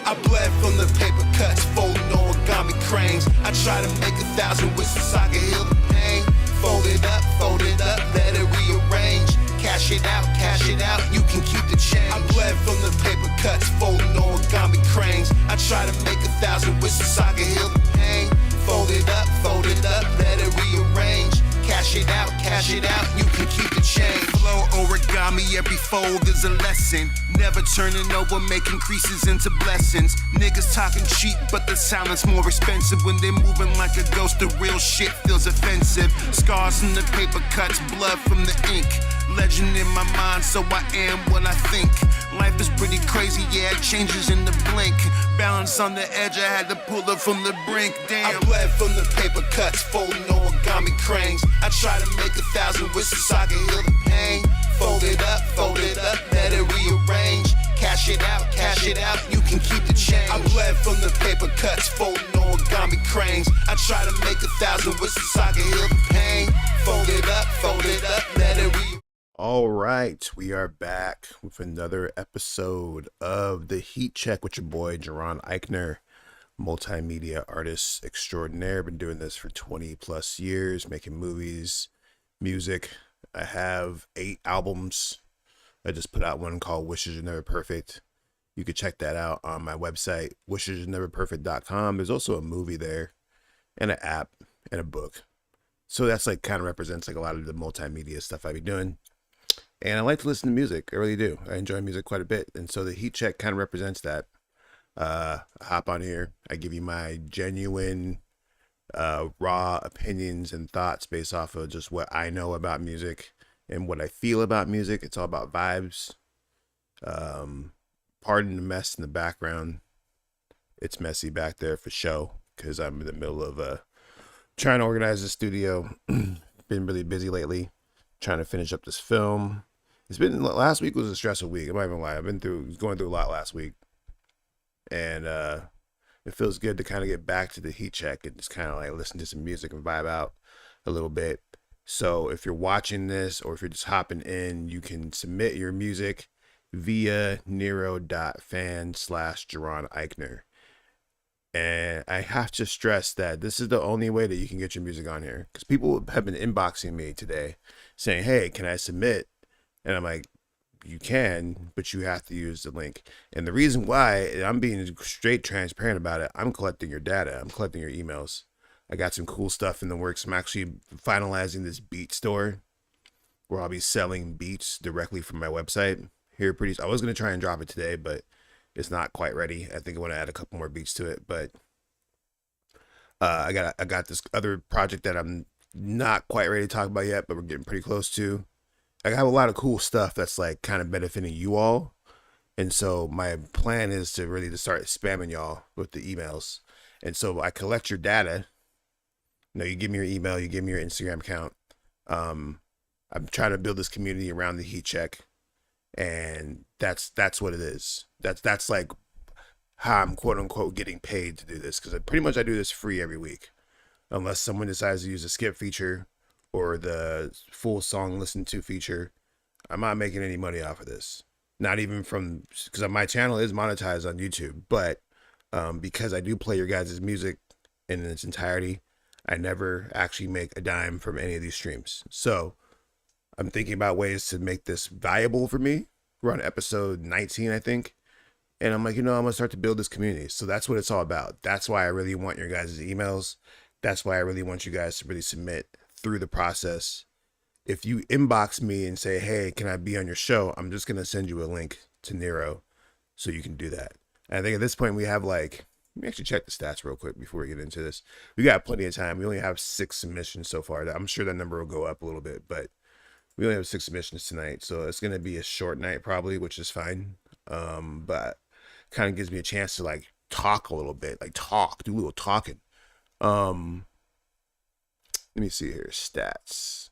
I bled from the paper cuts, folding origami cranes. I try to make 1,000 whistles so I can heal the pain. Fold it up, let it rearrange. Cash it out, you can keep the change. I bled from the paper cuts, folding origami cranes. I try to make 1,000 whistles so I can heal the pain. Fold it up, let it rearrange. Cash it out, you can keep the change. Flow origami, every fold is a lesson. Never turning over, making creases into blessings. Niggas talking cheap, but the silence more expensive. When they're moving like a ghost, the real shit feels offensive. Scars from the paper cuts, blood from the ink. Legend in my mind, so I am what I think. Life is pretty crazy, yeah, it changes in the blink. Balance on the edge, I had to pull it from the brink, damn. I bled from the paper cuts, folding origami cranes. I try to make 1,000 whistles so I can heal the pain. Fold it up, let it rearrange. Cash it out, you can keep the change. I bled from the paper cuts, folding origami cranes. I try to make 1,000 whistles so I can heal the pain. Fold it up, let it rearrange. All right, we are back with another episode of The Heat Check with your boy, Jaron Ikner, multimedia artist extraordinaire. Been doing this for 20 plus years, making movies, music. I have 8 albums. I just put out one called Wishes You're Never Perfect. You can check that out on my website, wishesyourneverperfect.com. There's also a movie there and an app and a book. So that's like kind of represents like a lot of the multimedia stuff I be doing. And I like to listen to music. I really do. I enjoy music quite a bit. And so the Heat Check kind of represents that. I hop on here. I give you my genuine, raw opinions and thoughts based off of just what I know about music and what I feel about music. It's all about vibes. Pardon the mess in the background. It's messy back there for show because I'm in the middle of trying to organize the studio. Been really busy lately trying to finish up this film. Last week was a stressful week. I'm not even lying. Going through a lot last week. And it feels good to kind of get back to the Heat Check and just kind of like listen to some music and vibe out a little bit. So if you're watching this or if you're just hopping in, you can submit your music via nero.fan/Jaron Ikner. And I have to stress that this is the only way that you can get your music on here, because people have been inboxing me today saying, hey, can I submit? And I'm like, you can, but you have to use the link. And the reason why, I'm being straight transparent about it, I'm collecting your data. I'm collecting your emails. I got some cool stuff in the works. I'm actually finalizing this beat store where I'll be selling beats directly from my website here pretty soon. I was going to try and drop it today, but it's not quite ready. I think I want to add a couple more beats to it, but I got this other project that I'm not quite ready to talk about yet, but we're getting pretty close to. I have a lot of cool stuff that's like kind of benefiting you all. And so my plan is to really start spamming y'all with the emails. And so I collect your data. You know, you give me your email, you give me your Instagram account. I'm trying to build this community around the Heat Check. And that's what it is. That's like how I'm quote unquote getting paid to do this. Cause pretty much I do this free every week. Unless someone decides to use the skip feature or the full song listen to feature. I'm not making any money off of this. Not even from, because my channel is monetized on YouTube, but because I do play your guys' music in its entirety, I never actually make a dime from any of these streams. So I'm thinking about ways to make this valuable for me. We're on episode 19, I think. And I'm like, I'm going to start to build this community. So that's what it's all about. That's why I really want your guys' emails. That's why I really want you guys to really submit through the process. If you inbox me and say, hey, can I be on your show? I'm just going to send you a link to Nero so you can do that. And I think at this point we have let me actually check the stats real quick before we get into this. We got plenty of time. We only have 6 submissions so far. I'm sure that number will go up a little bit, but we only have 6 submissions tonight. So it's going to be a short night probably, which is fine. But kind of gives me a chance to talk a little bit, do a little talking. Let me see here, stats.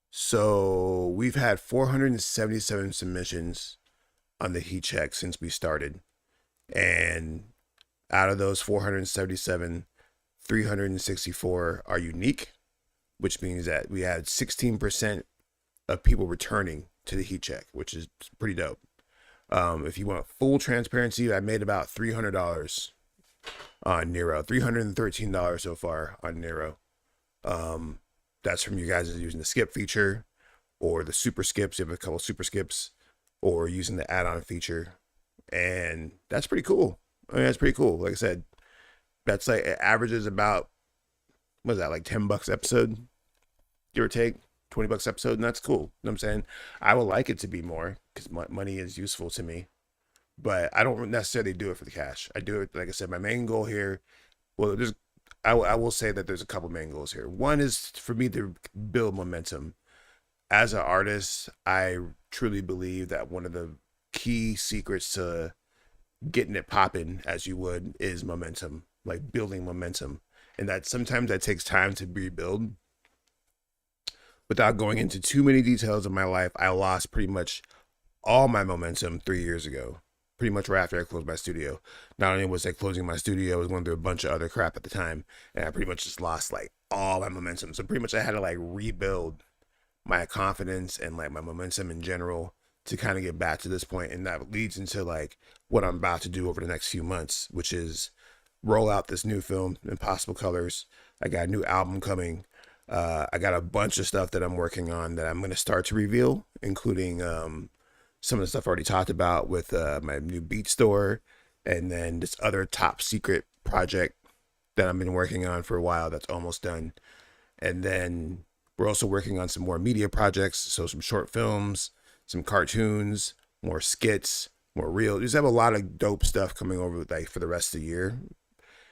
So we've had 477 submissions on the Heat Check since we started. And out of those 477, 364 are unique, which means that we had 16% of people returning to the Heat Check, which is pretty dope. If you want full transparency, I made about $300 on Nero, $313 so far on Nero. That's from you guys using the skip feature or the super skips. You have a couple super skips, or using the add-on feature, and that's pretty cool. I mean, that's pretty cool. Like I said, that's like, it averages about, what is that, like $10 episode, give or take, $20 episode, and that's cool. You know what I'm saying? I would like it to be more because money is useful to me, but I don't necessarily do it for the cash. I do it, like I said, my main goal here. Well, I will say that there's a couple main goals here. One is for me to build momentum. As an artist, I truly believe that one of the key secrets to getting it popping, as you would, is momentum, like building momentum. And that sometimes that takes time to rebuild. Without going into too many details of my life, I lost pretty much all my momentum 3 years ago, pretty much right after I closed my studio. Not only was I closing my studio, I was going through a bunch of other crap at the time, and I pretty much just lost like all my momentum. So pretty much I had to like rebuild my confidence and like my momentum in general to kind of get back to this point. And that leads into like what I'm about to do over the next few months, which is roll out this new film, Impossible Colors. I got a new album coming. I got a bunch of stuff that I'm working on that I'm going to start to reveal, including some of the stuff I already talked about with my new beat store, and then this other top secret project that I've been working on for a while that's almost done. And then we're also working on some more media projects, so some short films, some cartoons, more skits, more reels. We just have a lot of dope stuff coming over like for the rest of the year.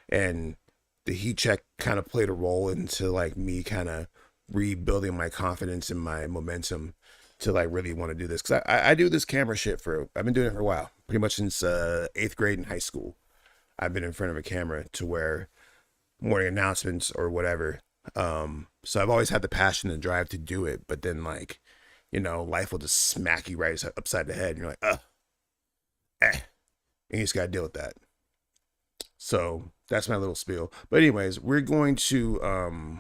And the heat check kind of played a role into like me kind of rebuilding my confidence and my momentum to like really want to do this. Cause I do this camera shit I've been doing it for a while, pretty much since 8th grade in high school. I've been in front of a camera to where morning announcements or whatever. So I've always had the passion and drive to do it, but then like, you know, life will just smack you right upside the head and you're like, and you just got to deal with that. So that's my little spiel. But anyways, we're going to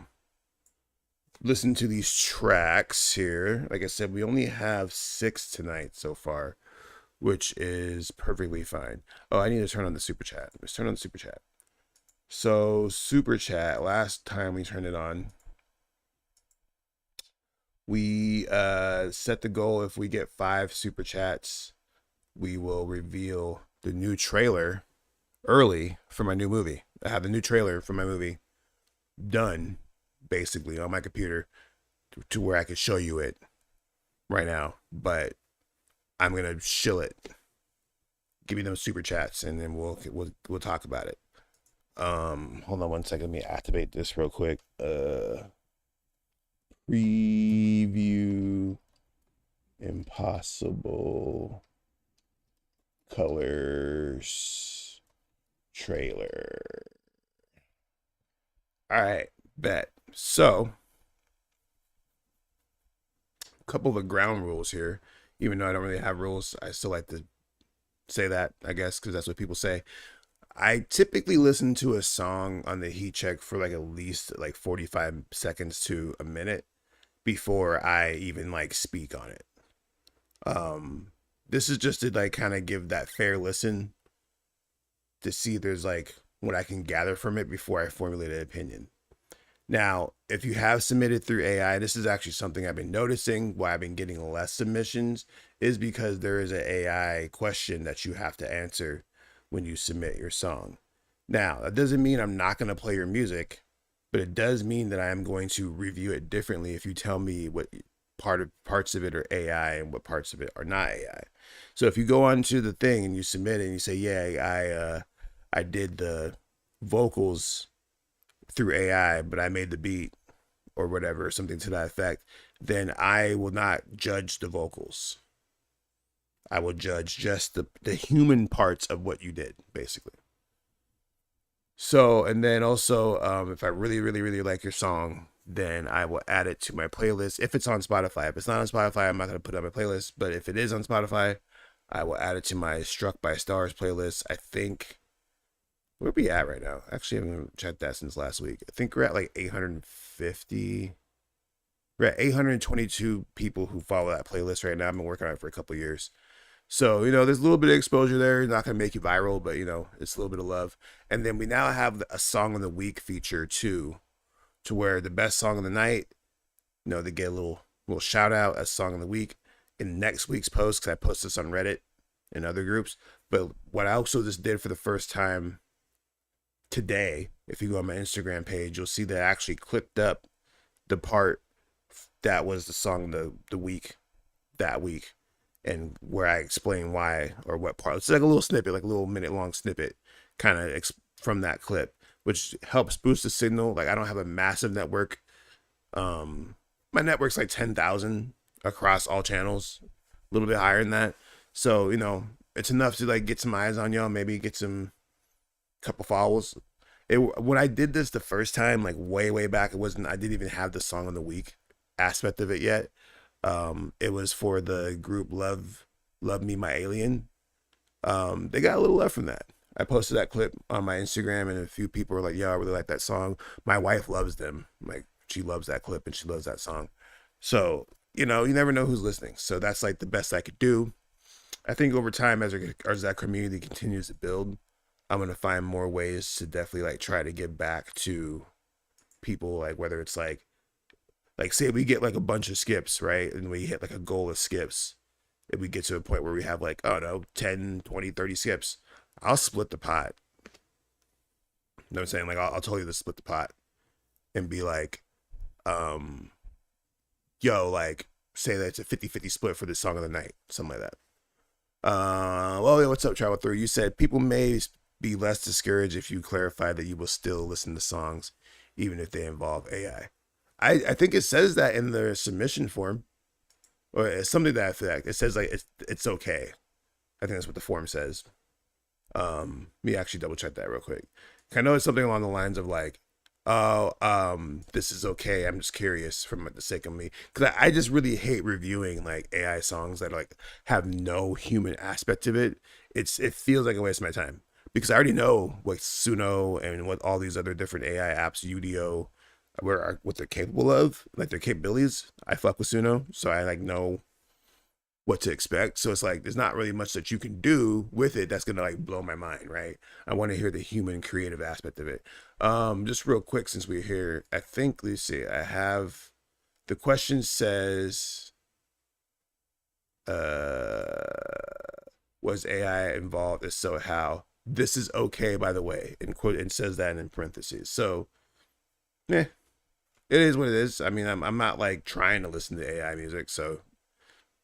listen to these tracks here. Like I said, we only have 6 tonight so far, which is perfectly fine. Oh, I need to turn on the super chat. Let's turn on the super chat. So super chat, last time we turned it on, we set the goal, if we get 5 super chats, we will reveal the new trailer early for my new movie. I have the new trailer for my movie done basically on my computer to where I could show you it right now, but I'm gonna shill it, give you them super chats, and then we'll talk about it. Hold on one second, let me activate this real quick. Preview Impossible Colors trailer. All right, bet. So, a couple of the ground rules here. Even though I don't really have rules, I still like to say that, I guess, because that's what people say. I typically listen to a song on the heat check for like at least like 45 seconds to a minute before I even like speak on it. This is just to like kind of give that fair listen to see if there's like what I can gather from it before I formulate an opinion. Now, if you have submitted through AI, this is actually something I've been noticing. Why I've been getting less submissions is because there is an AI question that you have to answer when you submit your song. Now, that doesn't mean I'm not going to play your music, but it does mean that I am going to review it differently if you tell me what parts of it are AI and what parts of it are not AI. So if you go onto the thing and you submit it and you say, yeah, I did the vocals through AI, but I made the beat or whatever, something to that effect, then I will not judge the vocals. I will judge just the human parts of what you did, basically. So, and then also, if I really, really, really like your song, then I will add it to my playlist. If it's on Spotify. If it's not on Spotify, I'm not going to put it on my playlist. But if it is on Spotify, I will add it to my Struck by Stars playlist. I think, where are we at right now? Actually, I haven't checked that since last week. I think we're at like 850. We're at 822 people who follow that playlist right now. I've been working on it for a couple of years. So, there's a little bit of exposure there. Not going to make you viral, but, it's a little bit of love. And then we now have a Song of the Week feature, too, to where the best song of the night, they get a little shout out as Song of the Week in next week's post, because I post this on Reddit and other groups. But what I also just did for the first time today, if you go on my Instagram page, you'll see that I actually clipped up the part that was the song of the week that week, and where I explain why or what part. It's like a little snippet, like a little minute-long snippet, kind of from that clip, which helps boost the signal. Like, I don't have a massive network. My network's like 10,000 across all channels, a little bit higher than that. So, it's enough to like get some eyes on y'all, maybe get some couple follows. When I did this the first time, like way back, I didn't even have the Song of the Week aspect of it yet. It was for the group Love Me My Alien. They got a little love from that. I posted that clip on my Instagram, and a few people were like, "Yo, I really like that song." My wife loves them. Like, she loves that clip and she loves that song. So, you never know who's listening. So that's like the best I could do. I think over time, as that community continues to build, I'm going to find more ways to definitely like try to give back to people. Like, whether it's like say we get like a bunch of skips, right? And we hit like a goal of skips. If we get to a point where we have like, 10, 20, 30 skips, I'll split the pot. You know what I'm saying? Like, I'll tell you to split the pot and be like, like, say that it's a 50-50 split for the song of the night, something like that. What's up, Travel Through? You said people may be less discouraged if you clarify that you will still listen to songs, even if they involve AI. I think it says that in the submission form, or something to that effect. It says like it's okay. I think that's what the form says. Let me actually double check that real quick. I know it's something along the lines of like, this is okay. I'm just curious for the sake of me, because I just really hate reviewing like AI songs that like have no human aspect of it. It feels like a waste of my time, because I already know what Suno and what all these other different AI apps, Udio, what they're capable of, like their capabilities. I fuck with Suno, so I like know what to expect. So it's like there's not really much that you can do with it that's gonna like blow my mind, right? I want to hear the human creative aspect of it. Just real quick, since we're here, I think, let's see, I have the question says, was AI involved? If so, how? This is okay, by the way, and quote, and says that in parentheses. So it is what it is. I mean, I'm not like trying to listen to AI music, so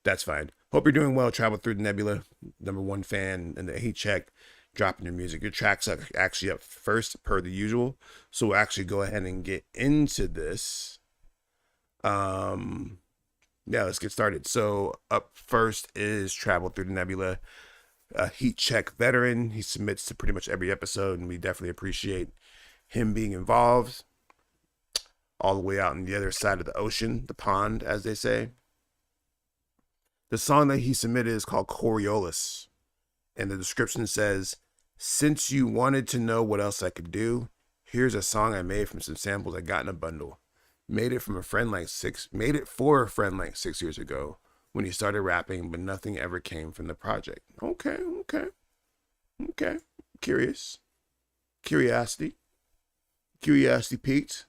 that's fine. Hope you're doing well. Travel Through the Nebula, #1 fan in the Heat Check, dropping your music. Your tracks are actually up first, per the usual. So we'll actually go ahead and get into this. Let's get started. So up first is Travel Through the Nebula, a Heat Check veteran. He submits to pretty much every episode, and we definitely appreciate him being involved all the way out on the other side of the ocean, the pond, as they say. The song that he submitted is called Coriolis, and the description says, "Since you wanted to know what else I could do, here's a song I made from some samples I got in a bundle. Made it for a friend like 6 years ago when he started rapping, but nothing ever came from the project." Okay. Curiosity peaked.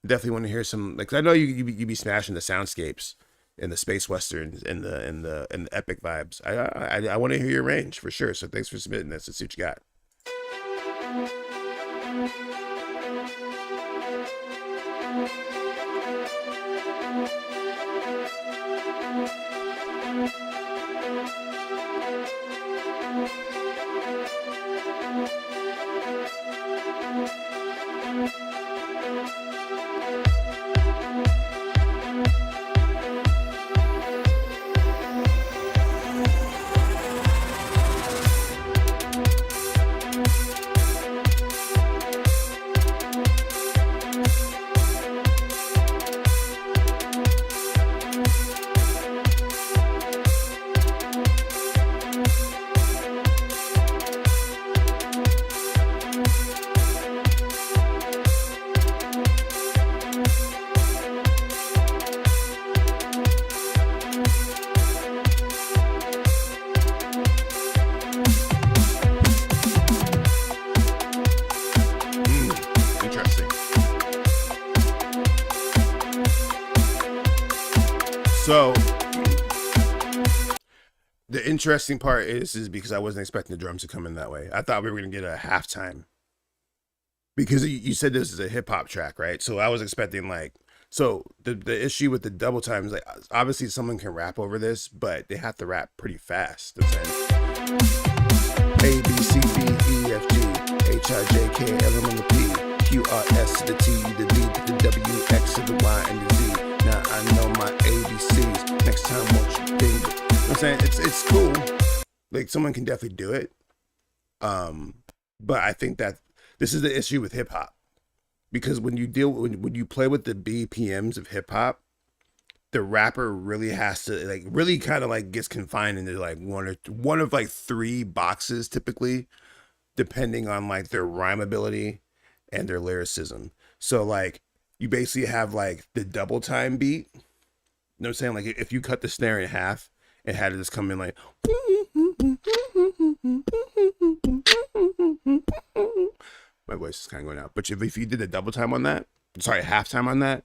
Definitely want to hear some, like, I know you be smashing the soundscapes and the space westerns and the epic vibes. I want to hear your range for sure. So thanks for submitting this. Let's see what you got. interesting part is because I wasn't expecting the drums to come in that way. I thought we were gonna get a halftime because you said this is a hip hop track, right? So I was expecting like, so the issue with the double time is like, obviously someone can rap over this, but they have to rap pretty fast. You know what I'm saying? A B C D E F G H I J K L M N O P Q R S to the T, the D to the W, X to the Y, and the Z. Now I know my ABCs. Next time, won't you think? You know what I'm saying? It's cool. Like, someone can definitely do it. But I think that this is the issue with hip hop, because when you play with the BPMs of hip hop, the rapper really has to like really kind of like gets confined into like one of like three boxes typically, depending on like their rhyme ability and their lyricism. So like you basically have like the double time beat. You know what I'm saying? Like if you cut the snare in half and had it just come in like my voice is kind of going out. But if you did a double time on that, sorry, halftime on that,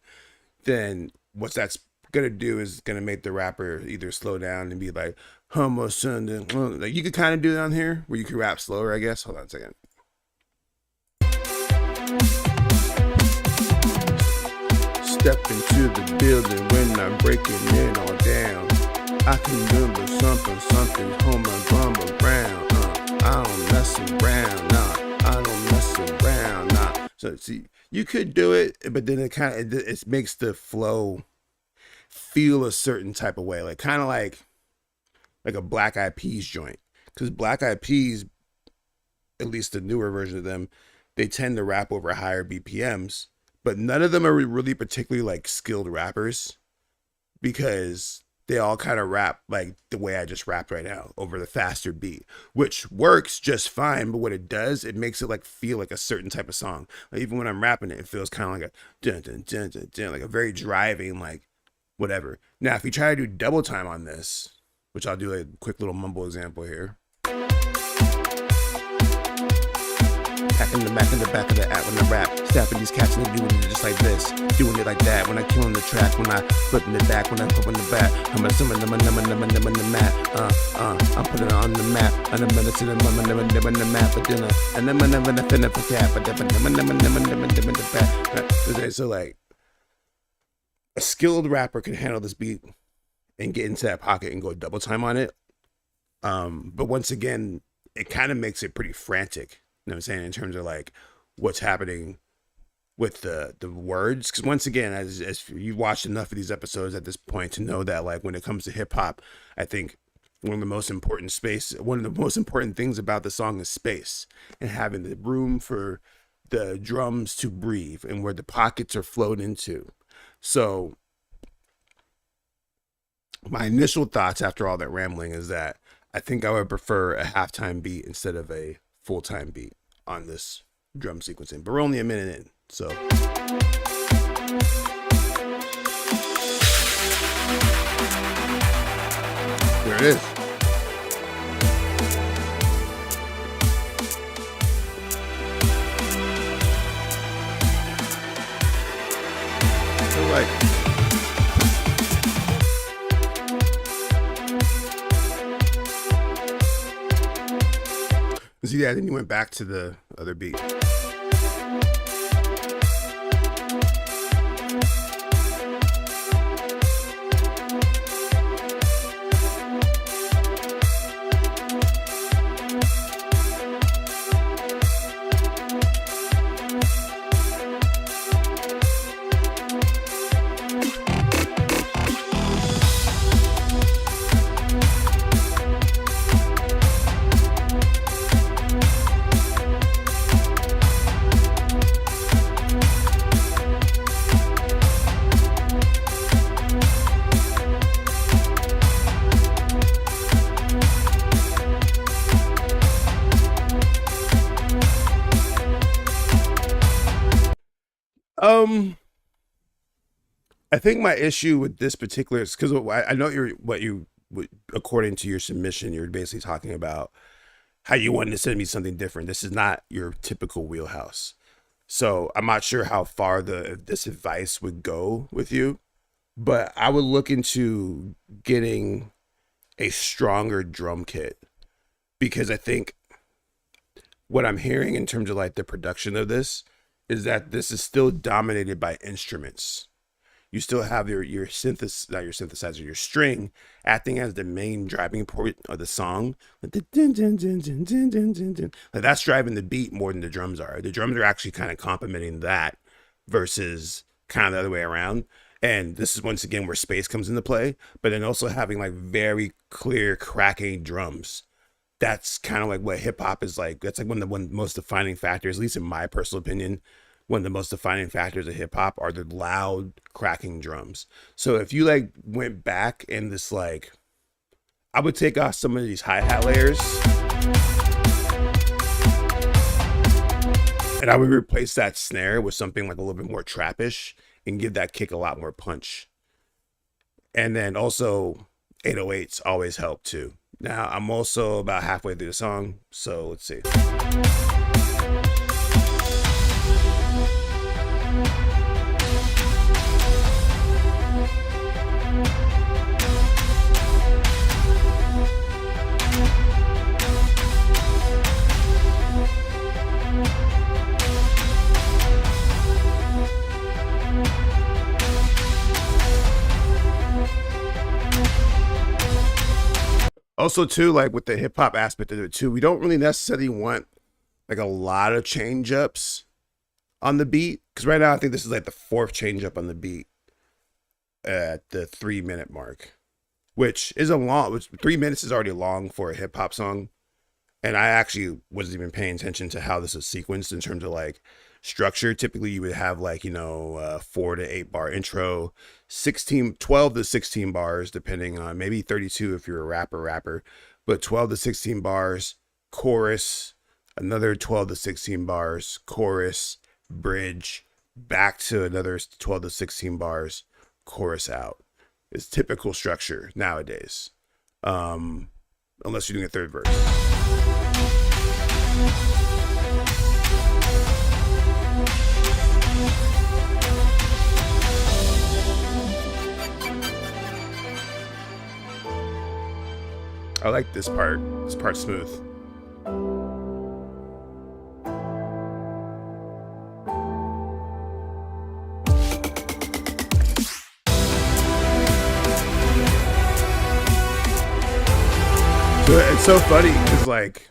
then what's that's gonna do is gonna make the rapper either slow down and be like, "Homo Sunday." Like you could kind of do it on here where you could rap slower, I guess. Hold on a second. Step into the building when I'm breaking in all down. I can remember something, home and bum around. I don't mess around, nah. I don't mess around, nah. So see, you could do it, but then it makes the flow feel a certain type of way, like kind of like a Black Eyed Peas joint, because Black Eyed Peas, at least the newer version of them, they tend to rap over higher BPMs, but none of them are really particularly like skilled rappers, because they all kind of rap like the way I just rapped right now over the faster beat, which works just fine. But what it does, it makes it like feel like a certain type of song. Like even when I'm rapping it, it feels kind of like a dun, dun, dun, dun, dun, like a very driving, like whatever. Now, if you try to do double time on this, which I'll do a quick little mumble example here. Packing the back of the app when I rap, stabbing these cats and they doing it just like this, doing it like that. When I killing the track, when I flipping it back, when I popping the back, I'm a summon them on the map. I'm putting it on the map, and I'm gonna sit on the map, but then and then I'm gonna finish the gap, but then so like a skilled rapper can handle this beat and get into that pocket and go double time on it. But once again, it kind of makes it pretty frantic. You know what I'm saying, in terms of like what's happening with the words, because once again, as you've watched enough of these episodes at this point to know that like when it comes to hip hop, I think one of the most important things about the song is space, and having the room for the drums to breathe and where the pockets are flowed into. So my initial thoughts after all that rambling is that I think I would prefer a halftime beat instead of a full-time beat on this drum sequencing, but we're only a minute in, so there it is. So like see that, then you went back to the other beat. I think my issue with this particular is because I know according to your submission, you're basically talking about how you wanted to send me something different. This is not your typical wheelhouse. So I'm not sure how far this advice would go with you, but I would look into getting a stronger drum kit, because I think what I'm hearing in terms of like the production of this is that this is still dominated by instruments. You still have your not your synthesizer, your string acting as the main driving point of the song. Like the dun, dun, dun, dun, dun, dun, dun, dun. Like that's driving the beat more than the drums are. The drums are actually kind of complementing that versus kind of the other way around. And this is once again where space comes into play, but then also having like very clear cracking drums. That's kind of like what hip hop is like. That's like one of the most defining factors, at least in my personal opinion. One of the most defining factors of hip hop are the loud cracking drums. So if you like went back and this like, I would take off some of these hi-hat layers and I would replace that snare with something like a little bit more trappish and give that kick a lot more punch. And then also 808s always help too. Now I'm also about halfway through the song, so let's see. Also, too, like with the hip hop aspect of it, too, we don't really necessarily want like a lot of change ups on the beat. Because right now, I think this is like the 4th change up on the beat at the 3-minute mark, which is a long, 3 minutes is already long for a hip hop song. And I actually wasn't even paying attention to how this is sequenced in terms of like structure. Typically, you would have like, 4 to 8 bar intro, 12 to 16 bars, depending on maybe 32 if you're a rapper, but 12 to 16 bars, chorus, another 12 to 16 bars, chorus, bridge, back to another 12 to 16 bars, chorus out. It's typical structure nowadays. Unless you're doing a 3rd verse. I like this part. This part's smooth. So it's so funny because like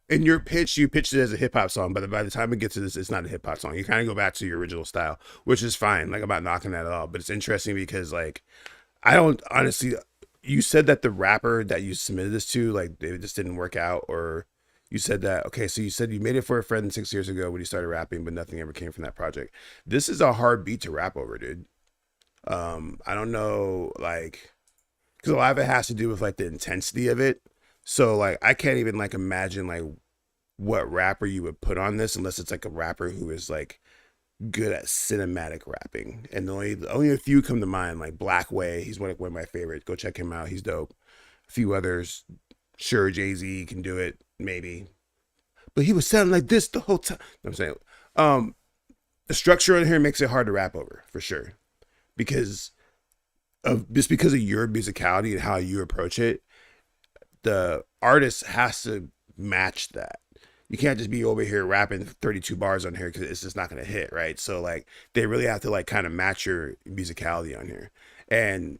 in your pitch, you pitched it as a hip hop song, but by the time it gets to this, it's not a hip hop song. You kind of go back to your original style, which is fine. Like I'm not knocking that at all, but it's interesting because like I don't honestly. You said that the rapper that you submitted this to, like it just didn't work out, or you said that okay. So you said you made it for a friend 6 years ago when you started rapping, but nothing ever came from that project. This is a hard beat to rap over, dude. I don't know, like, because a lot of it has to do with like the intensity of it. So like I can't even like imagine like what rapper you would put on this unless it's like a rapper who is like good at cinematic rapping. And only a few come to mind, like Blackway. He's one of my favorites. Go check him out. He's dope. A few others. Sure, Jay-Z can do it, maybe. But he was sounding like this the whole time. I'm saying the structure on here makes it hard to rap over, for sure. Because of your musicality and how you approach it. The artist has to match that. You can't just be over here rapping 32 bars on here because it's just not going to hit, right? So like they really have to like kind of match your musicality on here. And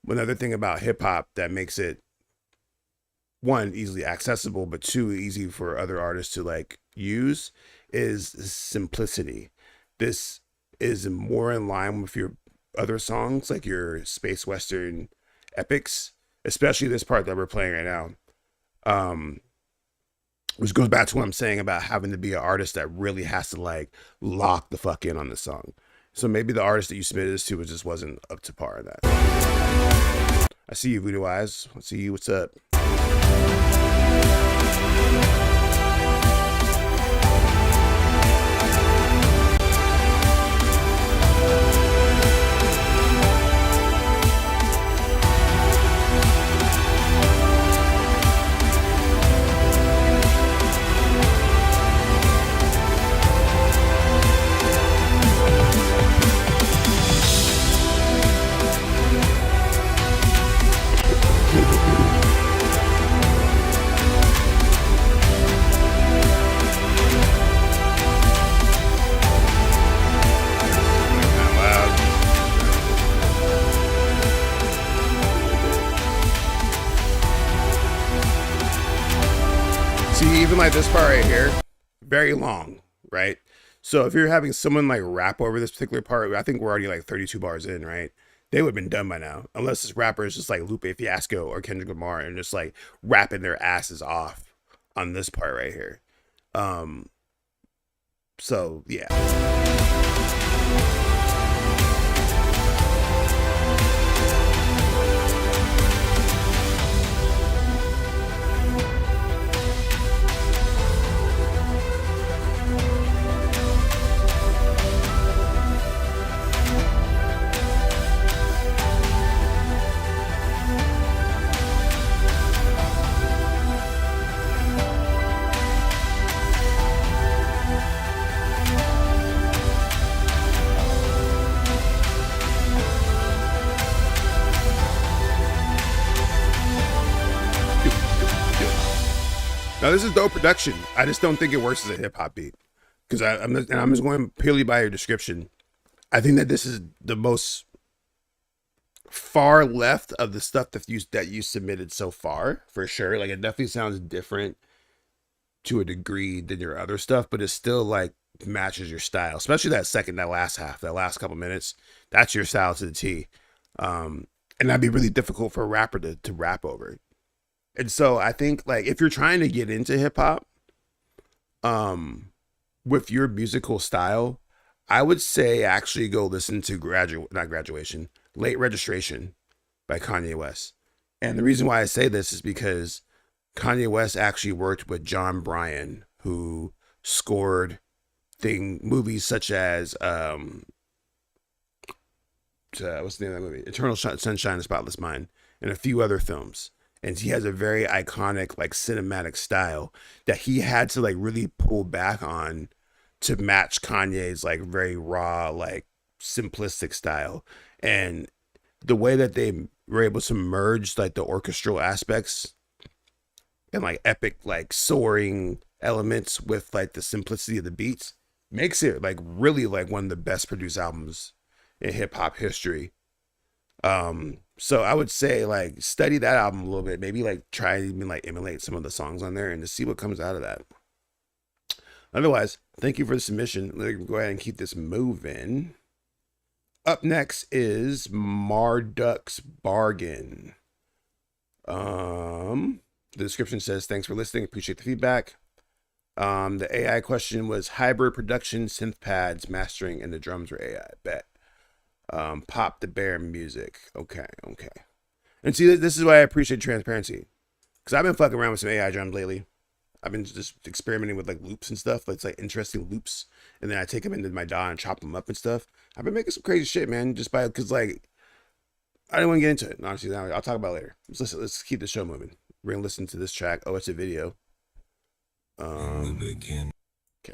another thing about hip hop that makes it, one, easily accessible, but two, easy for other artists to like use is simplicity. This is more in line with your other songs, like your space western epics, especially this part that we're playing right now. Which goes back to what I'm saying about having to be an artist that really has to like lock the fuck in on the song. So maybe the artist that you submitted this to just wasn't up to par in that. I see you, Voodoo Eyes. I see you. What's up? like this part right here, very long, right? So if you're having someone like rap over this particular part, I think we're already like 32 bars in, right? They would have been done by now, unless this rapper is just like Lupe Fiasco or Kendrick Lamar and just like rapping their asses off on this part right here. So yeah. Now this is dope production. I just don't think it works as a hip hop beat because I'm just going purely by your description. I think that this is the most far left of the stuff that you submitted so far, for sure. Like it definitely sounds different to a degree than your other stuff, but it still like matches your style, especially that last half, that last couple minutes. That's your style to the T. And that'd be really difficult for a rapper to rap over. And so I think like if you're trying to get into hip hop, with your musical style, I would say actually go listen to Late Registration by Kanye West. And the reason why I say this is because Kanye West actually worked with John Bryan, who scored movies such as what's the name of that movie? Eternal Sunshine of the Spotless Mind, and a few other films. And he has a very iconic, like, cinematic style that he had to like really pull back on to match Kanye's like very raw, like simplistic style. And the way that they were able to merge like the orchestral aspects and like epic, like soaring elements with like the simplicity of the beats makes it like really like one of the best produced albums in hip hop history. So I would say like study that album a little bit, maybe like try and even like emulate some of the songs on there and to see what comes out of that. Otherwise, thank you for the submission. Let me go ahead and keep this moving. Up next is Marduk's Bargain. The description says, thanks for listening. Appreciate the feedback. The AI question was hybrid production, synth pads, mastering, and the drums were AI. Bet. Pop the Bear music. Okay. And see, this is why I appreciate transparency. Because I've been fucking around with some AI drums lately. I've been just experimenting with like loops and stuff. It's like interesting loops. And then I take them into my DAW and chop them up and stuff. I've been making some crazy shit, man. Because like, I don't want to get into it. Honestly, I'll talk about it later. Let's keep the show moving. We're going to listen to this track. Oh, it's a video. Okay.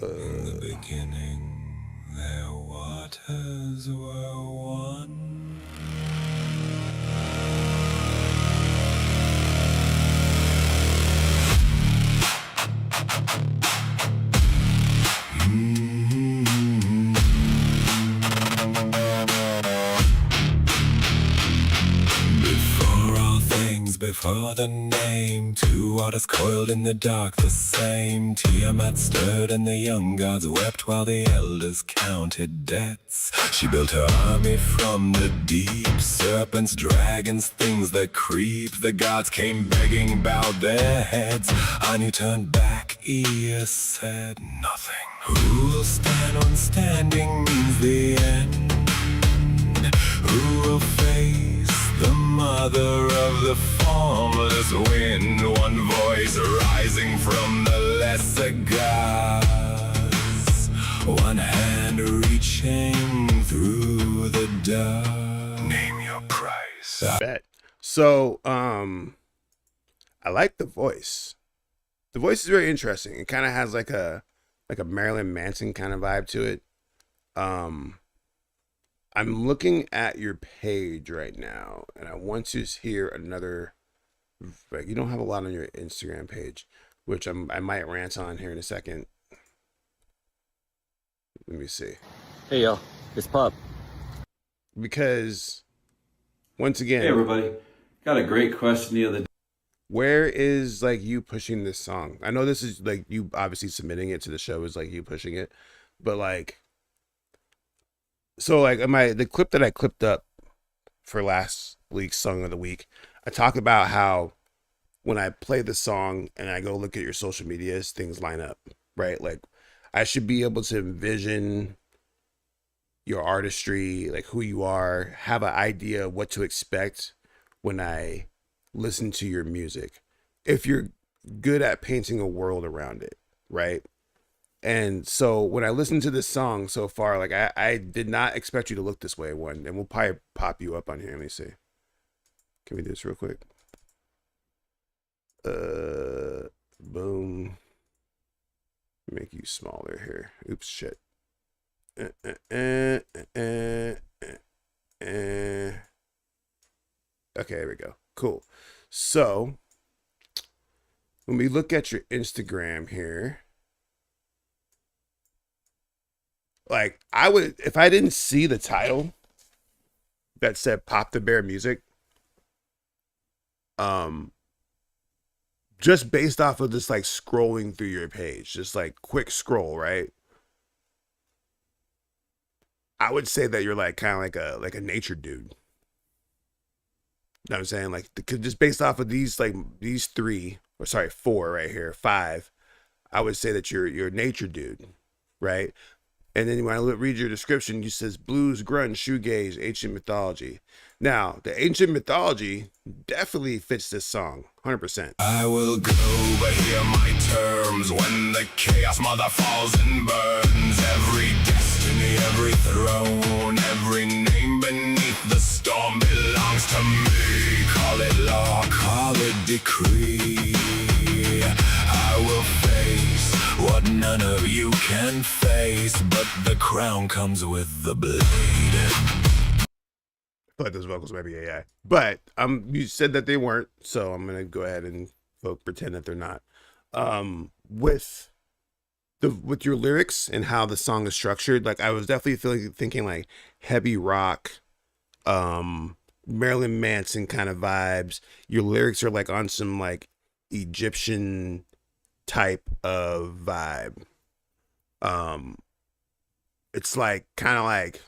In the beginning, their waters were one. Before the name, two waters coiled in the dark the same. Tiamat stirred and the young gods wept while the elders counted debts. She built her army from the deep. Serpents, dragons, things that creep. The gods came begging, bowed their heads. Anu turned back, Ea said nothing. Who will stand when standing means the end? Who will face the mother of the formless wind? One voice rising from the lesser gods, one hand reaching through the dark. Name your price. Bet. So, I like the voice. The voice is very interesting. It kind of has like a Marilyn Manson kind of vibe to it. I'm looking at your page right now, and I want to hear another. Like, you don't have a lot on your Instagram page, which I might rant on here in a second. Let me see. Hey y'all, it's Pop. Because once again, Hey everybody, got a great question the other day. where is like you pushing this song? I know this is like you obviously submitting it to the show is like you pushing it, but like, so like the clip that I clipped up for last week's song of the week, I talk about how when I play the song and I go look at your social medias, things line up, right? Like I should be able to envision your artistry, like who you are, have an idea of what to expect when I listen to your music. If you're good at painting a world around it, right? And so when I listened to this song so far, like I did not expect you to look this way, one. And we'll probably pop you up on here. Let me see. Can we do this real quick? Boom. Make you smaller here. Oops, shit. Okay, there we go. Cool. So when we look at your Instagram here, like I would, if I didn't see the title that said Pop the Bear Music, just based off of just like scrolling through your page, just like quick scroll, right? I would say that you're like kind of like a nature dude. You know what I'm saying? Like just based off of these four right here, five, I would say that you're a nature dude, right? And then when I read your description, you says blues, grunge, shoegaze, ancient mythology. Now, the ancient mythology definitely fits this song, 100%. I will go, but hear my terms when the chaos mother falls and burns. Every destiny, every throne, every name beneath the storm belongs to me. Call it law, call it decree. I will face what none of you can face, but the crown comes with the blade. I feel like those vocals might be AI, but you said that they weren't, so I'm gonna go ahead and pretend that they're not. With your lyrics and how the song is structured, like I was definitely thinking like heavy rock, Marilyn Manson kind of vibes. Your lyrics are like on some like Egyptian type of vibe. It's like kind of like,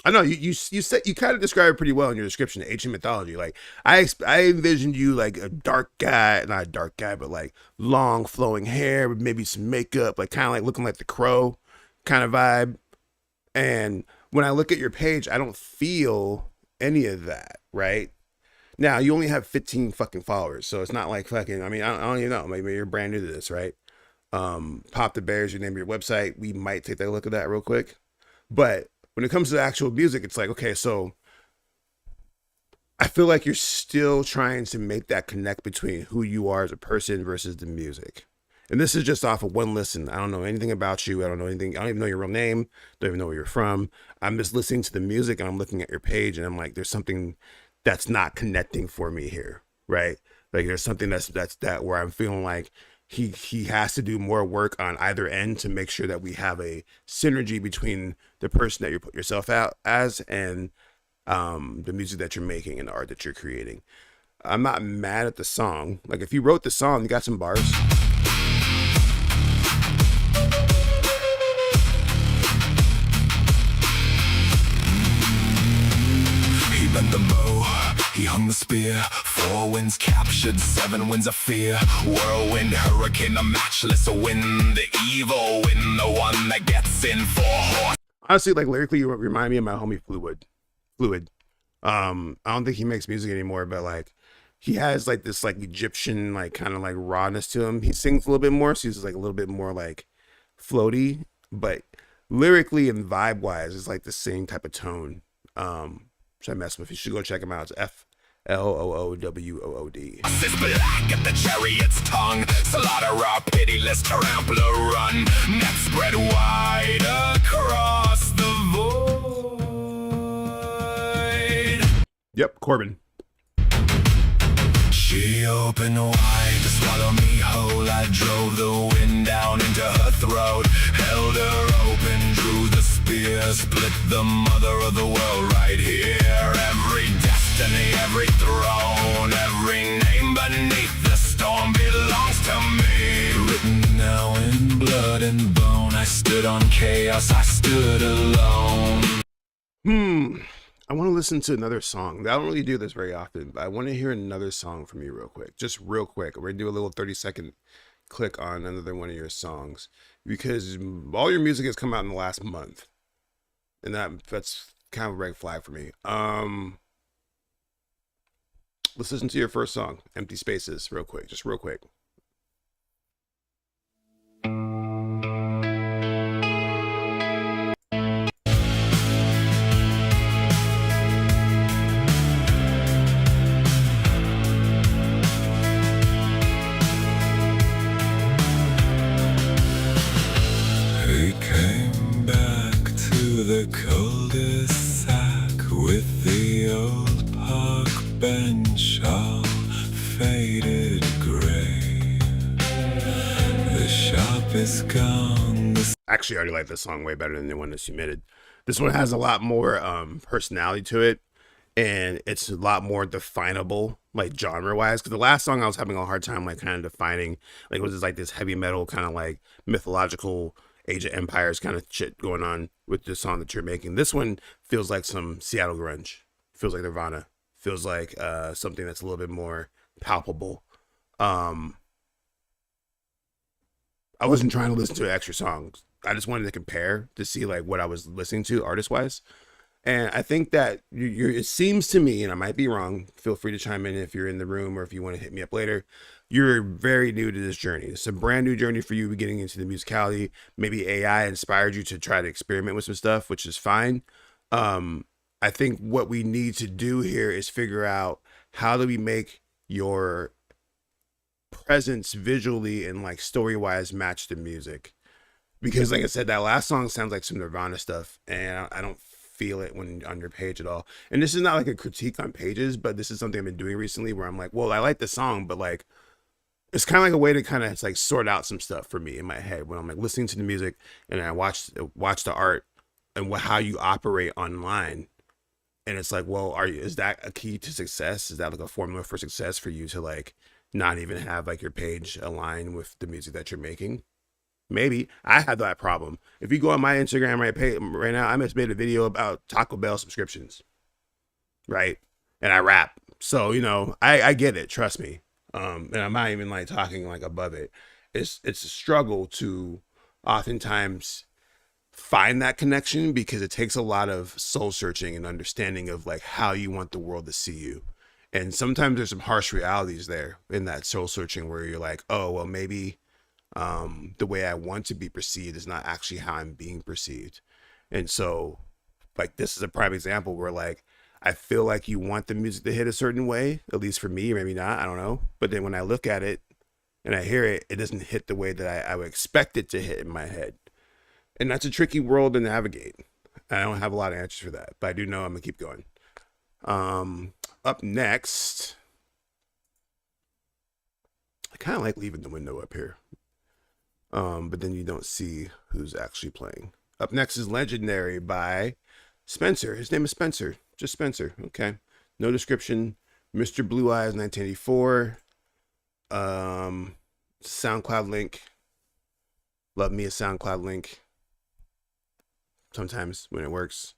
I know you said you kind of described it pretty well in your description, ancient mythology. Like I envisioned you like a dark guy, not a dark guy, but like long flowing hair with maybe some makeup, like kind of like looking like the Crow kind of vibe. And when I look at your page, I don't feel any of that, right? Now you only have 15 fucking followers, so it's not like fucking, I mean, I don't even know, maybe you're brand new to this, right? Pop the Bears, your name of your website. We might take a look at that real quick. But when it comes to the actual music, it's like, okay, so I feel like you're still trying to make that connect between who you are as a person versus the music. And this is just off of one listen. I don't know anything about you. I don't know anything. I don't even know your real name. Don't even know where you're from. I'm just listening to the music and I'm looking at your page and I'm like, there's something that's not connecting for me here, right? Like there's something that's where I'm feeling like he has to do more work on either end to make sure that we have a synergy between the person that you put yourself out as and the music that you're making and the art that you're creating. I'm not mad at the song. Like if you wrote the song, you got some bars. He bent the bow, he hung the spear. 4 winds captured, 7 winds of fear. Whirlwind, hurricane, a matchless wind. The evil wind, the one that gets in 4 horse. Honestly, like lyrically, you remind me of my homie Fluid. I don't think he makes music anymore, but like he has like this like Egyptian like kind of like rawness to him. He sings a little bit more, so he's like a little bit more like floaty, but lyrically and vibe wise, it's like the same type of tone. Should I mess with? You should go check him out. It's FLOOWOOD. Is black at the chariot's tongue. Slaughter a pitiless trampler run. Net spread wide across the void. Yep, Corbin. She opened wide to swallow me whole. I drove the wind down into her throat. Held her open, drew the spear. Split the mother of the world right here. Every destiny destiny, every throne, every name beneath the storm belongs to me. Written now in blood and bone, I stood on chaos, I stood alone. I want to listen to another song. I don't really do this very often, but I want to hear another song from you real quick. Just real quick. We're going to do a little 30-second click on another one of your songs, because all your music has come out in the last month, and that's kind of a red flag for me. Let's listen to your first song, Empty Spaces, real quick. Just real quick. He came back to the cul-de-sac with the old park bench all faded gray. The shop is gone. Actually, I already like this song way better than the one that submitted. This one has a lot more personality to it, and it's a lot more definable, like genre-wise. Because the last song I was having a hard time, like, kind of defining, like, was like this heavy metal kind of like mythological Age of Empires kind of shit going on with the song that you're making. This one feels like some Seattle grunge. Feels like Nirvana. Feels like something that's a little bit more palpable. I wasn't trying to listen to extra songs. I just wanted to compare to see like what I was listening to artist-wise. And I think that it seems to me, and I might be wrong, feel free to chime in if you're in the room or if you want to hit me up later, you're very new to this journey. It's a brand new journey for you getting into the musicality. Maybe AI inspired you to try to experiment with some stuff, which is fine. I think what we need to do here is figure out how do we make your presence visually and like story-wise match the music. Because like I said, that last song sounds like some Nirvana stuff, and I don't feel it when on your page at all. And this is not like a critique on pages, but this is something I've been doing recently where I'm like, well, I like the song, but like it's kind of like a way to kind of like sort out some stuff for me in my head when I'm like listening to the music and I watch the art and how you operate online. And it's like, well, is that a key to success? Is that like a formula for success for you to like not even have like your page align with the music that you're making? Maybe. I have that problem. If you go on my Instagram right now, I just made a video about Taco Bell subscriptions, right? And I rap. So, you know, I get it. Trust me. And I'm not even like talking like above it. It's a struggle to oftentimes find that connection because it takes a lot of soul searching and understanding of like how you want the world to see you. And sometimes there's some harsh realities there in that soul searching where you're like, oh, well, maybe the way I want to be perceived is not actually how I'm being perceived. And so like this is a prime example where like I feel like you want the music to hit a certain way, at least for me, maybe not, I don't know. But then when I look at it and I hear it, it doesn't hit the way that I would expect it to hit in my head. And that's a tricky world to navigate. I don't have a lot of answers for that, but I do know I'm gonna keep going. Up next, I kind of like leaving the window up here. But then you don't see who's actually playing. Up next is Legendary by Spencer. His name is Spencer. Just Spencer. Okay. No description. Mr. Blue Eyes 1984. SoundCloud link. Love me a SoundCloud link. Sometimes when it works.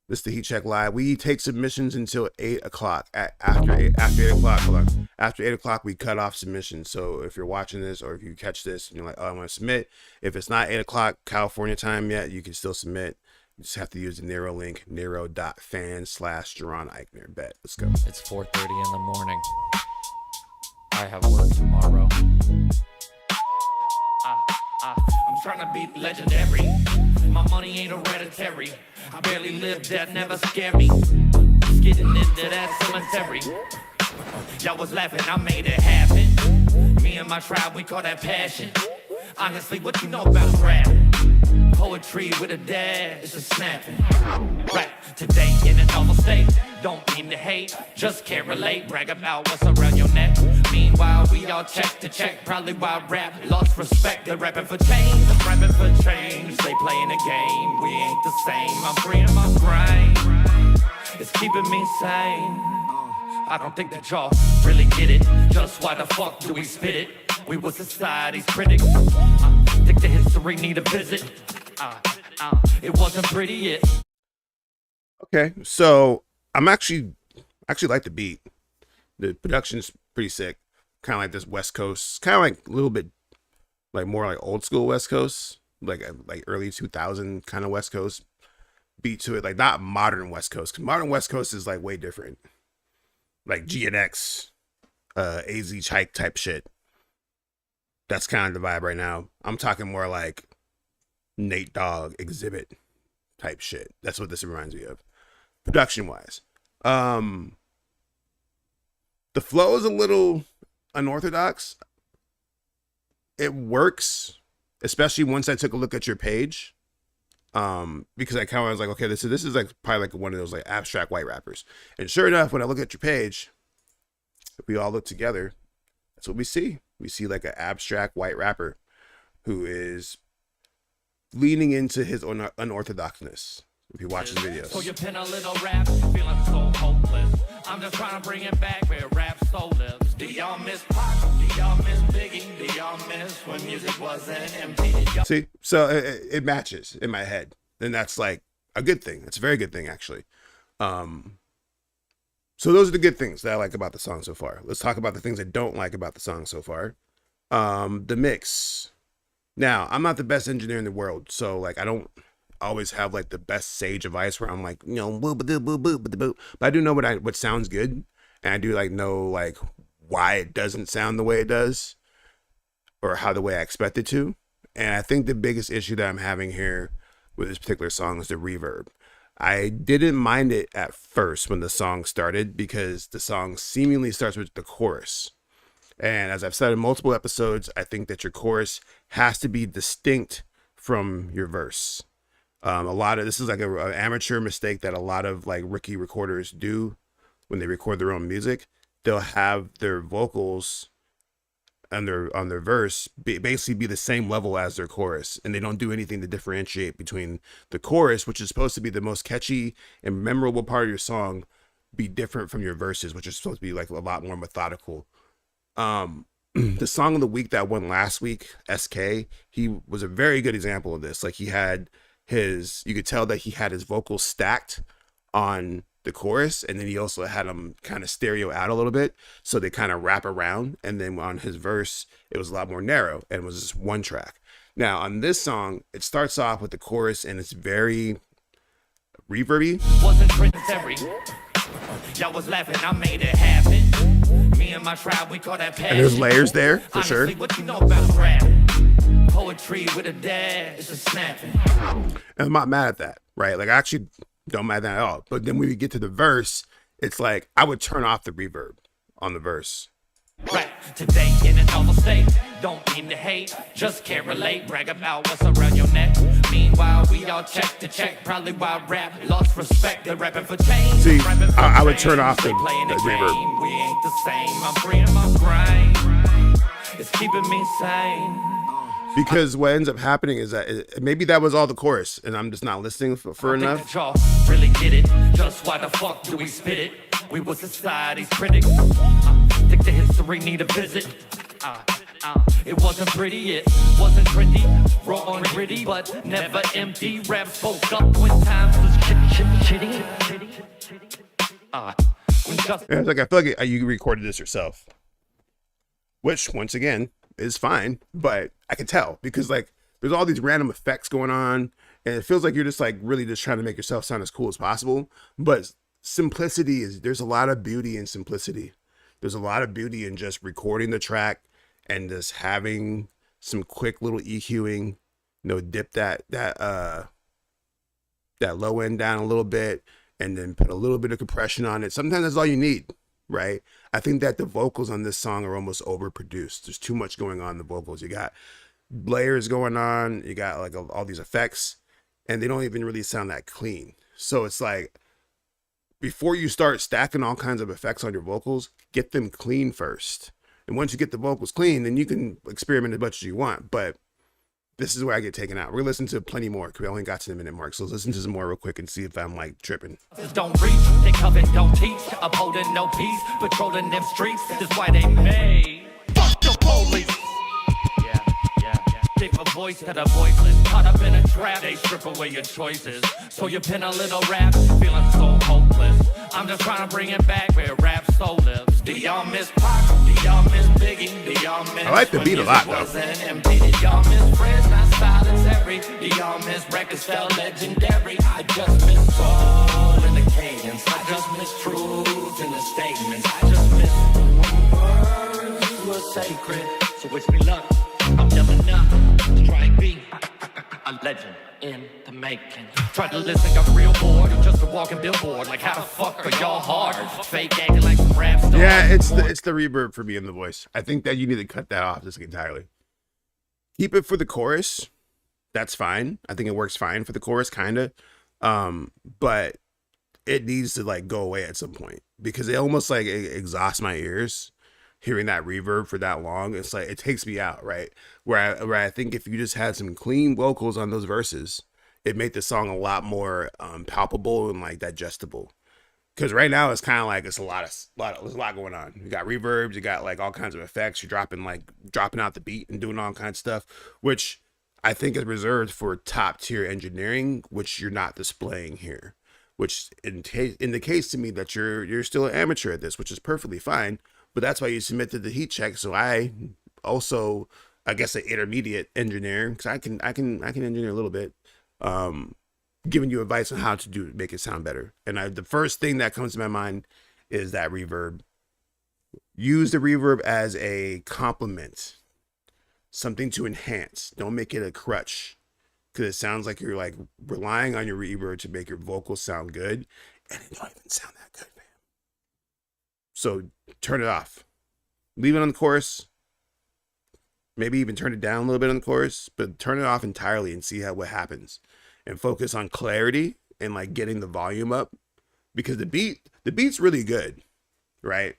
This is the Heat Check Live. We take submissions until 8 o'clock. After 8 o'clock, hold on. After 8 o'clock, we cut off submissions. So if you're watching this or if you catch this and you're like, oh, I want to submit. If it's not 8 o'clock California time yet, you can still submit. You just have to use the Nero link, nero.fan/Jaron Ikner. Bet. Let's go. It's 4:30 in the morning. I have work tomorrow. I'm trying to be legendary. My money ain't hereditary. I barely live that, never scare me. Just getting into that cemetery. Y'all was laughing, I made it happen. Me and my tribe, we call that passion. Honestly, what you know about rap? Poetry with a dash, it's a snapping. Rap today in a novel state. Don't mean to hate, just can't relate. Brag about what's around your neck. Meanwhile, we all check to check. Probably why rap lost respect. They're rapping for change, I'm rapping for change. They playing a game, we ain't the same. I'm free in my brain, it's keeping me sane. I don't think that y'all really get it. Just why the fuck do we spit it? We were society's critics. Think the history need a visit. It wasn't pretty yet. Okay, so I'm actually like the beat. The production's pretty sick. Kind of like this West Coast, kind of like a little bit like more like old school West Coast, like early 2000 kind of West Coast beat to it. Like not modern West Coast, because modern West Coast is like way different. Like GNX, AZ Chike type shit. That's kind of the vibe right now. I'm talking more like Nate Dogg Exhibit type shit. That's what this reminds me of. Production wise. The flow is a little unorthodox. It works, especially once I took a look at your page. Because I kind of was like, okay, this is like probably like one of those like abstract white rappers. And sure enough, when I look at your page, if we all look together, that's what we see. We see like an abstract white rapper who is leaning into his own unorthodoxness. If you watch his videos. So you pin a little rap, feeling so hopeless. I'm just trying to bring it back where rap so lives. Do y'all miss Pac? Do y'all miss Biggie? Do y'all miss when music wasn't empty? See, so it matches in my head, and that's like a good thing. It's a very good thing, actually. So those are the good things that I like about the song so far. Let's talk about the things I don't like about the song so far. The mix. Now, I'm not the best engineer in the world, so like I don't always have like the best sage advice where I'm like, you know, but I do know what sounds good, and I do like know like why it doesn't sound the way it does, or how the way I expect it to. And I think the biggest issue that I'm having here with this particular song is the reverb. I didn't mind it at first when the song started, because the song seemingly starts with the chorus. And as I've said in multiple episodes, I think that your chorus has to be distinct from your verse. This is like an amateur mistake that a lot of like rookie recorders do when they record their own music. They'll have their vocals on their verse basically be the same level as their chorus, and they don't do anything to differentiate between the chorus, which is supposed to be the most catchy and memorable part of your song, be different from your verses, which is supposed to be like a lot more methodical. The song of the week that won last week, SK, he was a very good example of this. Like you could tell that he had his vocals stacked on the chorus, and then he also had them kind of stereo out a little bit, so they kind of wrap around. And then on his verse, it was a lot more narrow, and it was just one track. Now on this song, it starts off with the chorus, and it's very reverby. Wasn't Trinitary. Y'all was laughing, I made it happen. Me and my tribe, we call that passion. And there's layers there for Honestly, sure. What you know about rap? Poetry with a dash, it's snapping. And I'm not mad at that, right? Like I actually don't mind that at all. But then when we get to the verse, it's like I would turn off the reverb on the verse. Rap today in a normal state. Don't mean to hate, just can't relate. Brag about what's around your neck. Meanwhile, we all check to check. Probably why rap lost respect. They're rapping for change. See, rapping for I would change. turn off They the playing the reverb. game. We ain't the same. I'm free in my grind. It's keeping me sane. Because what ends up happening is that maybe that was all the chorus, and I'm just not listening for I enough. think that y'all really get it. Just why the fuck do we spit it? We were society's critics. Think the history need a visit. It wasn't pretty, it wasn't trendy, raw and gritty, but never empty. Rap spoke up when times was shitty. And it's like I feel like you recorded this yourself, which once again is fine, but I can tell because like there's all these random effects going on, and it feels like you're just like really just trying to make yourself sound as cool as possible. But there's a lot of beauty in simplicity. There's a lot of beauty in just recording the track and just having some quick little EQing, dip that low end down a little bit, and then put a little bit of compression on it. Sometimes that's all you need, right? I think that the vocals on this song are almost overproduced. There's too much going on in the vocals. You got layers going on, you got like all these effects, and they don't even really sound that clean. So it's like, before you start stacking all kinds of effects on your vocals, get them clean first. And once you get the vocals clean, then you can experiment as much as you want. But this is where I get taken out. We're gonna listen to plenty more because we only got to the minute mark. So let's listen to some more real quick and see if I'm like tripping. Don't reach, they covet, don't teach, upholding no peace, patrolling them streets, that's why they made. Fuck the police. Give a voice to the voiceless, caught up in a trap, they strip away your choices. So you pin a little rap, feeling so hopeless. I'm just trying to bring it back where rap so lives. Do y'all miss Pac? Do y'all miss Biggie? Do y'all miss I like the beat a lot though. Do y'all miss Friends, not solitary? Do y'all miss records felt legendary? I just miss soul in the cadence. I just miss truth in the statements. I just miss when words were sacred. So wish me luck. I'm young enough to try and be a legend in the making. Try to listen, got real bored. I'm just a walking billboard. Like how the fuck are y'all hard? Fake acting like some rap stars. Yeah, it's the reverb for me in the voice. I think that you need to cut that off just entirely. Keep it for the chorus. That's fine. I think it works fine for the chorus, kind of. But it needs to like go away at some point because it almost like it exhausts my ears. Hearing that reverb for that long, it's like it takes me out, right? Where I think if you just had some clean vocals on those verses, it made the song a lot more palpable and like digestible. Because right now it's kind of like it's there's a lot going on. You got reverbs, you got like all kinds of effects. You're dropping out the beat and doing all kinds of stuff, which I think is reserved for top tier engineering, which you're not displaying here. Which indicates to me that you're still an amateur at this, which is perfectly fine. But that's why you submitted the heat check. So I also, I guess, an intermediate engineer, because I can engineer a little bit, giving you advice on how to make it sound better. And the first thing that comes to my mind is that reverb. Use the reverb as a compliment, something to enhance. Don't make it a crutch, because it sounds like you're like relying on your reverb to make your vocals sound good, and it don't even sound that good. So turn it off. Leave it on the chorus. Maybe even turn it down a little bit on the chorus, but turn it off entirely and see what happens. And focus on clarity and like getting the volume up. Because the beat's really good, right?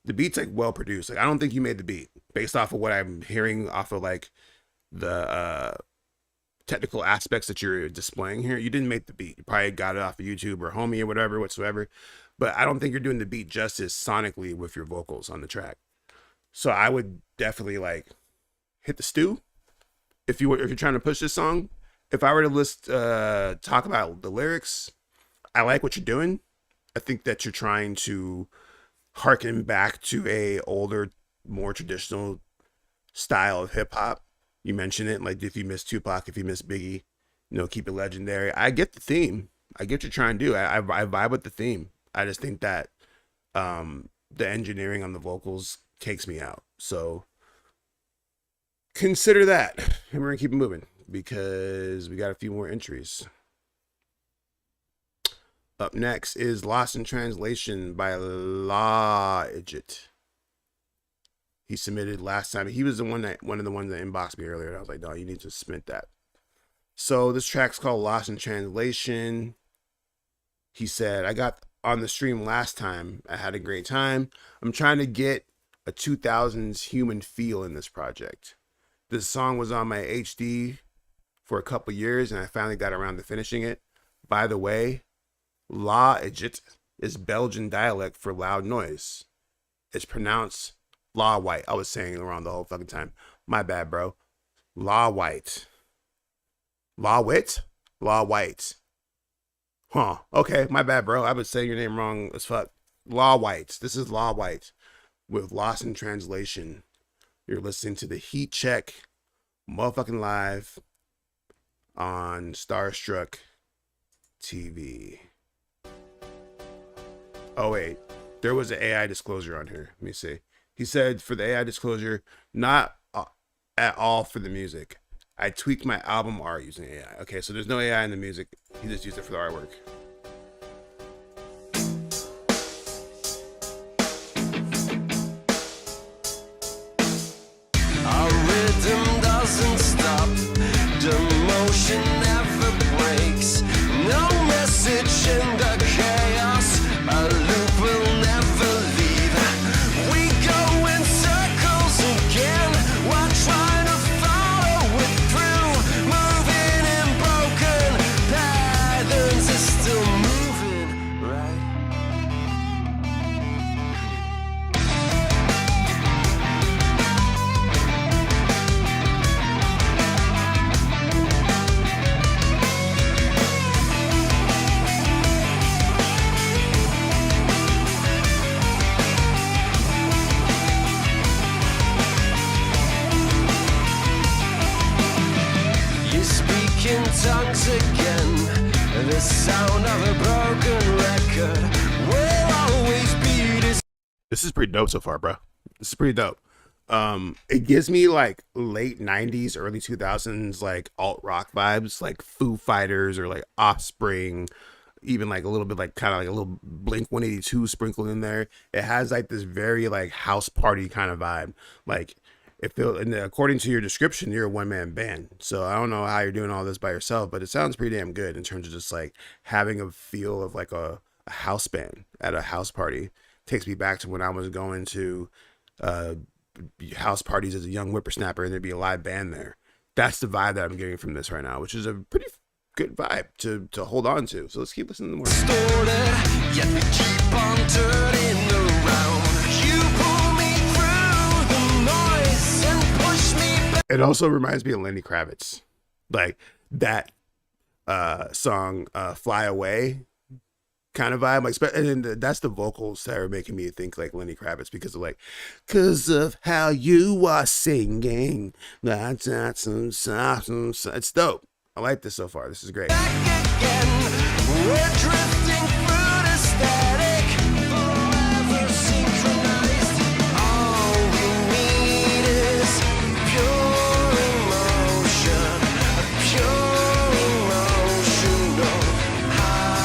The beat's like well produced. Like I don't think you made the beat based off of what I'm hearing off of like the technical aspects that you're displaying here. You didn't make the beat. You probably got it off of YouTube or Homie or whatever whatsoever. But I don't think you're doing the beat justice sonically with your vocals on the track. So I would definitely like hit the stew if you're trying to push this song. If I were to talk about the lyrics, I like what you're doing. I think that you're trying to harken back to a older, more traditional style of hip hop. You mentioned it, like if you miss Tupac, if you miss Biggie, keep it legendary. I get the theme. I get what you're trying to do. I vibe with the theme. I just think that the engineering on the vocals takes me out. So consider that. And we're going to keep it moving because we got a few more entries. Up next is Lost in Translation by Lawidget. He submitted last time. He was one of the ones that inboxed me earlier. I was like, no, you need to submit that. So this track's called Lost in Translation. He said, I got on the stream last time. I had a great time. I'm trying to get a 2000s human feel in this project. This song was on my HD for a couple years, and I finally got around to finishing it. By the way, Lawidget is Belgian dialect for loud noise. It's pronounced Law White. I was saying it wrong the whole fucking time. My bad, bro. Law White. Law Wit? Law White. Huh. Okay, my bad, bro. I've been saying your name wrong as fuck. Law White. This is Law White with Lost in Translation. You're listening to the Heat Check motherfucking live on Starstruck TV. Oh, wait. There was an AI disclosure on here. Let me see. He said for the AI disclosure, not at all for the music. I tweaked my album art using AI. Okay, so there's no AI in the music. He just used it for the artwork. Our rhythm doesn't stop. The motion never breaks. No message in the chaos. A loop will never leave. We go in circles again while trying to follow it through. tongues again. The sound of a broken record will always be this. This is pretty dope so far, bro. This is pretty dope. It gives me like late 90s, early 2000s, like alt rock vibes, like Foo Fighters or like Offspring, even like a little bit like kind of like a little Blink 182 sprinkled in there. It has like this very like house party kind of vibe. Like it feels, and according to your description, you're a one-man band. So I don't know how you're doing all this by yourself, but it sounds pretty damn good in terms of just like having a feel of like a house band at a house party. Takes me back to when I was going to house parties as a young whippersnapper and there'd be a live band there. That's the vibe that I'm getting from this right now, which is a pretty good vibe to hold on to. So let's keep listening to more. Distorted, yet we keep on turning around. You pull me through the noise and push me back. It also reminds me of Lenny Kravitz, like that song Fly Away kind of vibe, like, and that's the vocals that are making me think like Lenny Kravitz because of like, cause of how you are singing. It's dope. I like this so far. This is great. Again, we're drifting through the static, forever synchronized. All we need is pure emotion, a pure emotional high.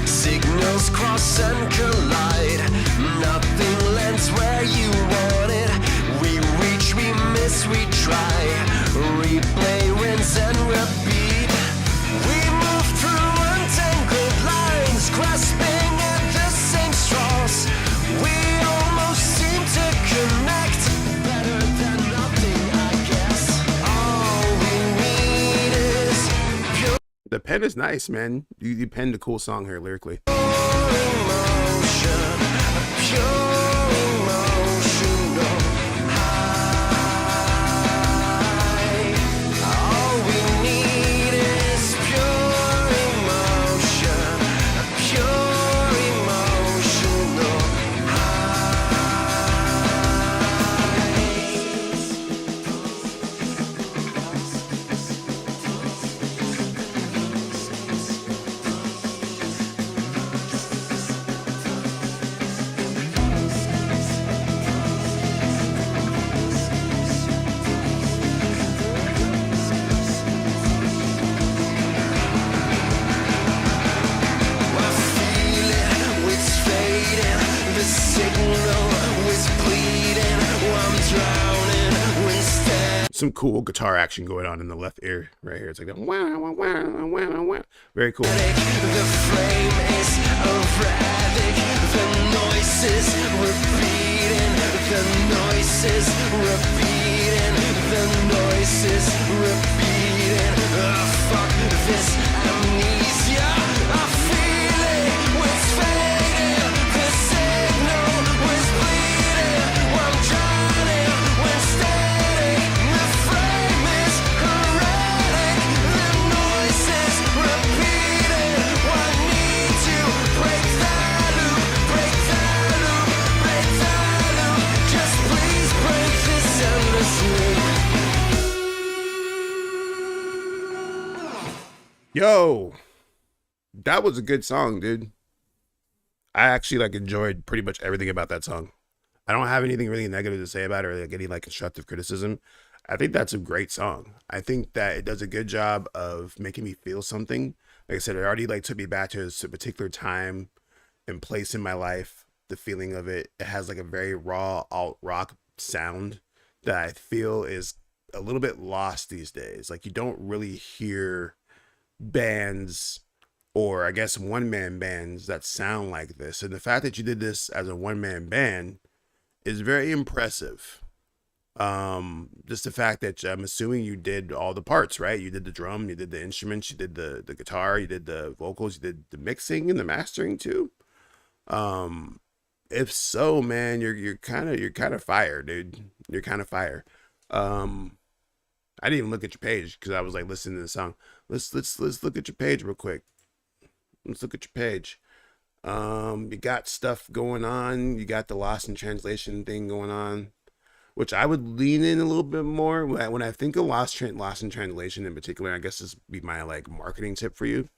Signals cross and collide. Nothing lands where you want it. We reach, we miss, we try. Replay, rinse and repeat. We move through untangled lines, grasping at the same straws. We almost seem to connect. Better than nothing, I guess. All we need is pure The pen is nice, man. You penned a cool song here lyrically. emotion, a pure emotional high. All we need is pure emotion, a pure emotional Some cool guitar action going on in the left ear right here. It's like that. Wow, wow, wow, wow, wow. Very cool. The flame is erratic. The noises repeating. The noises repeating. The noises repeating. Fuck this amnesia. I feel it was fading. The signal was bleeding. I'm drowning when static. The frame is erratic. The noises repeating. I need to break that loop, break that loop, break that loop. Just please break this endless loop. Yo, that was a good song, dude. I actually like enjoyed pretty much everything about that song. I don't have anything really negative to say about it or like any like constructive criticism. I think that's a great song. I think that it does a good job of making me feel something. Like I said, it already like took me back to a particular time and place in my life. The feeling of it, it has like a very raw alt rock sound that I feel is a little bit lost these days. Like you don't really hear bands or I guess one-man bands that sound like this. And the fact that you did this as a one-man band is very impressive. Just the fact that I'm assuming you did all the parts, right? You did the drum, you did the instruments, you did the guitar, you did the vocals, you did the mixing and the mastering too. If so, man, you're kind of fire, dude. You're kind of fire. I didn't even look at your page because I was like listening to the song. Let's look at your page real quick. Let's look at your page. You got stuff going on. You got the lost in translation thing going on. which I would lean in a little bit more. When I think of Lost in Translation in particular, I guess this would be my like marketing tip for you.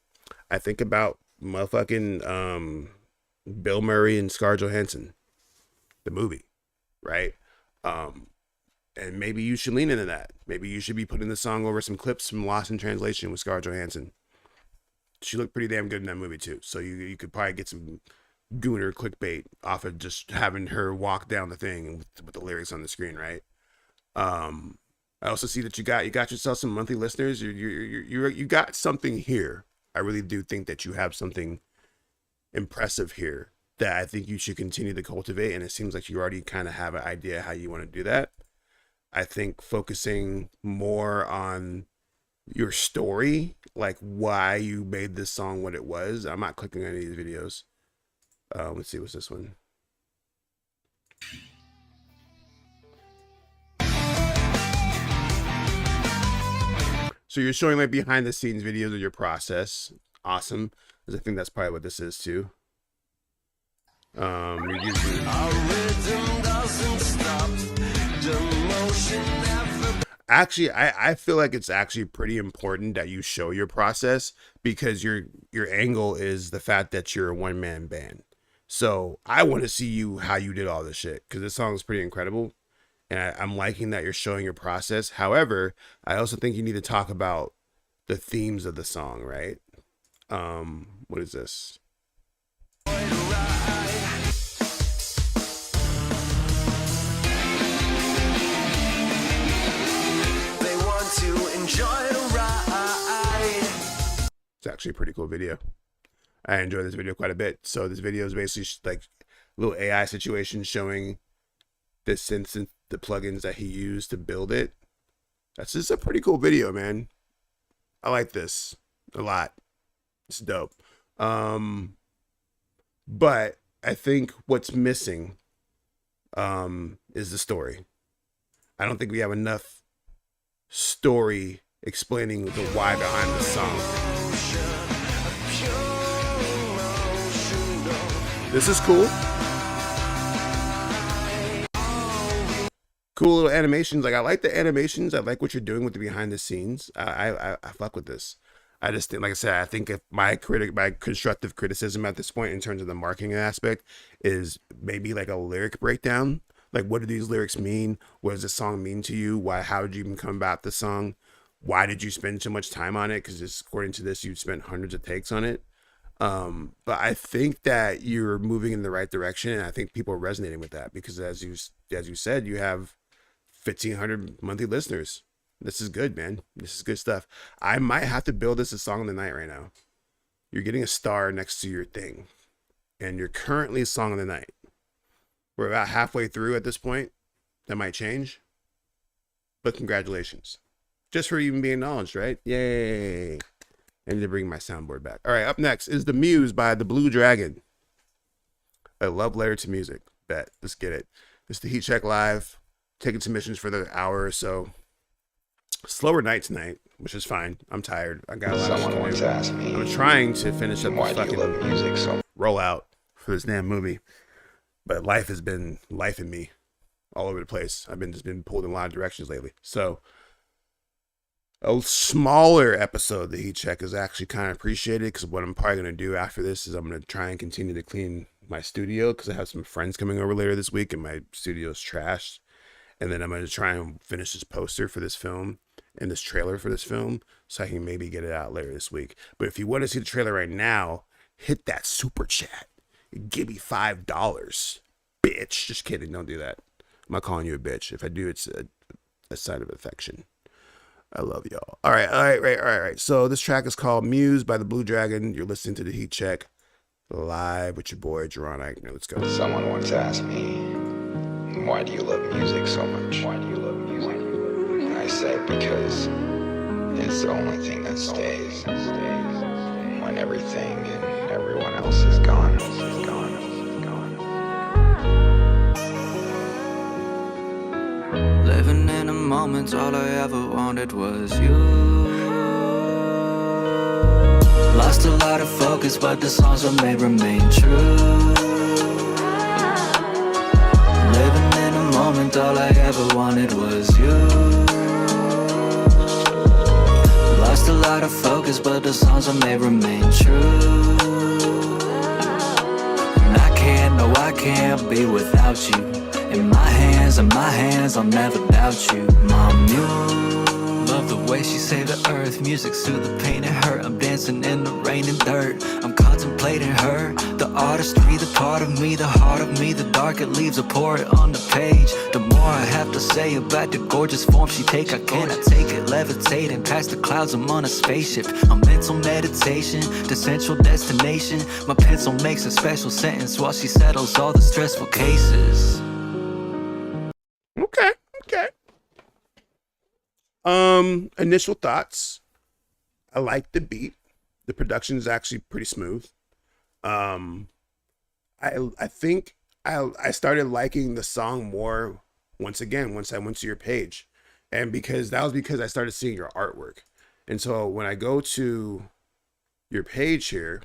I think about motherfucking Bill Murray and Scarlett Johansson, the movie, right? And maybe you should lean into that. Maybe you should be putting the song over some clips from Lost in Translation with Scarlett Johansson. She looked pretty damn good in that movie too. So you could probably get some gooner clickbait off of just having her walk down the thing with the lyrics on the screen, right? I also see that you got yourself some monthly listeners. You got something here. I really do think that you have something impressive here that I think you should continue to cultivate. And it seems like you already kind of have an idea how you want to do that. I think focusing more on your story, like why you made this song what it was. I'm not clicking on any of these videos. Let's see, what's this one? So you're showing like behind the scenes videos of your process. Awesome. Because I think that's probably what this is too. You're using... Actually, I feel like it's actually pretty important that you show your process, because your angle is the fact that you're a one-man band. So I want to see how you did all this shit, because this song is pretty incredible. And I'm liking that you're showing your process. However, I also think you need to talk about the themes of the song, right? What is this? It's actually a pretty cool video. I enjoy this video quite a bit. So this video is basically like a little AI situation showing the synths and the plugins that he used to build it. That's just a pretty cool video, man. I like this a lot. It's dope. But I think what's missing is the story. I don't think we have enough story explaining the why behind the song. This is cool. Cool little animations. Like, I like the animations. I like what you're doing with the behind the scenes. I fuck with this. I just think, like I said, I think if my constructive criticism at this point in terms of the marketing aspect is maybe like a lyric breakdown. Like, what do these lyrics mean? What does this song mean to you? How did you even come about the song? Why did you spend so much time on it? Because according to this, you've spent hundreds of takes on it. But I think that you're moving in the right direction, and I think people are resonating with that, because as you said, you have 1,500 monthly listeners. This is good, man. This is good stuff. I might have to build this a song of the night right now. You're getting a star next to your thing, and you're currently a song of the night. We're about halfway through at this point. That might change, but congratulations. Just for even being acknowledged, right? Yay. I need to bring my soundboard back. All right, up next is The Muse by The Blue Dragon. A love letter to music. Bet. Let's get it. It's the Heat Check Live. Taking submissions for the hour or so. Slower night tonight, which is fine. I'm tired. I got a lot of Someone once asked me, I'm trying to finish up why this do you fucking love music so much? rollout for this damn movie. But life has been life in me all over the place. I've been pulled in a lot of directions lately. So a smaller episode of the Heat Check is actually kind of appreciated, because what I'm probably going to do after this is I'm going to try and continue to clean my studio, because I have some friends coming over later this week and my studio's trashed. And then I'm going to try and finish this poster for this film and this trailer for this film, so I can maybe get it out later this week. But if you want to see the trailer right now, hit that super chat. Give me $5, bitch. Just kidding. Don't do that. I'm not calling you a bitch. If I do, it's a sign of affection. I love y'all. All right. So this track is called Muse by The Blue Dragon. You're listening to the Heat Check live with your boy, Jaron Ikner. Let's go. Someone once asked me, why do you love music so much? Why do you love music? And I said, because it's the only thing that stays. When everything and everyone else is gone. Living in a moment, all I ever wanted was you. Lost a lot of focus, but the songs I made remain true. Living in a moment, all I ever focus, but the songs I made remain true. And I can't be without you. In my hands, I'll never doubt you. My muse. Love the way she saved the earth. Music soothe the pain and hurt. I'm dancing in the rain and dirt. I'm contemplating her. The artistry, the part of me, the heart of me. The dark it leaves, I pour it on the page. The more I have to say about the gorgeous form she take, I cannot take it. Levitating past the clouds, I'm on a spaceship. A mental meditation, the central destination. My pencil makes a special sentence while she settles all the stressful cases. Okay. Initial thoughts. I like the beat. The production is actually pretty smooth. I think I started liking the song more once I went to your page, and because I started seeing your artwork. And so when I go to your page here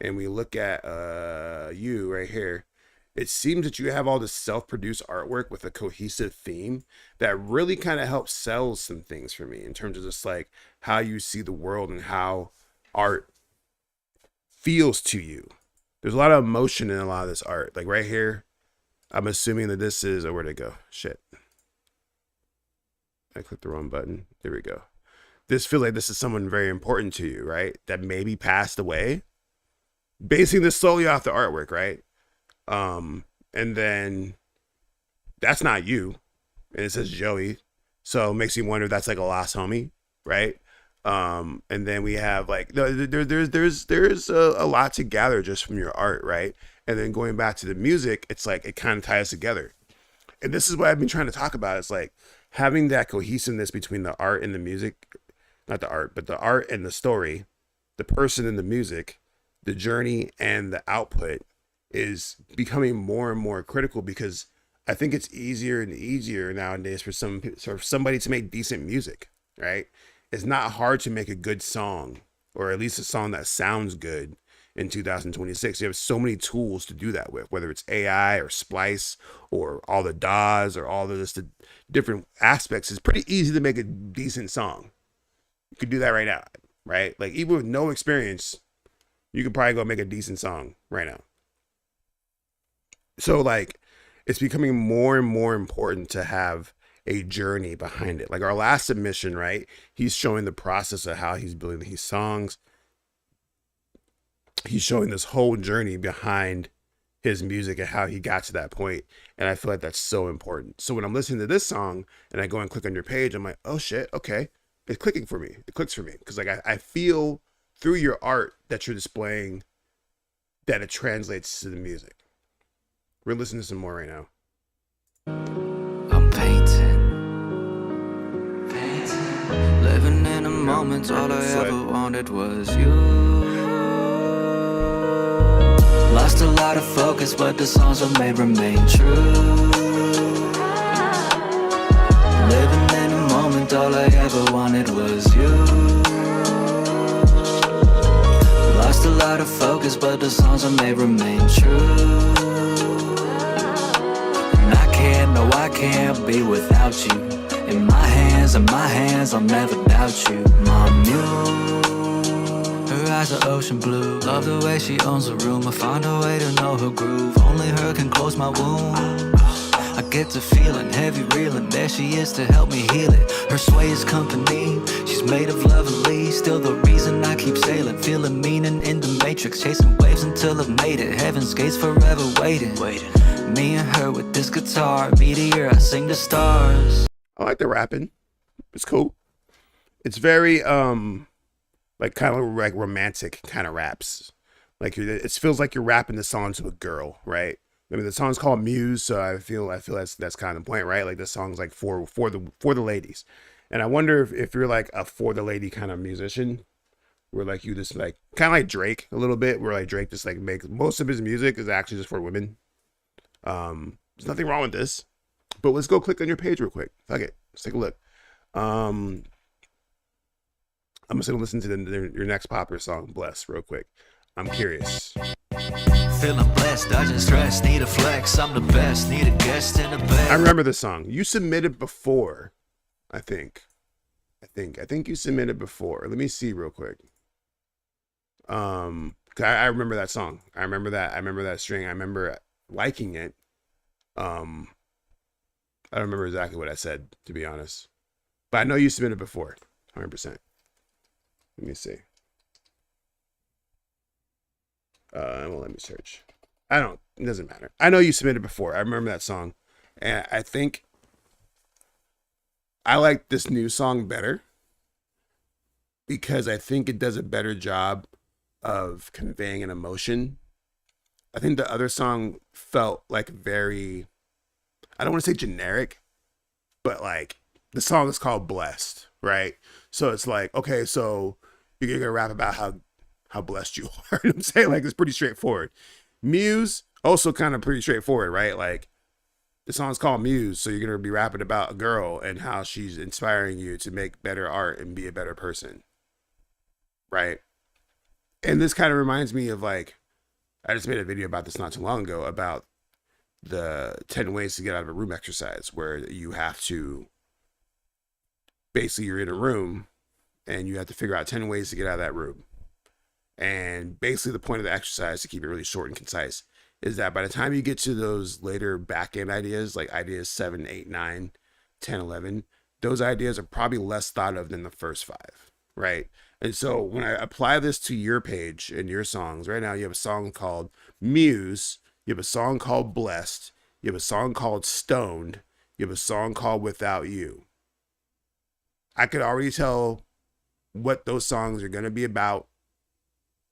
and we look at you right here, it seems that you have all this self-produced artwork with a cohesive theme that really kind of helps sell some things for me in terms of just like how you see the world and how art feels to you. There's a lot of emotion in a lot of this art. Like right here, I'm assuming that this is, where'd it go? Shit. I clicked the wrong button. There we go. This feels like this is someone very important to you, right? That maybe passed away. Basing this solely off the artwork, right? And then that's not you, and it says Joey, so it makes you wonder if that's like a lost homie, right? And then we have like there's a lot to gather just from your art, right? And then going back to the music, it's like it kind of ties together. And this is what I've been trying to talk about. It's like having that cohesiveness between the art and the music, not the art, but the art and the story, the person and the music, the journey and the output is becoming more and more critical, because I think it's easier and easier nowadays for somebody to make decent music, right? It's not hard to make a good song, or at least a song that sounds good in 2026. You have so many tools to do that with, whether it's AI or Splice or all the DAWs or all of this, the different aspects. It's pretty easy to make a decent song. You could do that right now, right? Like even with no experience, you could probably go make a decent song right now. So like it's becoming more and more important to have a journey behind it. Like our last submission, right? He's showing the process of how he's building these songs. He's showing this whole journey behind his music and how he got to that point. And I feel like that's so important. So when I'm listening to this song and I go and click on your page, I'm like, oh shit, okay. It's clicking for me. It clicks for me. Because like I feel through your art that you're displaying that it translates to the music. We're listening to some more right now. I'm painting. Living in the moment, all I ever wanted was you. Lost a lot of focus, but the songs I made remain true. Living in the moment, all I ever wanted was you. Lost a lot of focus, but the songs I made remain true. I can't be without you. In my hands, I'll never doubt you. My muse. Her eyes are ocean blue. Love the way she owns the room. I find a way to know her groove. Only her can close my wound. I get to feeling heavy reeling. There she is to help me heal it. Her sway is company. She's made of lovely. Still the reason I keep sailing. Feeling meaning in the matrix. Chasing waves until I've made it. Heaven's gates forever waiting. Me and her with this guitar. Meteor, I sing the stars. I like the rapping. It's cool. It's very like kind of like romantic kind of raps. Like it feels like you're rapping the song to a girl, right? I mean the song's called Muse, so I feel that's kind of the point, right? Like the song's like for the ladies. And I wonder if you're like a for the lady kind of musician, where like you just like kind of like Drake a little bit, where like Drake just like makes most of his music is actually just for women. There's nothing wrong with this, but let's go click on your page real quick. Fuck it. Let's take a look. I'm just gonna listen to your next popular song, Bless, real quick. I'm curious. Feeling blessed, dodging stress, need a flex, I'm the best, need a guest in the bed. I remember this song. You submitted before, I think think you submitted before. Let me see real quick. 'Cause I remember that song. I remember that string. I remember liking it. I don't remember exactly what I said, to be honest. But I know you submitted before, 100%. Let me see. Well, let me search. It doesn't matter. I know you submitted before. I remember that song. And I think I like this new song better because I think it does a better job of conveying an emotion. I think the other song felt like very, I don't want to say generic, but like the song is called Blessed, right? So it's like, okay, so you're going to rap about how blessed you are. You know what I'm saying? Like, it's pretty straightforward. Muse, also kind of pretty straightforward, right? Like, the song's called Muse, so you're going to be rapping about a girl and how she's inspiring you to make better art and be a better person, right? And this kind of reminds me of, like, I just made a video about this not too long ago about the 10 ways to get out of a room exercise, where you have to, basically you're in a room and you have to figure out 10 ways to get out of that room. And basically the point of the exercise, to keep it really short and concise, is that by the time you get to those later back end ideas, like ideas 7, 8, 9, 10, 11, those ideas are probably less thought of than the first 5, right? And so when I apply this to your page and your songs, right now you have a song called Muse, you have a song called Blessed, you have a song called Stoned, you have a song called Without You. I could already tell what those songs are going to be about,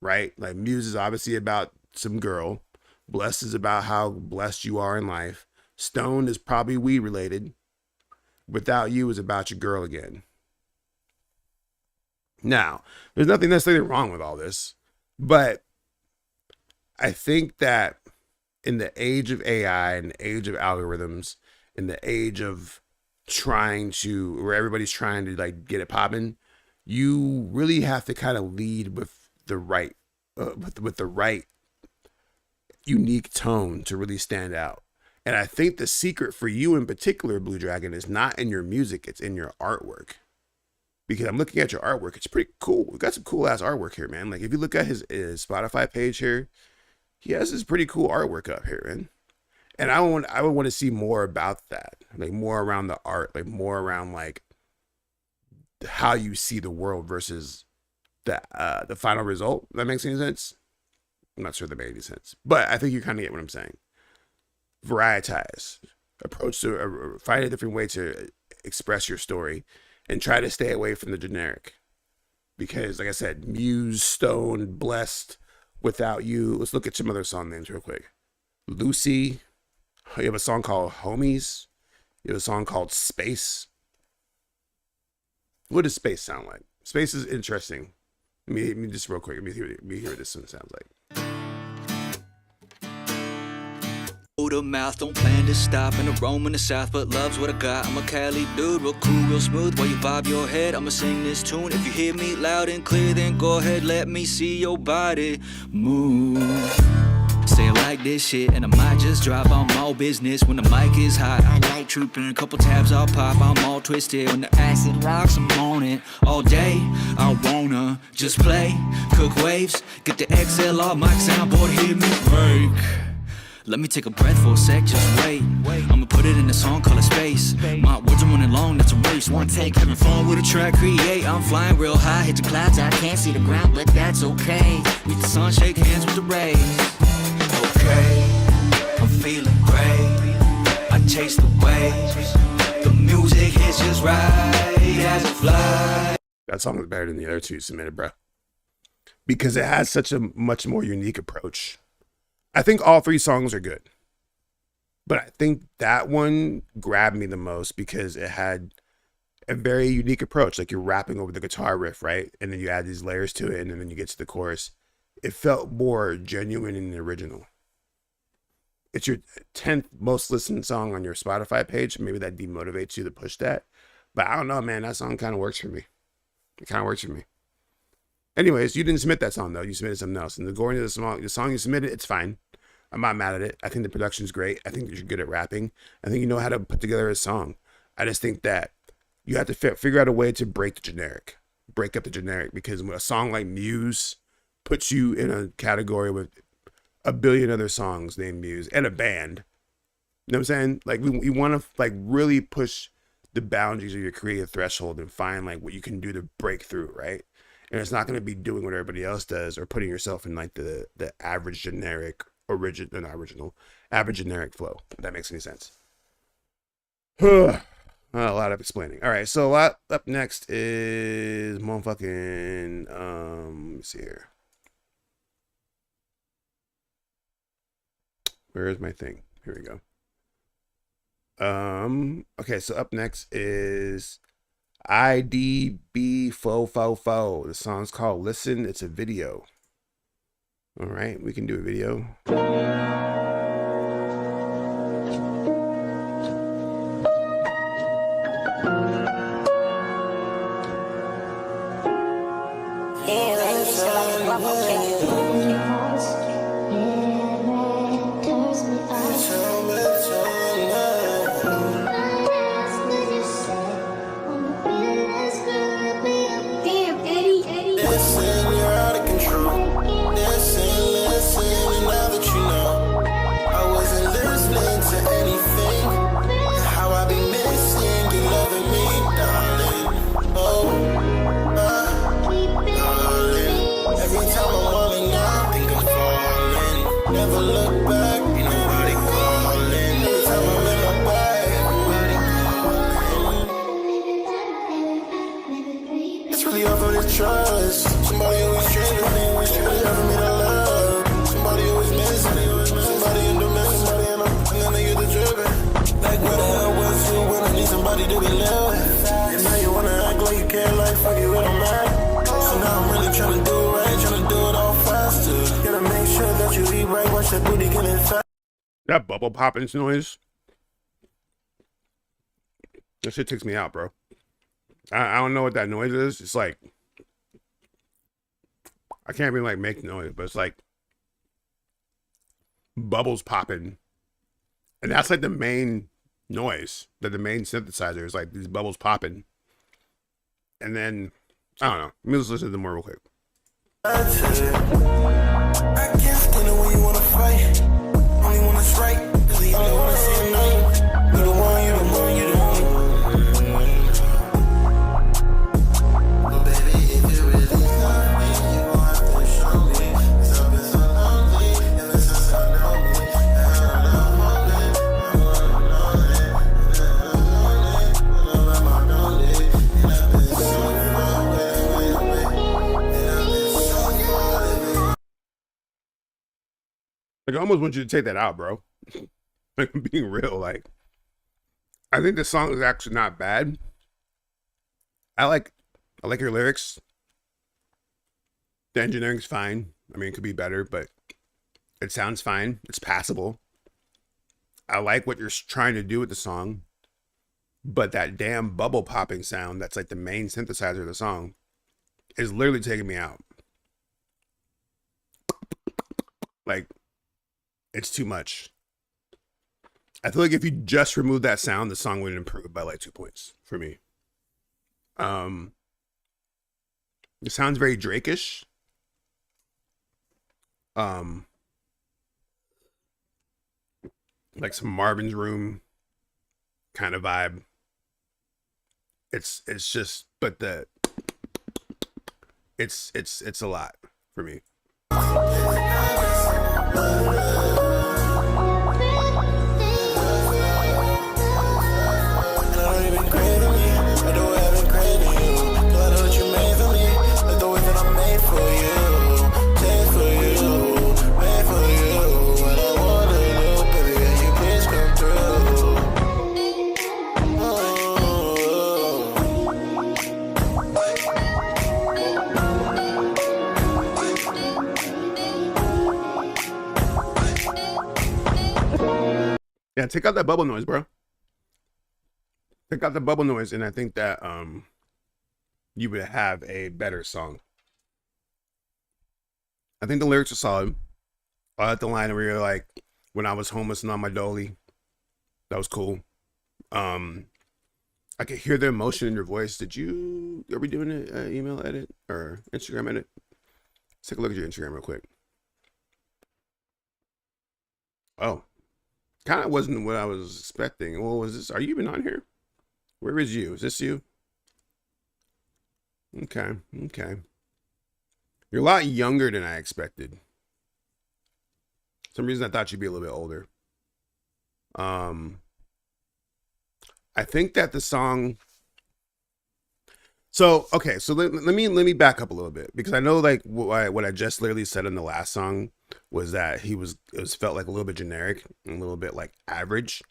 right? Like, Muse is obviously about some girl. Blessed is about how blessed you are in life. Stoned is probably weed related. Without You is about your girl again. Now, there's nothing necessarily wrong with all this, but I think that in the age of AI, in the age of algorithms, in the age of where everybody's trying to like get it popping, you really have to kind of lead with the right, with the right unique tone to really stand out. And I think the secret for you in particular, Blue Dragon, is not in your music, it's in your artwork. Because I'm looking at your artwork, it's pretty cool. We got some cool ass artwork here, man. Like, if you look at his Spotify page here, he has this pretty cool artwork up here, man. And I would want to see more about that, like more around the art, like more around like how you see the world versus the final result. That makes any sense? I'm not sure that made any sense, but I think you kind of get what I'm saying. Varietize, approach to find a different way to express your story, and try to stay away from the generic. Because, like I said, Muse, Stone, Blessed, Without You. Let's look at some other song names real quick. Lucy. You have a song called Homies. You have a song called Space. What does Space sound like? Space is interesting. Let me just real quick. Let me hear what this one sounds like. The mouth, don't plan to stop in a Rome in the South, but loves what I got. I'm a Cali dude, real cool, real smooth. While you bob your head, I'ma sing this tune. If you hear me loud and clear, then go ahead, let me see your body move. Say it like this shit, and I might just drop on my business when the mic is hot. I like trooping, a couple tabs I'll pop, I'm all twisted. When the acid rocks, I'm on it all day. I wanna just play, cook waves, get the XLR mic soundboard, hear me break. Let me take a breath for a sec, just wait. I'ma put it in a song, call it Space. My words are running long, that's a race. One take, having fun with a track, create. I'm flying real high, hit the clouds, I can't see the ground, but that's okay. Meet the sun, shake hands with the rays. Okay, I'm feeling great. I chase the waves. The music hits just right as it flies. That song is better than the other two you submitted, bro. Because it has such a much more unique approach. I think all 3 songs are good, but I think that one grabbed me the most because it had a very unique approach. Like, you're rapping over the guitar riff, right? And then you add these layers to it, and then you get to the chorus. It felt more genuine in the original. It's your 10th most listened song on your Spotify page. Maybe that demotivates you to push that. But I don't know, man. That song kind of works for me. It kind of works for me. Anyways, you didn't submit that song, though. You submitted something else. And according to the song you submitted, it's fine. I'm not mad at it. I think the production's great. I think that you're good at rapping. I think you know how to put together a song. I just think that you have to figure out a way to break up the generic, because when a song like Muse puts you in a category with a billion other songs named Muse and a band, you know what I'm saying? Like we want to like really push the boundaries of your creative threshold and find like what you can do to break through, right? And it's not going to be doing what everybody else does or putting yourself in like the average generic average generic flow, if that makes any sense. A lot of explaining. All right, so up next is motherfucking let's see here. Where is my thing? Here we go. Okay, so up next is IDB Fo Fo Fo. The song's called Listen. It's a video. All right, we can do a video. That bubble popping noise, that shit takes me out, bro. I don't know what that noise is. It's like, I can't even like make noise, but it's like bubbles popping, and that's like the main noise, that the main synthesizer is like these bubbles popping. And then I don't know. Let me just listen to them more real quick. I guess they know when you wanna fight. Only one that's right is the only one that's in night. You the one, you the one, you the one. But baby, if you really love me, you gon' have to show me. 'Cause I've been so lonely, ever since I know me. Like, I almost want you to take that out, bro. Like, I'm being real. Like, I think the song is actually not bad. I like your lyrics. The engineering's fine. I mean, it could be better, but it sounds fine. It's passable. I like what you're trying to do with the song, but that damn bubble popping sound that's like the main synthesizer of the song is literally taking me out. Like, it's too much. I feel like if you just remove that sound, the song would improve by like 2 points for me. It sounds very Drake-ish. Like some Marvin's Room kind of vibe. It's just, but it's a lot for me. Yeah, take out that bubble noise, bro. Take out the bubble noise, and I think that you would have a better song. I think the lyrics are solid. I like the line where you're like, when I was homeless and on my dolly. That was cool. I could hear the emotion in your voice. Are we doing an email edit or Instagram edit? Let's take a look at your Instagram real quick. Oh, kind of wasn't what I was expecting. What was this? Are you even on here? Where is you? Is this you? Okay. You're a lot younger than I expected. For some reason I thought you'd be a little bit older. I think that the song. So okay, so let me back up a little bit, because I know like what I just literally said in the last song was that it was felt like a little bit generic and a little bit like average,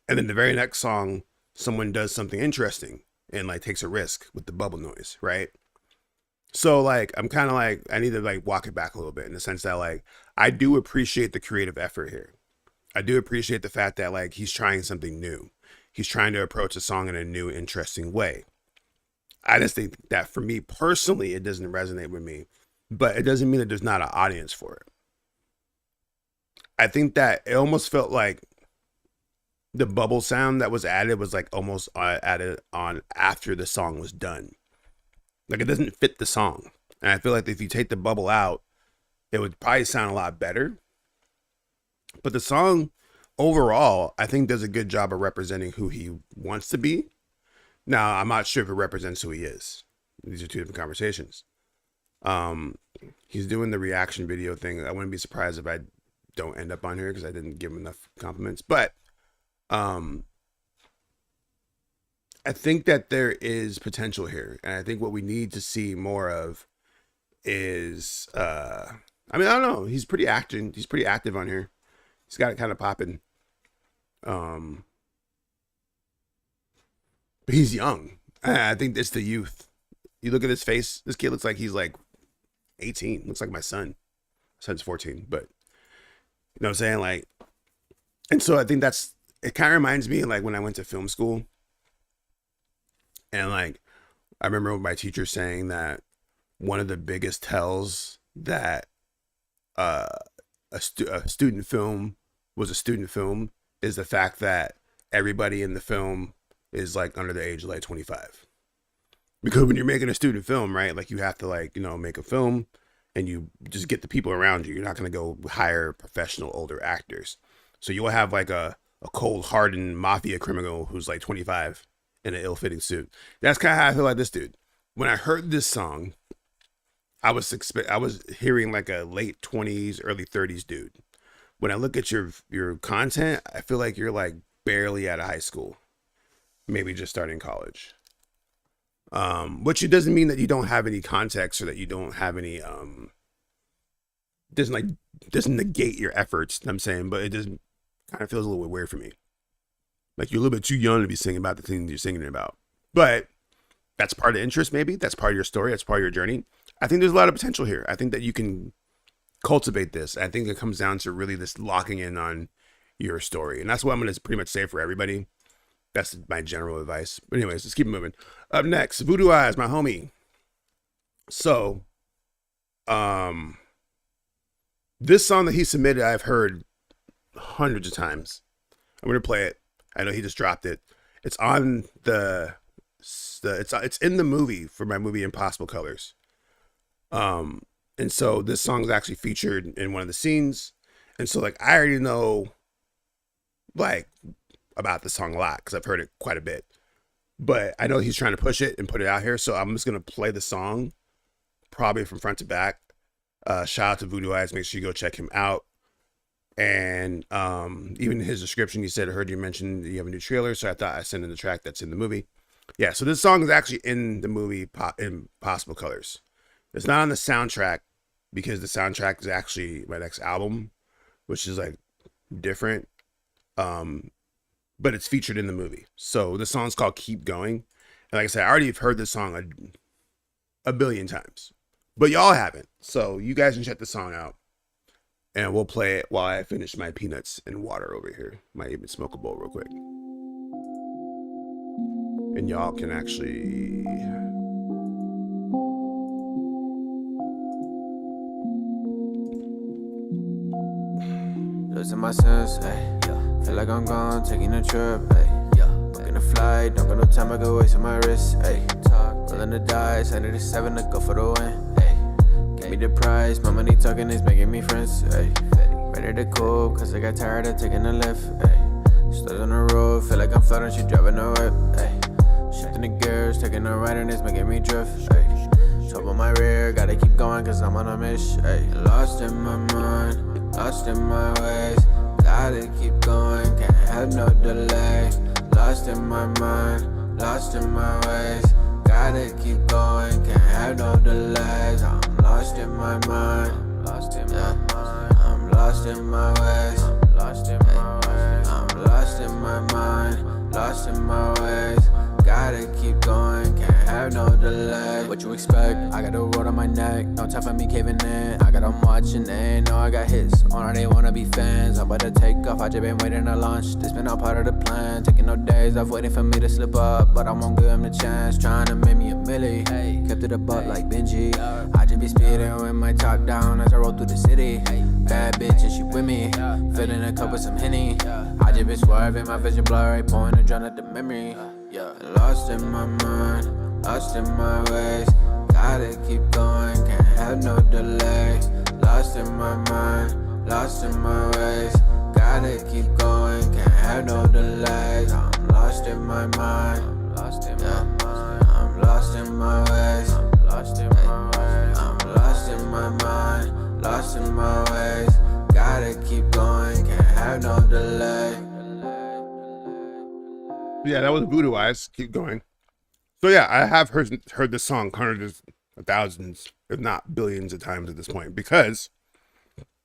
and then the very next song someone does something interesting and like takes a risk with the bubble noise, right? So like I'm kind of like I need to like walk it back a little bit in the sense that like I do appreciate the creative effort here. I do appreciate the fact that like he's trying something new. He's trying to approach a song in a new, interesting way. I just think that for me personally, it doesn't resonate with me, but it doesn't mean that there's not an audience for it. I think that it almost felt like the bubble sound that was added was like almost added on after the song was done. Like it doesn't fit the song. And I feel like if you take the bubble out, it would probably sound a lot better. But the song overall, I think does a good job of representing who he wants to be. Now, I'm not sure if it represents who he is. These are two different conversations. He's doing the reaction video thing. I wouldn't be surprised if I don't end up on here because I didn't give him enough compliments. But I think that there is potential here. And I think what we need to see more of is, I don't know. He's pretty active. He's pretty active on here. He's got it kind of popping. But he's young. I think it's the youth. You look at his face. This kid looks like he's like 18. Looks like my son. My son's 14. But you know what I'm saying? Like, and so I think it kind of reminds me like when I went to film school. And like, I remember my teacher saying that one of the biggest tells that a student film was a student film is the fact that everybody in the film is like under the age of like 25. Because when you're making a student film, right, like you have to like, you know, make a film and you just get the people around you. You're not going to go hire professional older actors. So you'll have like a cold hardened mafia criminal who's like 25 in an ill-fitting suit. That's kind of how I feel like this dude. When I heard this song, I was hearing like a late 20s, early 30s dude. When I look at your content, I feel like you're like barely out of high school. Maybe just starting college. Which it doesn't mean that you don't have any context or that you don't have any doesn't negate your efforts, you know what I'm saying, but it just kind of feels a little bit weird for me. Like you're a little bit too young to be singing about the things you're singing about. But that's part of interest, maybe. That's part of your story. That's part of your journey. I think there's a lot of potential here. I think that you can cultivate this. I think it comes down to really this locking in on your story. And that's what I'm going to pretty much say for everybody. That's my general advice. But anyways, let's keep moving. Up next, Voodoo Eyes, my homie. So, this song that he submitted, I've heard hundreds of times. I'm going to play it. I know he just dropped it. It's on it's in the movie for my movie Impossible Colors. And so this song is actually featured in one of the scenes. And so like, I already know like about the song a lot because I've heard it quite a bit, but I know he's trying to push it and put it out here. So I'm just going to play the song probably from front to back. Shout out to Voodoo Eyes. Make sure you go check him out. And even in his description, he said, I heard you mention that you have a new trailer. So I thought I sent in the track that's in the movie. Yeah. So this song is actually in the movie Impossible Colors. It's not on the soundtrack because the soundtrack is actually my next album, which is like different. But it's featured in the movie. So the song's called Keep Going. And like I said, I already have heard this song a billion times, but y'all haven't. So you guys can check the song out and we'll play it while I finish my peanuts and water over here. Might even smoke a bowl real quick. And y'all can actually... Losing my sense, hey. Feel like I'm gone, taking a trip, hey. Looking to flight, don't got no time, I go waste on my wrist. Ayy, rolling the dice, 107 to go for the win. Ayy, give me the prize, my money talking is making me friends. Ayy, ready to cool, cause I got tired of taking a lift. Ayy, stood on the road, feel like I'm floating, she driving a whip. Ayy, shifting the gears, taking a ride and it's making me drift. Ayy, trouble my rear, gotta keep going cause I'm on a mission. Ayy, lost in my mind, lost in my ways. Gotta keep going, can't have no delay. Lost in my mind, lost in my ways. Gotta keep going, can't have no delays. I'm lost in my mind, lost in my mind. I'm lost in my ways, I'm lost in my ways. I'm lost in my mind, lost in my ways. Gotta keep going, can't have no delay. What you expect? I got a road on my neck, no time for me caving in. I got them watching and know I got hits. On they wanna be fans. I'm about to take off, I just been waiting to launch. This been all part of the plan. Taking no days off, waiting for me to slip up, but I won't give him the chance. Trying to make me a milli, kept it a buck like Benji. I just be speeding with my top down as I roll through the city. Bad bitch and she with me, filling a cup with some Henny. I just been swerving, my vision blurry, pouring and drown out the memory. Yeah, lost in my mind, lost in my ways. Gotta keep going, can't have no delay. Lost in my mind, lost in my ways. Gotta keep going, can't have no delays. I'm lost in my mind, I'm lost in my mind. I'm lost in my ways, I'm lost in my ways. I'm lost in my mind, lost in my ways. Gotta keep going, can't have no delay. Yeah, that was Voodoo Eyes. Keep going. So yeah, I have heard this song hundreds of thousands, if not billions of times at this point, because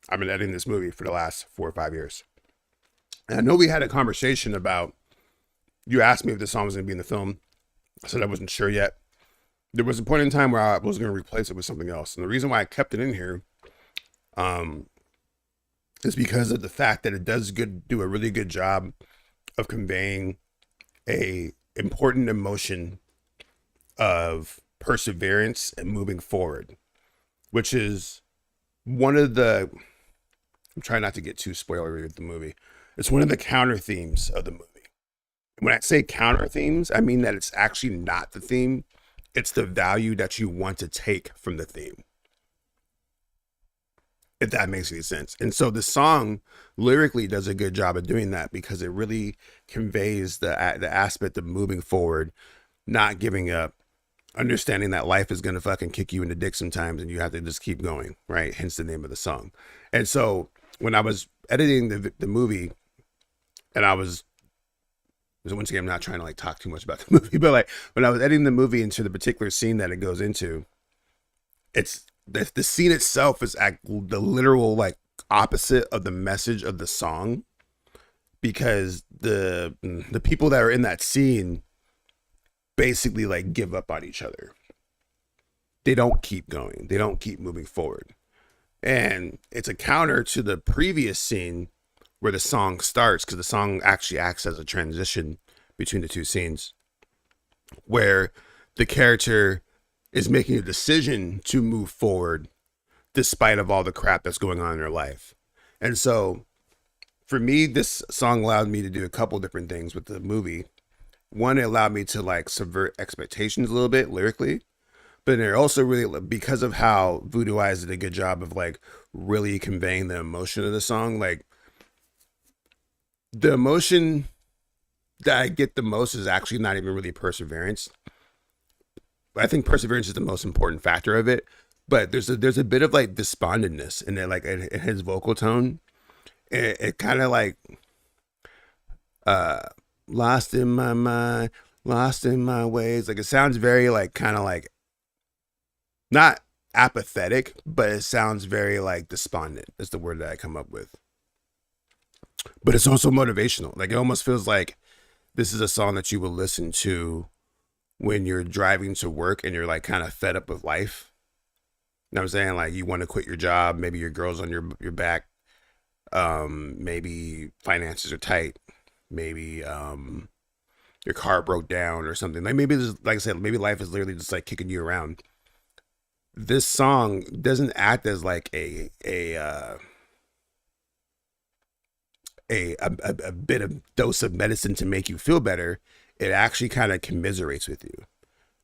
I've been editing this movie for the last 4 or 5 years. And I know we had a conversation about, you asked me if this song was going to be in the film. I said I wasn't sure yet. There was a point in time where I was going to replace it with something else. And the reason why I kept it in here is because of the fact that it does do a really good job of conveying a important emotion of perseverance and moving forward, which is one of the, I'm trying not to get too spoilery with the movie. It's one of the counter themes of the movie. When I say counter themes, I mean that it's actually not the theme. It's the value that you want to take from the theme, if that makes any sense. And so the song lyrically does a good job of doing that because it really conveys the aspect of moving forward, not giving up, understanding that life is going to fucking kick you in the dick sometimes and you have to just keep going, right? Hence the name of the song. And so when I was editing the movie, and once again, I'm not trying to like talk too much about the movie, but like when I was editing the movie into the particular scene that it goes into, it's the scene itself is the literal like opposite of the message of the song, because the people that are in that scene basically like give up on each other. They don't keep going. They don't keep moving forward. And it's a counter to the previous scene where the song starts, because the song actually acts as a transition between the two scenes, where the character is making a decision to move forward despite of all the crap that's going on in their life. And so for me, this song allowed me to do a couple different things with the movie. One, it allowed me to like subvert expectations a little bit lyrically, but it also really, because of how Voodoo Eyes did a good job of like really conveying the emotion of the song, like the emotion that I get the most is actually not even really perseverance. I think perseverance is the most important factor of it, but there's a bit of like despondentness in it, like in his vocal tone. It kind of like lost in my mind, lost in my ways. Like it sounds very like kind of like not apathetic, but it sounds very like despondent. Is the word that I come up with. But it's also motivational. Like it almost feels like this is a song that you will listen to when you're driving to work and you're like kind of fed up with life. You know what I'm saying? Like you want to quit your job. Maybe your girl's on your back. Maybe finances are tight. Maybe your car broke down or something. Like maybe there's, like I said, maybe life is literally just like kicking you around. This song doesn't act as like a bit of dose of medicine to make you feel better. it actually kind of commiserates with you,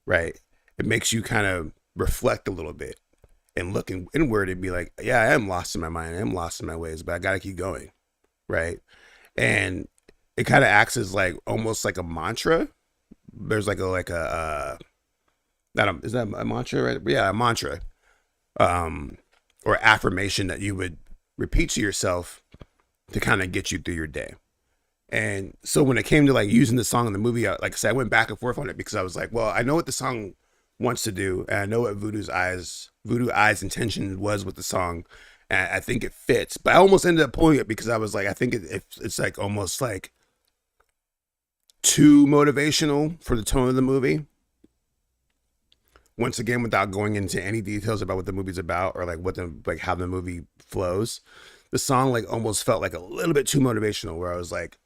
right? It makes you kind of reflect a little bit and look inward and be like, yeah, I am lost in my mind. I am lost in my ways, but I got to keep going, right? And it kind of acts as like almost like a mantra. There's is that a mantra, right? Yeah, a mantra, or affirmation that you would repeat to yourself to kind of get you through your day. And so when it came to like using the song in the movie, like I said, I went back and forth on it because I was like, well, I know what the song wants to do, and I know what Voodoo Eyes intention was with the song, and I think it fits. But I almost ended up pulling it because I was like, I think it's like almost like too motivational for the tone of the movie. Once again, without going into any details about what the movie's about or like how the movie flows, the song like almost felt like a little bit too motivational, where I was like,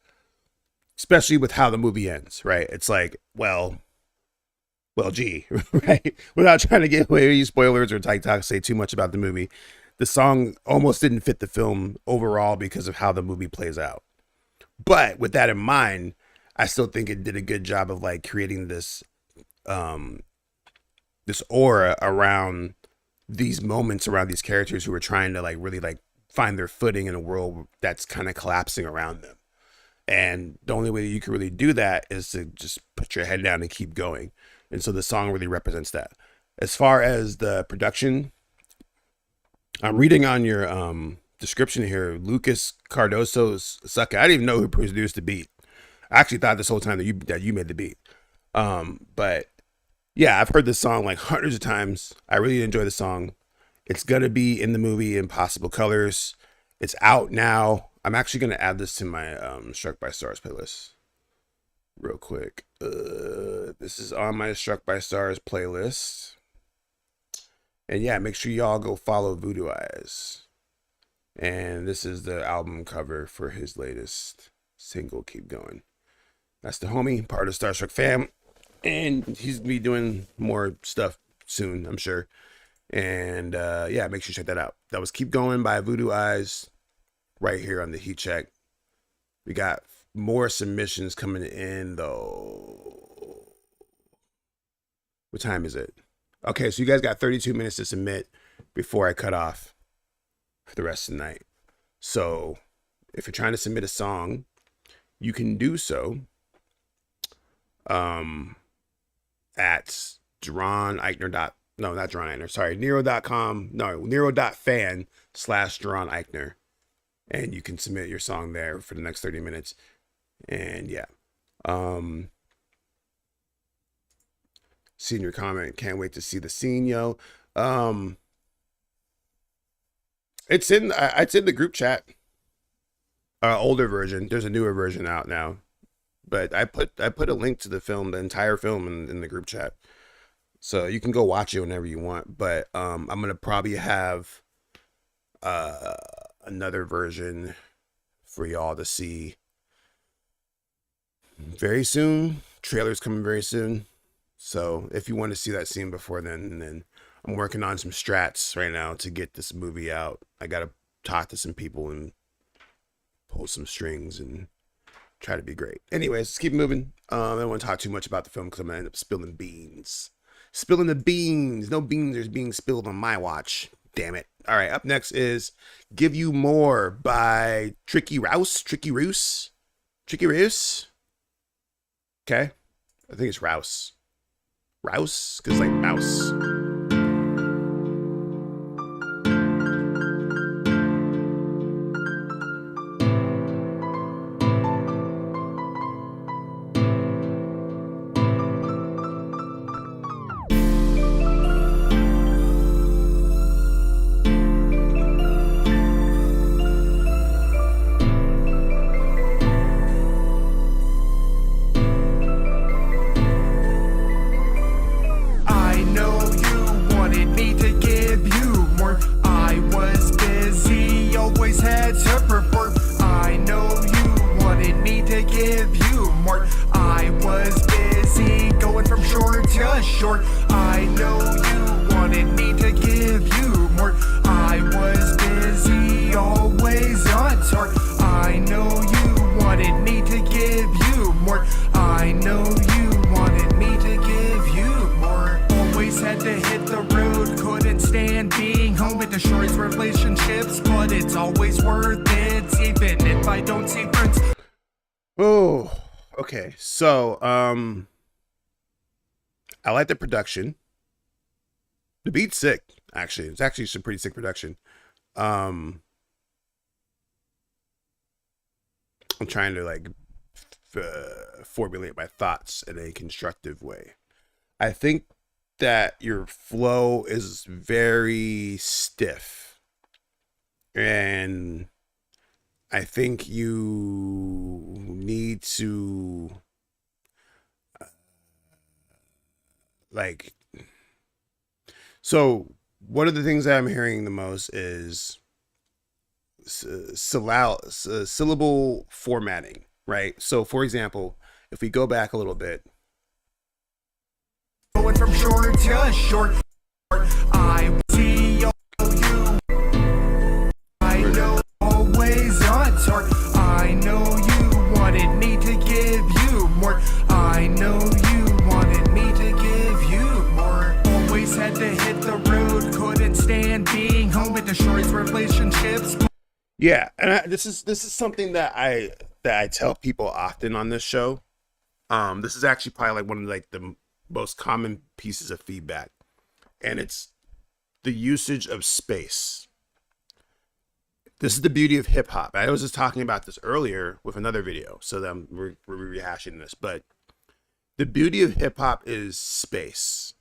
especially with how the movie ends, right? It's like, well, gee, right? Without trying to give away any spoilers or say too much about the movie, the song almost didn't fit the film overall because of how the movie plays out. But with that in mind, I still think it did a good job of like creating this this aura around these moments, around these characters who are trying to like really like find their footing in a world that's kind of collapsing around them. And the only way that you can really do that is to just put your head down and keep going. And so the song really represents that. As far as the production, I'm reading on your description here, Lucas Cardoso's Suck It. I didn't even know who produced the beat. I actually thought this whole time that you made the beat. But yeah, I've heard this song like hundreds of times. I really enjoy the song. It's going to be in the movie in possible colors. It's out now. I'm actually going to add this to my Struck by Stars playlist real quick. This is on my Struck by Stars playlist. And yeah, make sure y'all go follow Voodoo Eyes. And this is the album cover for his latest single, Keep Going. That's the homie, part of the Starstruck fam. And he's going to be doing more stuff soon, I'm sure. And yeah, make sure you check that out. That was Keep Going by Voodoo Eyes right here on the Heat Check. We got more submissions coming in, though. What time is it? Okay, so you guys got 32 minutes to submit before I cut off for the rest of the night. So if you're trying to submit a song, you can do so at Jaron Ikner. No, not Jaron Ikner. Sorry, Nero.com. No, Nero.fan/Jaron Ikner. And you can submit your song there for the next 30 minutes. And yeah. Seeing your comment. Can't wait to see the scene, yo. It's in the group chat. Older version. There's a newer version out now. But I put a link to the film, the entire film in the group chat. So you can go watch it whenever you want. But I'm gonna probably have another version for y'all to see very soon. Trailer's coming very soon. So if you want to see that scene before then I'm working on some strats right now to get this movie out. I gotta talk to some people and pull some strings and try to be great. Anyways, let's keep moving. I don't want to talk too much about the film because I'm gonna end up spilling beans. Spilling the beans. No beans are being spilled on my watch. Damn it. All right, up next is Give You More by Tricky Rouse. Okay. I think it's Rouse. Rouse? Because like mouse. Short. I know you wanted me to give you more. I was busy, always on tour. I know you wanted me to give you more. I know you Okay, so I like the production. The beat's sick, actually. It's actually some pretty sick production. I'm trying to like formulate my thoughts in a constructive way. I think that your flow is very stiff, and I think you need to like. So one of the things that I'm hearing the most is syllable formatting, right? So, for example, if we go back a little bit, Going from short to short, I see you. I know always on target. I know you wanted me to give you more. I know you wanted me to give you more. Always had to hit the road, couldn't stand being home with the shorts relationships. yeah, and this is something that I tell people often on this show. This is actually probably like one of like the most common pieces of feedback, and it's the usage of space. This is the beauty of hip hop. I was just talking about this earlier with another video, so that we're rehashing this. But the beauty of hip hop is space.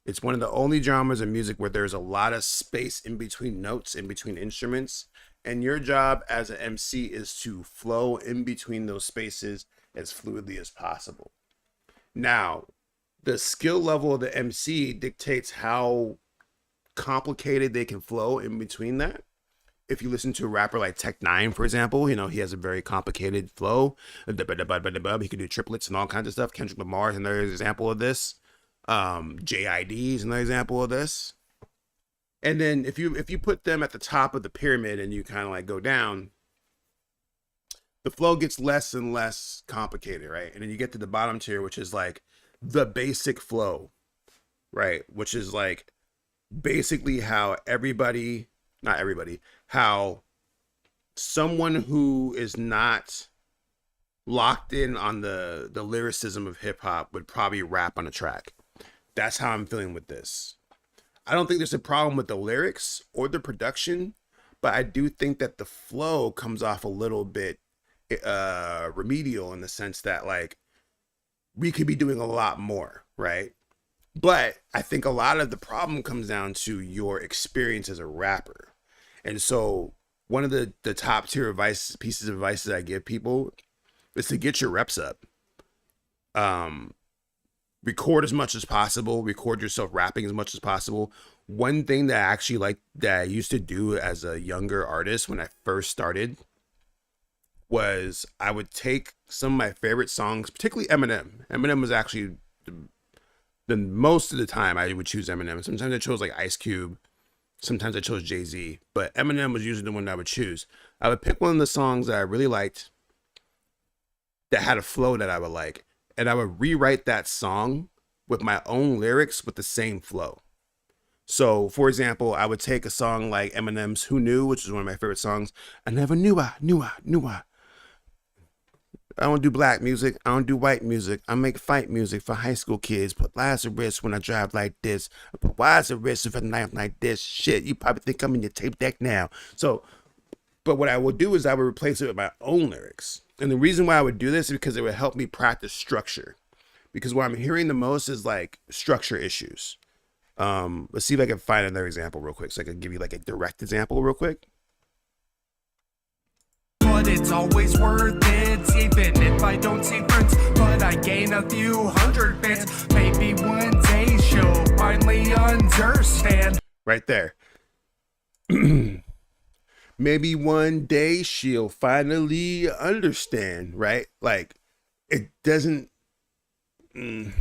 It's one of the only genres of music where there's a lot of space in between notes, in between instruments, and your job as an MC is to flow in between those spaces as fluidly as possible. Now, the skill level of the MC dictates how complicated they can flow in between that. If you listen to a rapper like Tech 9, for example, you know, he has a very complicated flow. He can do triplets and all kinds of stuff. Kendrick Lamar is another example of this. JID is another example of this. And then if you put them at the top of the pyramid and you kind of like go down, the flow gets less and less complicated, right? And then you get to the bottom tier, which is like the basic flow, right? Which is like basically how how someone who is not locked in on the lyricism of hip hop would probably rap on a track. That's how I'm feeling with this. I don't think there's a problem with the lyrics or the production, but I do think that the flow comes off a little bit remedial in the sense that like we could be doing a lot more, right? But I think a lot of the problem comes down to your experience as a rapper. And so one of the top tier pieces of advice that I give people is to get your reps up. Record as much as possible. Record yourself rapping as much as possible. One thing that I actually like that I used to do as a younger artist when I first started was I would take some of my favorite songs, particularly Eminem. Eminem was actually the most of the time I would choose Eminem. Sometimes I chose like Ice Cube. Sometimes I chose Jay-Z, but Eminem was usually the one that I would choose. I would pick one of the songs that I really liked that had a flow that I would like, and I would rewrite that song with my own lyrics with the same flow. So, for example, I would take a song like Eminem's Who Knew, which is one of my favorite songs. I never knew I. I don't do black music. I don't do white music. I make fight music for high school kids. Put Lazarus when I drive like this. I put Lazarus with a knife like this. Shit, you probably think I'm in your tape deck now. So, but what I would do is I would replace it with my own lyrics. And the reason why I would do this is because it would help me practice structure. Because what I'm hearing the most is like structure issues. Let's see if I can find another example real quick. So I can give you like a direct example real quick. But it's always worth it, even if I don't see friends. But I gain a few hundred fans. Maybe one day she'll finally understand. Right there. Maybe one day she'll finally understand, right? Like, it doesn't... I'm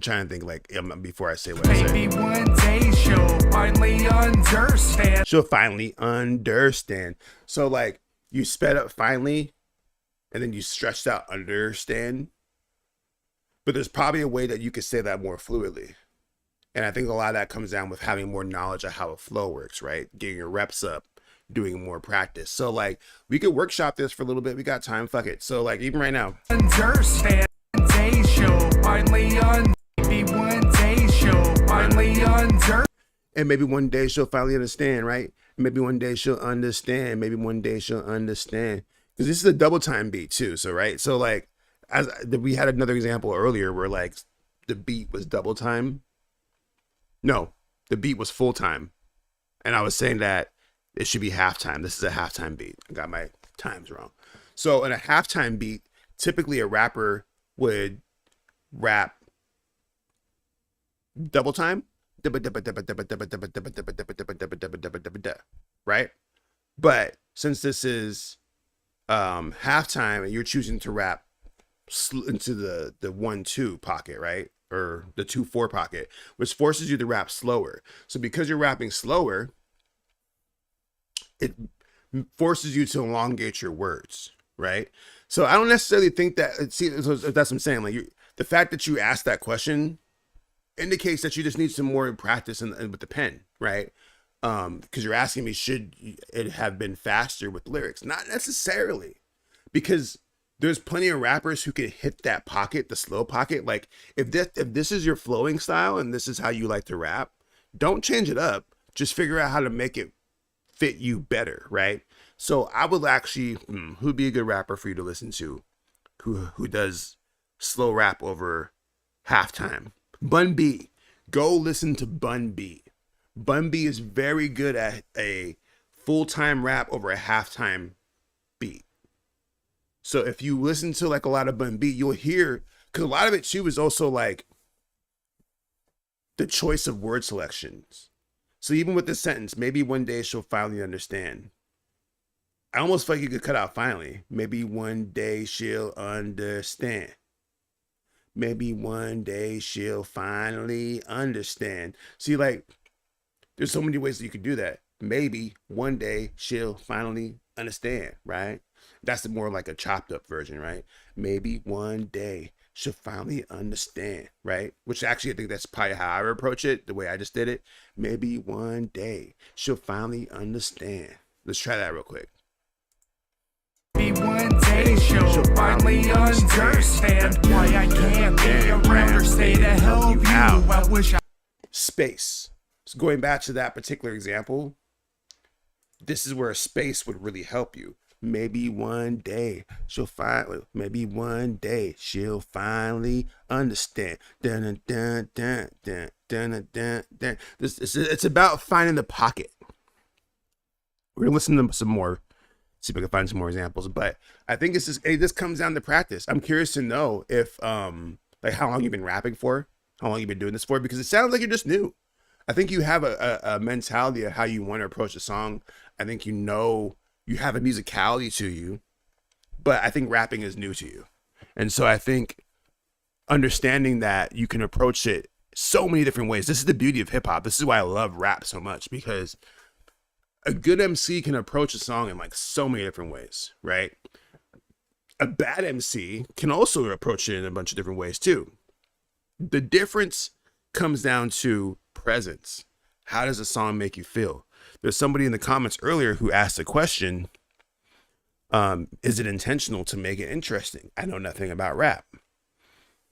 trying to think like before I say what I say. Maybe one day she'll finally understand. She'll finally understand. So like, you sped up finally, and then you stretched out understand. But there's probably a way that you could say that more fluidly. And I think a lot of that comes down with having more knowledge of how a flow works, right? Getting your reps up, doing more practice. So like we could workshop this for a little bit. We got time. Fuck it. So like even right now. Understand day she'll finally maybe one day she'll finally and maybe one day she'll finally understand, right? Maybe one day she'll understand. Maybe one day she'll understand. Because this is a double time beat too. So right. So like as we had another example earlier where like the beat was double time. No, the beat was full time. And I was saying that it should be halftime. This is a halftime beat. I got my times wrong. So in a halftime beat, typically a rapper would rap double time, right? But since this is halftime and you're choosing to rap into the 1-2 pocket, right? Or the 2-4 pocket, which forces you to rap slower. So because you're rapping slower, it forces you to elongate your words, right? So I don't necessarily think that, see, that's what I'm saying. Like the fact that you asked that question indicates that you just need some more practice with the pen, right? Because you're asking me, should it have been faster with lyrics? Not necessarily, because there's plenty of rappers who can hit that pocket, the slow pocket. Like if this is your flowing style and this is how you like to rap, don't change it up. Just figure out how to make it fit you better, right? So I would actually, who'd be a good rapper for you to listen to, who does slow rap over halftime? Bun B. Go listen to Bun B. Bun B is very good at a full-time rap over a halftime beat. So if you listen to like a lot of Bun B, you'll hear, because a lot of it too is also like the choice of word selections. So even with this sentence, maybe one day she'll finally understand. I almost feel like you could cut out finally. Maybe one day she'll understand. Maybe one day she'll finally understand. See, like, there's so many ways that you could do that. Maybe one day she'll finally understand, right? That's more like a chopped up version, right? Maybe one day she'll finally understand, right? Which actually, I think that's probably how I would approach it, the way I just did it. Maybe one day she'll finally understand. Let's try that real quick. Maybe one day she'll finally understand why I can't be around her, stay to help you. I wish I... Space. So going back to that particular example, this is where a space would really help you. Maybe one day she'll maybe one day she'll finally understand. Dun, dun, dun, dun, dun, dun, dun. It's about finding the pocket. We're gonna listen to some more, see if I can find some more examples. But I think this comes down to practice. I'm curious to know if like how long you've been rapping for, how long you've been doing this for, because it sounds like you're just new. I think you have a mentality of how you want to approach a song. I think you have a musicality to you, but I think rapping is new to you. And so I think understanding that you can approach it so many different ways. This is the beauty of hip hop. This is why I love rap so much, because a good MC can approach a song in like so many different ways, right? A bad MC can also approach it in a bunch of different ways too. The difference comes down to presence. How does a song make you feel? There's somebody in the comments earlier who asked a question, is it intentional to make it interesting? I know nothing about rap.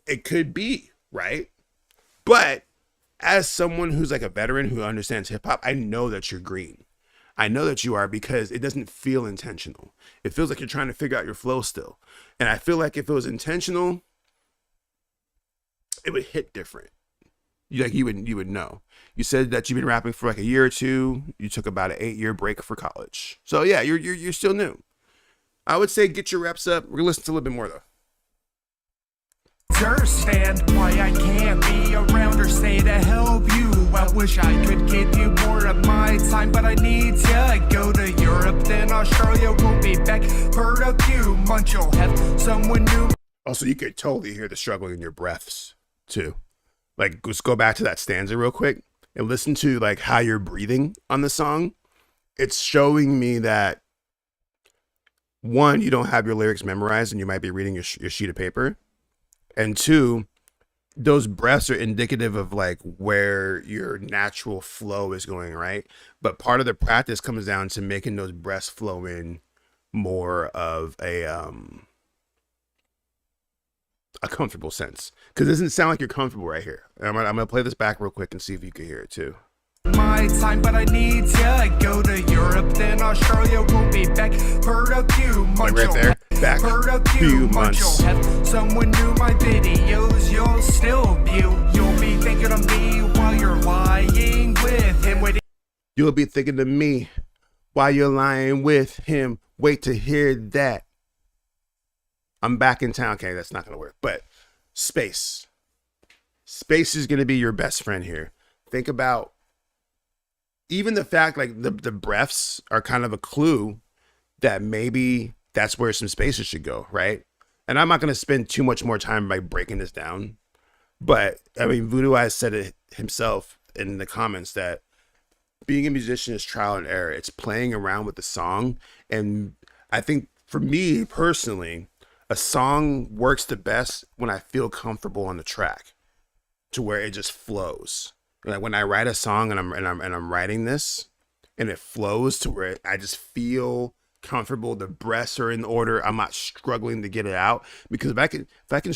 It could be, right? But as someone who's like a veteran who understands hip hop, I know that you're green. I know that you are, because it doesn't feel intentional. It feels like you're trying to figure out your flow still. And I feel like if it was intentional, it would hit different. You would know. You said that you've been rapping for like a year or two. You took about an 8-year break for college. So yeah, you're still new. I would say get your reps up. We're gonna listen to a little bit more though. Understand why I can't be around or stay to help you. I wish I could give you more of my time, but I need to go to Europe, then Australia. Won't be back for a few months. You'll have someone new. Also, you could totally hear the struggle in your breaths too. Like, let's go back to that stanza real quick and listen to like how you're breathing on the song. It's showing me that, one, you don't have your lyrics memorized and you might be reading your sheet of paper. And two, those breaths are indicative of like where your natural flow is going, right? But part of the practice comes down to making those breaths flow in more of a comfortable sense, because it doesn't sound like you're comfortable right here. I'm gonna play this back real quick and see if you can hear it too. My time, but I need to go to Europe, then Australia will be back. Heard a few months. Like right there, back. Heard a few months. You'll have someone new my videos, you'll still view. You'll be thinking of me while you're lying with him. You'll be thinking of me while you're lying with him. Wait to hear that. I'm back in town. Okay, that's not gonna work. But space. Space is gonna be your best friend here. Think about even the fact like the breaths are kind of a clue that maybe that's where some spaces should go, right? And I'm not gonna spend too much more time by breaking this down. But I mean, Voodoo Eyes said it himself in the comments that being a musician is trial and error. It's playing around with the song. And I think for me personally, a song works the best when I feel comfortable on the track, to where it just flows. Like when I write a song and I'm writing this and it flows to where I just feel comfortable. The breaths are in order. I'm not struggling to get it out, because if I'm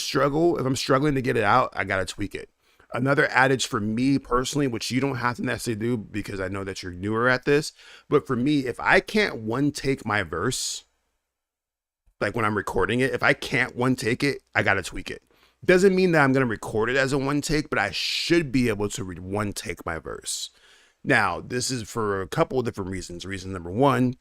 struggling to get it out, I gotta tweak it. Another adage for me personally, which you don't have to necessarily do because I know that you're newer at this, but for me, if I can't one take my verse, like when I'm recording it, if I can't one take it, I gotta tweak it. Doesn't mean that I'm gonna record it as a one take, but I should be able to one take my verse. Now, this is for a couple of different reasons. Reason number one,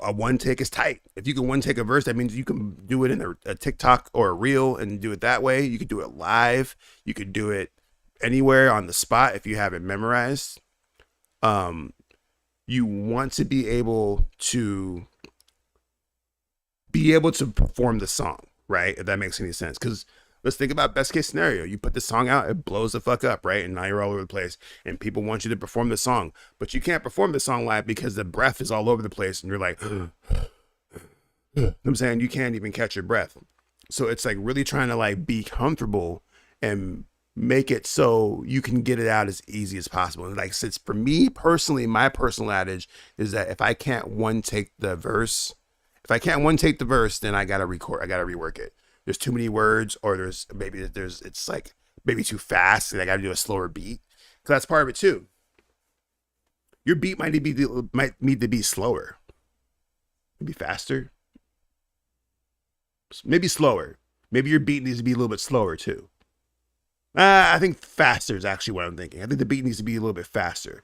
a one take is tight. If you can one take a verse, that means you can do it in a TikTok or a reel and do it that way. You could do it live. You could do it anywhere on the spot if you have it memorized. You want to be able to perform the song, right? If that makes any sense. Because let's think about best case scenario. You put the song out, it blows the fuck up, right? And now you're all over the place and people want you to perform the song, but you can't perform the song live because the breath is all over the place and you're like, you know I'm saying? You can't even catch your breath. So it's like really trying to like be comfortable and make it so you can get it out as easy as possible. And like, since for me personally, my personal adage is that if I can't one take the verse, then I gotta rework it. There's too many words, or it's like maybe too fast and I gotta do a slower beat. Cause that's part of it too. Your beat might need to be slower. Maybe faster. Maybe slower. Maybe your beat needs to be a little bit slower too. I think faster is actually what I'm thinking. I think the beat needs to be a little bit faster.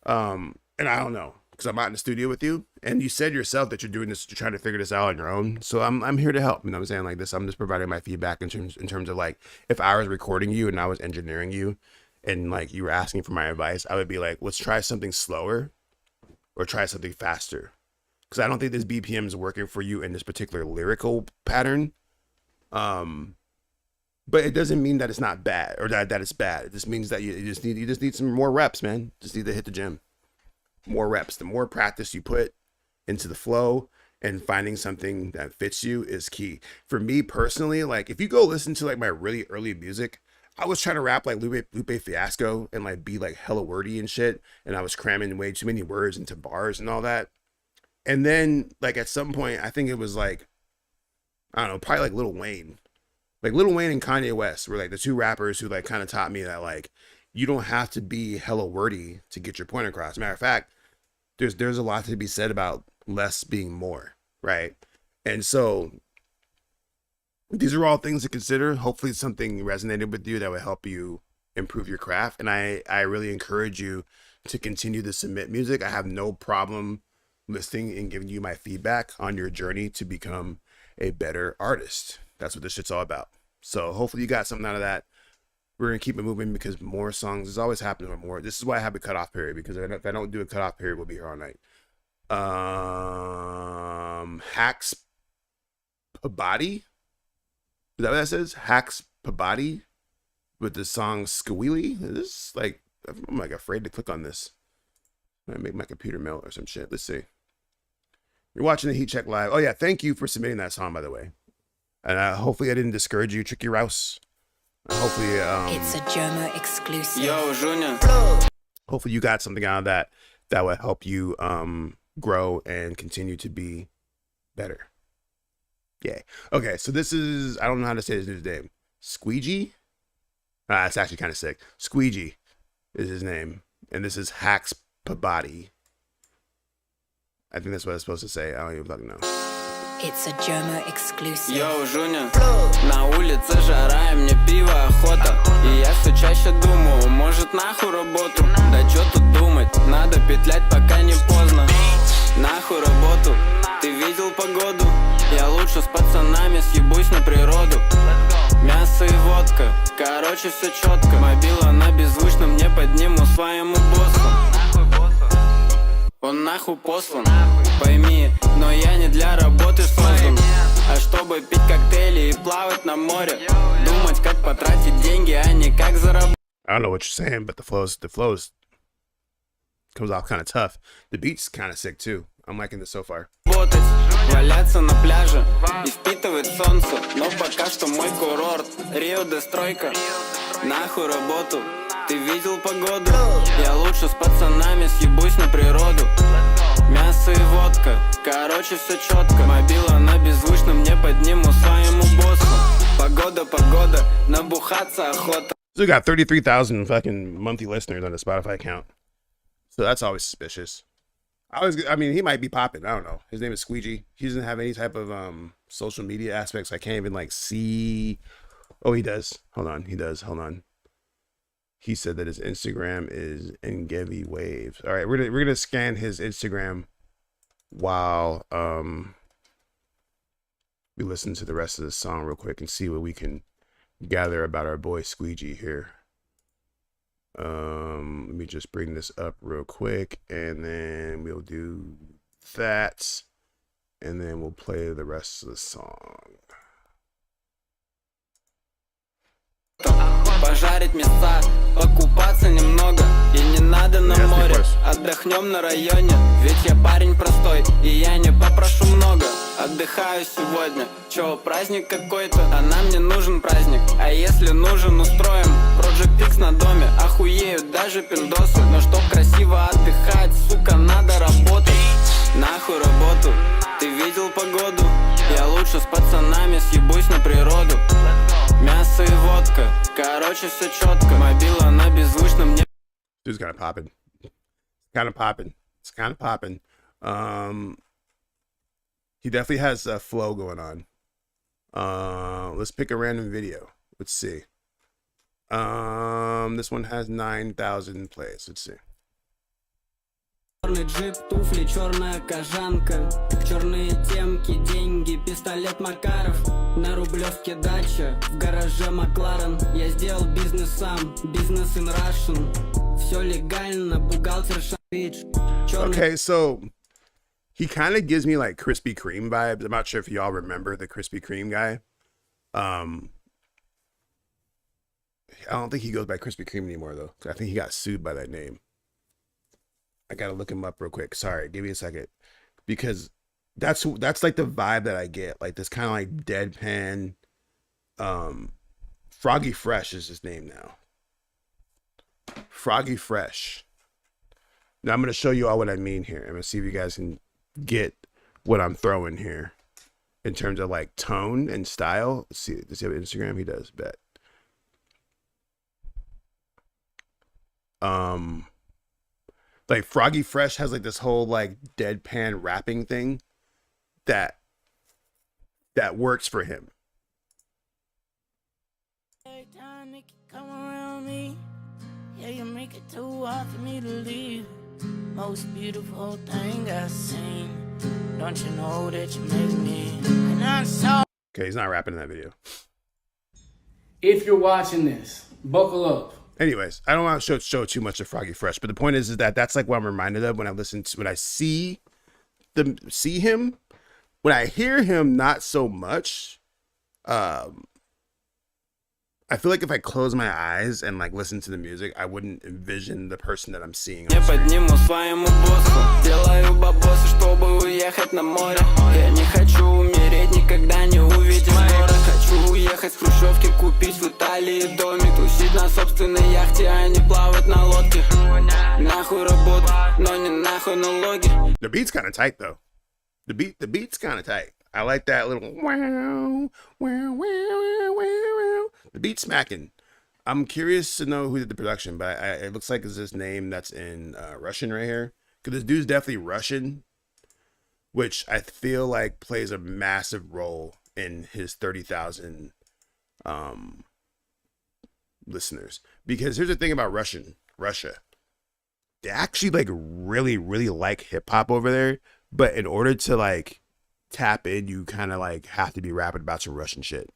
And I don't know, because I'm out in the studio with you, and you said yourself that you're doing this, you're trying to figure this out on your own. So I'm here to help. You know what I'm saying? Like this, I'm just providing my feedback in terms of like, if I was recording you and I was engineering you, and like you were asking for my advice, I would be like, let's try something slower, or try something faster, because I don't think this BPM is working for you in this particular lyrical pattern. But it doesn't mean that it's not bad, or that it's bad. It just means that you just need some more reps, man. Just need to hit the gym. More reps. The more practice you put into the flow and finding something that fits you is key. For me personally, like if you go listen to like my really early music, I was trying to rap like Lupe Fiasco and like be like hella wordy and shit, and I was cramming way too many words into bars and all that. And then like at some point, I think it was like, I don't know, probably like Lil Wayne. Like Lil Wayne and Kanye West were like the two rappers who like kind of taught me that like you don't have to be hella wordy to get your point across. Matter of fact, there's a lot to be said about less being more, right? And so these are all things to consider. Hopefully something resonated with you that would help you improve your craft. And I really encourage you to continue to submit music. I have no problem listening and giving you my feedback on your journey to become a better artist. That's what this shit's all about. So hopefully you got something out of that. We're going to keep it moving because more songs is always happening with more. This is why I have a cutoff period, because if I don't do a cutoff period, we'll be here all night. Hacks Pabadi. Is that what that says? Hacks Pabadi with the song Squealy. This like, I'm like afraid to click on this. I make my computer melt or some shit. Let's see. You're watching the Heat Check Live. Oh yeah, thank you for submitting that song, by the way. And hopefully I didn't discourage you, Tricky Rouse. Hopefully, It's a German exclusive. Yo, Junior. hopefully you got something out of that that will help you grow and continue to be better. Yeah. Okay, so this is, I don't know how to say his name. Squeegee? It's actually kind of sick. Squeegee is his name. And this is Hacks Pabadi. I think that's what it's supposed to say. I don't even fucking know. It's a German exclusive. Йоу, Жуня, на улице жара, и мне пиво охота. И я все чаще думаю, может нахуй работу. Да чё тут думать, надо петлять, пока не поздно. Нахуй работу, ты видел погоду? Я лучше с пацанами съебусь на природу. Мясо и водка, короче все четко. Мобила на беззвучном, не подниму своему боссу. Он нахуй послан, пойми, но я не для работы создан. А чтобы пить коктейли и плавать на море. Думать, как потратить деньги, а не как заработать. I don't know what you're saying, but the flows comes off kind of tough. The beat's kind of sick too. I'm liking this so far. Валяться на пляже и впитывать солнце. Но пока что мой курорт Рио-де-стройка. Нахуй работу, ты видел погоду? Я лучше с пацанами съебусь на природу. Мясо и водка, короче все четко. Мобила на беззвучном, не подниму своему боссу. Погода, набухаться охота. So we got 33,000 fucking monthly listeners on the Spotify account. So that's always suspicious. I mean, he might be popping. I don't know. His name is Squeegee. He doesn't have any type of social media aspects. I can't even like see. Oh, he does. Hold on. He does. Hold on. He said that his Instagram is Ngevi Waves. All right, we're gonna scan his Instagram while we listen to the rest of the song real quick and see what we can gather about our boy Squeegee here. Let me just bring this up real quick, and then we'll do that, and then we'll play the rest of the song. Пожарить мяса, покупаться немного. И не надо на море, отдохнем на районе. Ведь я парень простой, и я не попрошу много. Отдыхаю сегодня, чё, праздник какой-то? А нам не нужен праздник, а если нужен, устроим Project X на доме, охуеют даже пиндосы. Но чтоб красиво отдыхать, сука, надо работать. Нахуй работу, ты видел погоду? Я лучше с пацанами съебусь на природу. Мясо и водка, короче все четко. Мобила на беззвучном, не... Dude's kind of popping. It's kind of popping. He definitely has a flow going on. Let's pick a random video. Let's see. This one has 9,000 plays. Let's see. Черный джип, туфли, черная кожанка. Черные темки, деньги, пистолет Макаров. На Рублевке дача, в гараже Макларен. Я сделал бизнес сам, бизнес in Russian. Все легально, бухгалтер шапич. Okay, so he kind of gives me like Krispy Kreme vibes. I'm not sure if y'all remember the Krispy Kreme guy. I don't think he goes by Krispy Kreme anymore though. I think he got sued by that name. I gotta look him up real quick. Sorry, give me a second, because that's like the vibe that I get. Like this kind of like deadpan. Froggy Fresh is his name now. Froggy Fresh. Now I'm gonna show you all what I mean here. I'm gonna see if you guys can get what I'm throwing here in terms of like tone and style. Let's see. Does he have Instagram? He does. Bet. Like Froggy Fresh has like this whole like deadpan rapping thing that works for him. Every time it come around me, yeah, you make it too hard for me to leave. Most beautiful thing I've seen. Don't you know that you make me? And I'm so. Okay, he's not rapping in that video. If you're watching this, buckle up. Anyways, I don't want to show too much of Froggy Fresh, but the point is that that's like what I'm reminded of when I see him. When I hear him, not so much. I feel like if I close my eyes and like listen to the music, I wouldn't envision the person that I'm seeing on screen. Делаю бабосы, чтобы уехать на море. Я не хочу умереть, никогда не увидеть город. Хочу уехать Уехать с хрущевки, купить в Италии домик, тусить на собственной яхте, а не плавать на лодке. Нахуй работу, но не нахуй налоги. The beat's kind of tight though. The beat's kind of tight. I like that little wow, wow, wow, wow, wow. The beat smacking. I'm curious to know who did the production, but it looks like it's this name that's in Russian right here. Because this dude's definitely Russian, which I feel like plays a massive role in his 30,000 listeners. Because here's the thing about Russia. They actually like really, really like hip hop over there. But in order to like tap in, you kind of like have to be rapping about some Russian shit.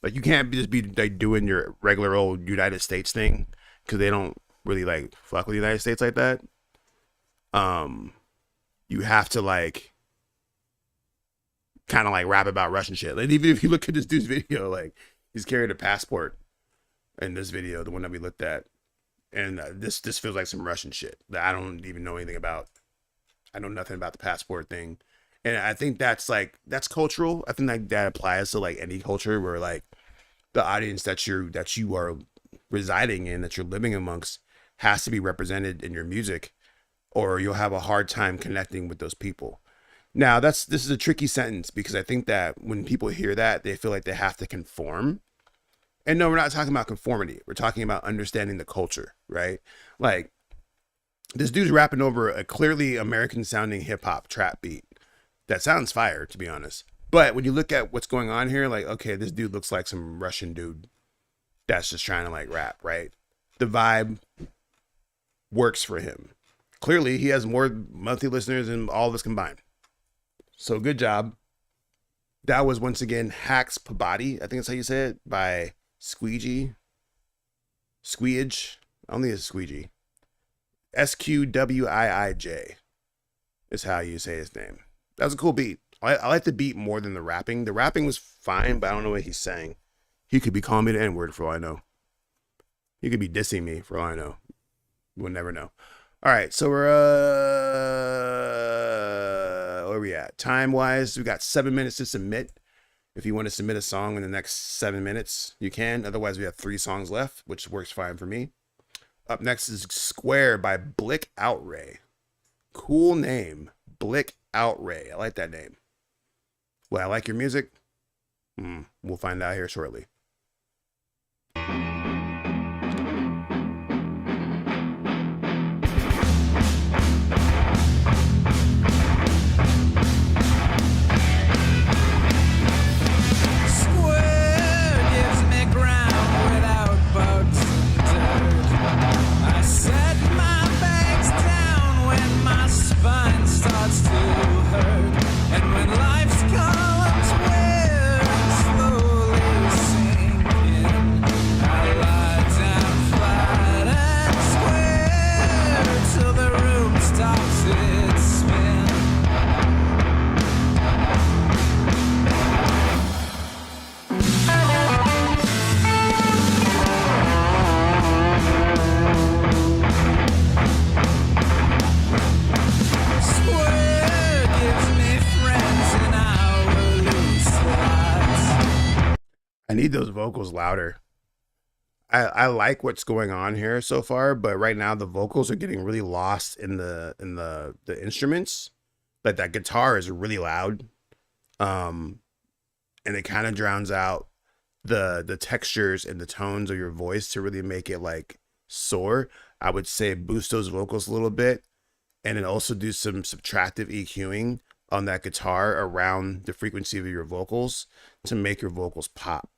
Like you can't just be like doing your regular old United States thing because they don't really like fuck with the United States like that. You have to like kind of like rap about Russian shit. Like even if you look at this dude's video, like he's carrying a passport in this video, the one that we looked at, and this feels like some Russian shit that I don't even know anything about. I know nothing about the passport thing. And I think that's cultural. I think like that applies to like any culture where like the audience that you are residing in, that you're living amongst, has to be represented in your music, or you'll have a hard time connecting with those people. Now this is a tricky sentence because I think that when people hear that, they feel like they have to conform. And no, we're not talking about conformity. We're talking about understanding the culture, right? Like this dude's rapping over a clearly American sounding hip hop trap beat. That sounds fire, to be honest. But when you look at what's going on here, like, okay, this dude looks like some Russian dude that's just trying to like rap, right? The vibe works for him. Clearly, he has more monthly listeners than all of us combined. So good job. That was once again Hacks Pabadi, I think that's how you say it, by Squeegee. Squeege. I don't think it's Squeegee. SQWIIJ is how you say his name. That was a cool beat. I like the beat more than the rapping. The rapping was fine, but I don't know what he's saying. He could be calling me the N-word for all I know. He could be dissing me for all I know. We'll never know. All right, so we're where are we at? Time-wise, we got 7 minutes to submit. If you want to submit a song in the next 7 minutes, you can. Otherwise, we have 3 songs left, which works fine for me. Up next is Square by Blick Outray. Cool name. Blick Outray. I like that name. Will I like your music? We'll find out here shortly. I need those vocals louder. I like what's going on here so far, but right now the vocals are getting really lost in the instruments. Like that guitar is really loud. And it kind of drowns out the textures and the tones of your voice to really make it like soar. I would say boost those vocals a little bit, and then also do some subtractive EQing on that guitar around the frequency of your vocals to make your vocals pop.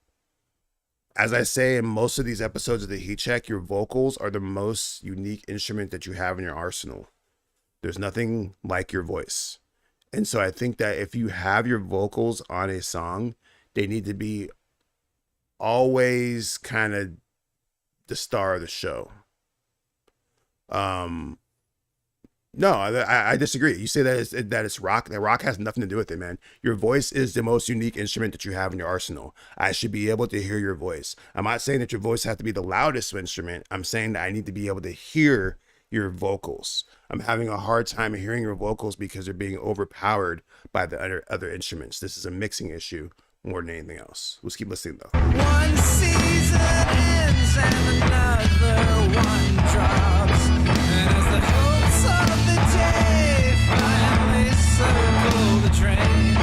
As I say in most of these episodes of the Heat Check, your vocals are the most unique instrument that you have in your arsenal. There's nothing like your voice. And so I think that if you have your vocals on a song, they need to be always kind of the star of the show. No, I disagree. You say that it's rock. That rock has nothing to do with it, man. Your voice is the most unique instrument that you have in your arsenal. I should be able to hear your voice. I'm not saying that your voice has to be the loudest instrument. I'm saying that I need to be able to hear your vocals. I'm having a hard time hearing your vocals because they're being overpowered by the other instruments. This is a mixing issue more than anything else. Let's keep listening though. One season ends and another one drops. And as the hopes of the day finally circle the train,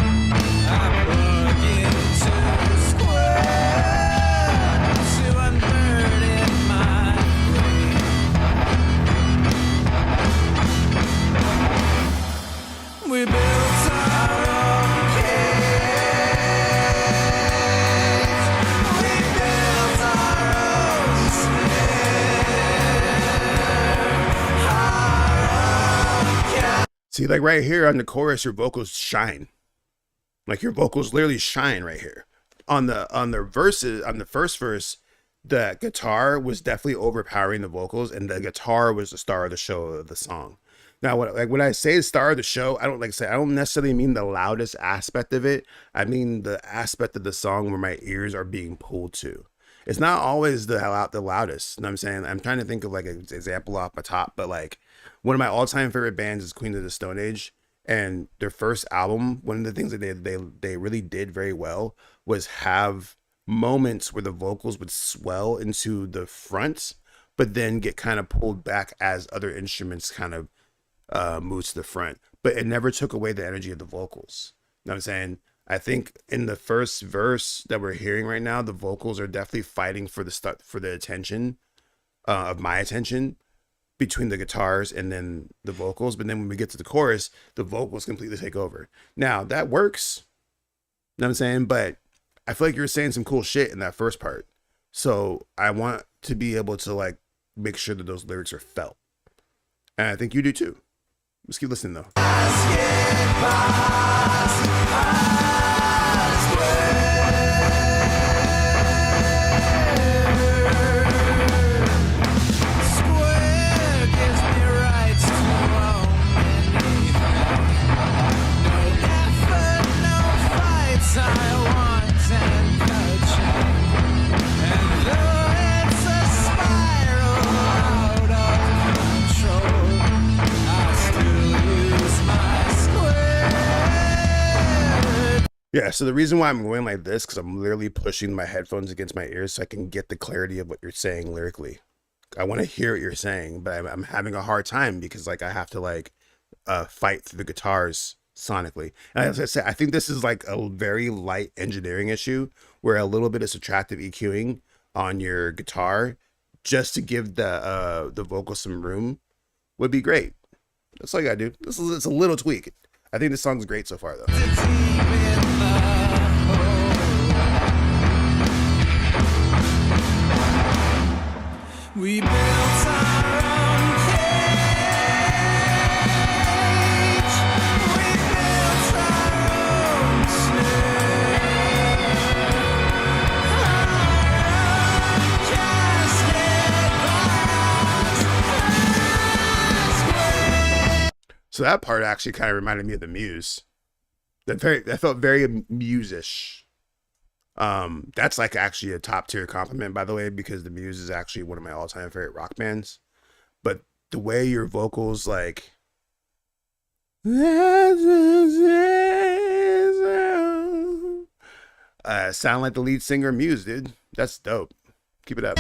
I plug into square to unburden my brain. We built our own See, like right here on the chorus, your vocals shine. Like your vocals literally shine right here. On the verses, on the first verse, the guitar was definitely overpowering the vocals, and the guitar was the star of the show of the song. Now, when I say star of the show, I don't necessarily mean the loudest aspect of it. I mean the aspect of the song where my ears are being pulled to. It's not always the loudest. You know what I'm saying? I'm trying to think of like an example off my top, but like one of my all-time favorite bands is Queen of the Stone Age, and their first album, one of the things that they really did very well was have moments where the vocals would swell into the front, but then get kind of pulled back as other instruments kind of moves to the front, but it never took away the energy of the vocals. You know what I'm saying? I think in the first verse that we're hearing right now, the vocals are definitely fighting for the attention of my attention between the guitars and then the vocals. But then when we get to the chorus, the vocals completely take over. Now that works. You know what I'm saying? But I feel like you're saying some cool shit in that first part. So I want to be able to like make sure that those lyrics are felt. And I think you do too. Let's keep listening though. Yeah, so the reason why I'm going like this, because I'm literally pushing my headphones against my ears so I can get the clarity of what you're saying lyrically. I want to hear what you're saying, but I'm having a hard time because like I have to like fight through the guitars sonically. And as I said, I think this is like a very light engineering issue where a little bit of subtractive EQing on your guitar just to give the vocal some room would be great. That's all you gotta do. It's a little tweak. I think this song's great so far though. We built our own cage. We built our own snare. Our own casket. So that part actually kind of reminded me of the Muse. That felt very Muse-ish. That's like actually a top tier compliment, by the way, because the Muse is actually one of my all-time favorite rock bands. But the way your vocals like sound like the lead singer of Muse, dude. That's dope. Keep it up.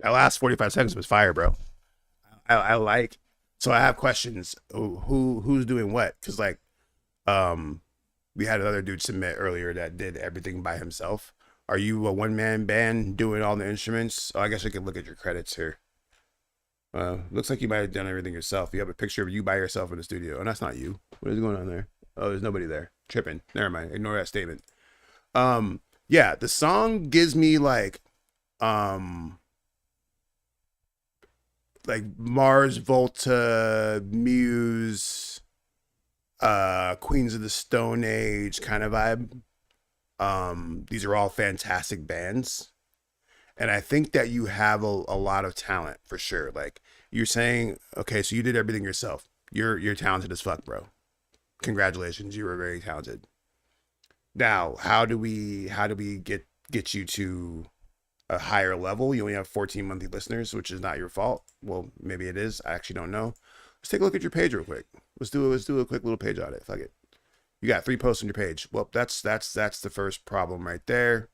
That last 45 seconds was fire, bro. I like. So I have questions. Who's doing what? Because like, we had another dude submit earlier that did everything by himself. Are you a one-man band doing all the instruments? Oh, I guess I could look at your credits here. Looks like you might have done everything yourself. You have a picture of you by yourself in the studio, and that's not you. What is going on there? Oh, there's nobody there. Tripping. Never mind. Ignore that statement. Yeah, the song gives me like Mars Volta, Muse, Queens of the Stone Age kind of vibe. These are all fantastic bands. And I think that you have a lot of talent for sure. Like you're saying, okay, so you did everything yourself. You're talented as fuck, bro. Congratulations, you were very talented. Now, how do we get you to a higher level? You only have 14 monthly listeners, which is not your fault. Well, maybe it is. I actually don't know. Let's take a look at your page real quick. Let's do a quick little page audit. Fuck it. You got 3 posts on your page. Well, that's the first problem right there.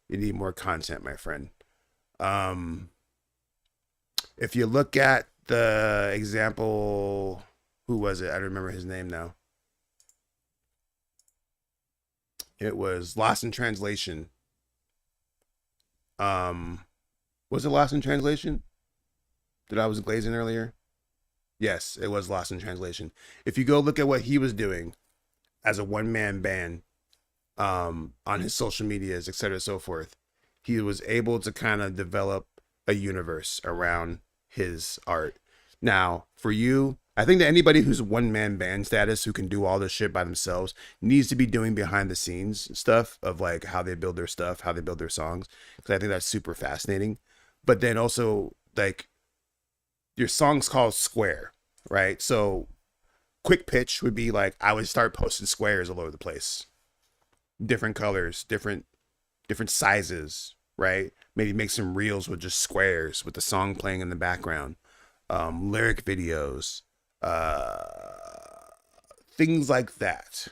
You need more content, my friend. If you look at the example, who was it? I don't remember his name now. It was Lost in Translation. Was it Lost in Translation that I was glazing earlier? Yes, it was Lost in Translation. If you go look at what he was doing as a one-man band, on his social medias, etc., so forth, he was able to kind of develop a universe around his art. Now, for you, I think that anybody who's one-man band status who can do all this shit by themselves needs to be doing behind the scenes stuff of like how they build their stuff, how they build their songs, because I think that's super fascinating. But then also, like, your song's called Square, right? So quick pitch would be like, I would start posting squares all over the place, different colors, different sizes, right? Maybe make some reels with just squares with the song playing in the background, lyric videos, things like that.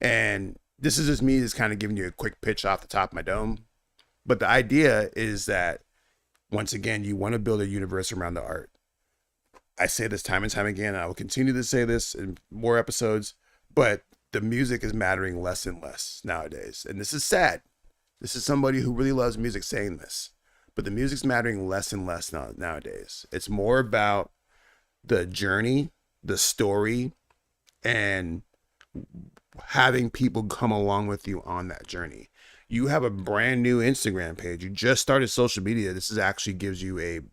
And this is just me just kind of giving you a quick pitch off the top of my dome. But the idea is that, once again, you want to build a universe around the art. I say this time and time again, and I will continue to say this in more episodes, but the music is mattering less and less nowadays. And this is sad. This is somebody who really loves music saying this. But the music's mattering less and less nowadays. It's more about the journey, the story, and having people come along with you on that journey. You have a brand new Instagram page. You just started social media. This is actually kind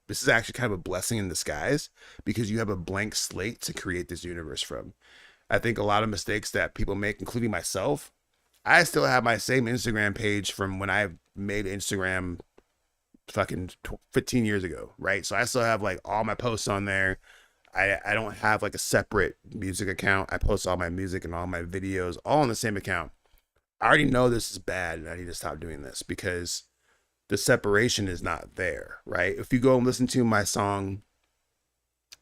of a blessing in disguise, because you have a blank slate to create this universe from. I think a lot of mistakes that people make, including myself, I still have my same Instagram page from when I made Instagram fucking 15 years ago, right? So I still have like all my posts on there. I don't have like a separate music account. I post all my music and all my videos all on the same account. I already know this is bad and I need to stop doing this, because the separation is not there, right? If you go and listen to my song,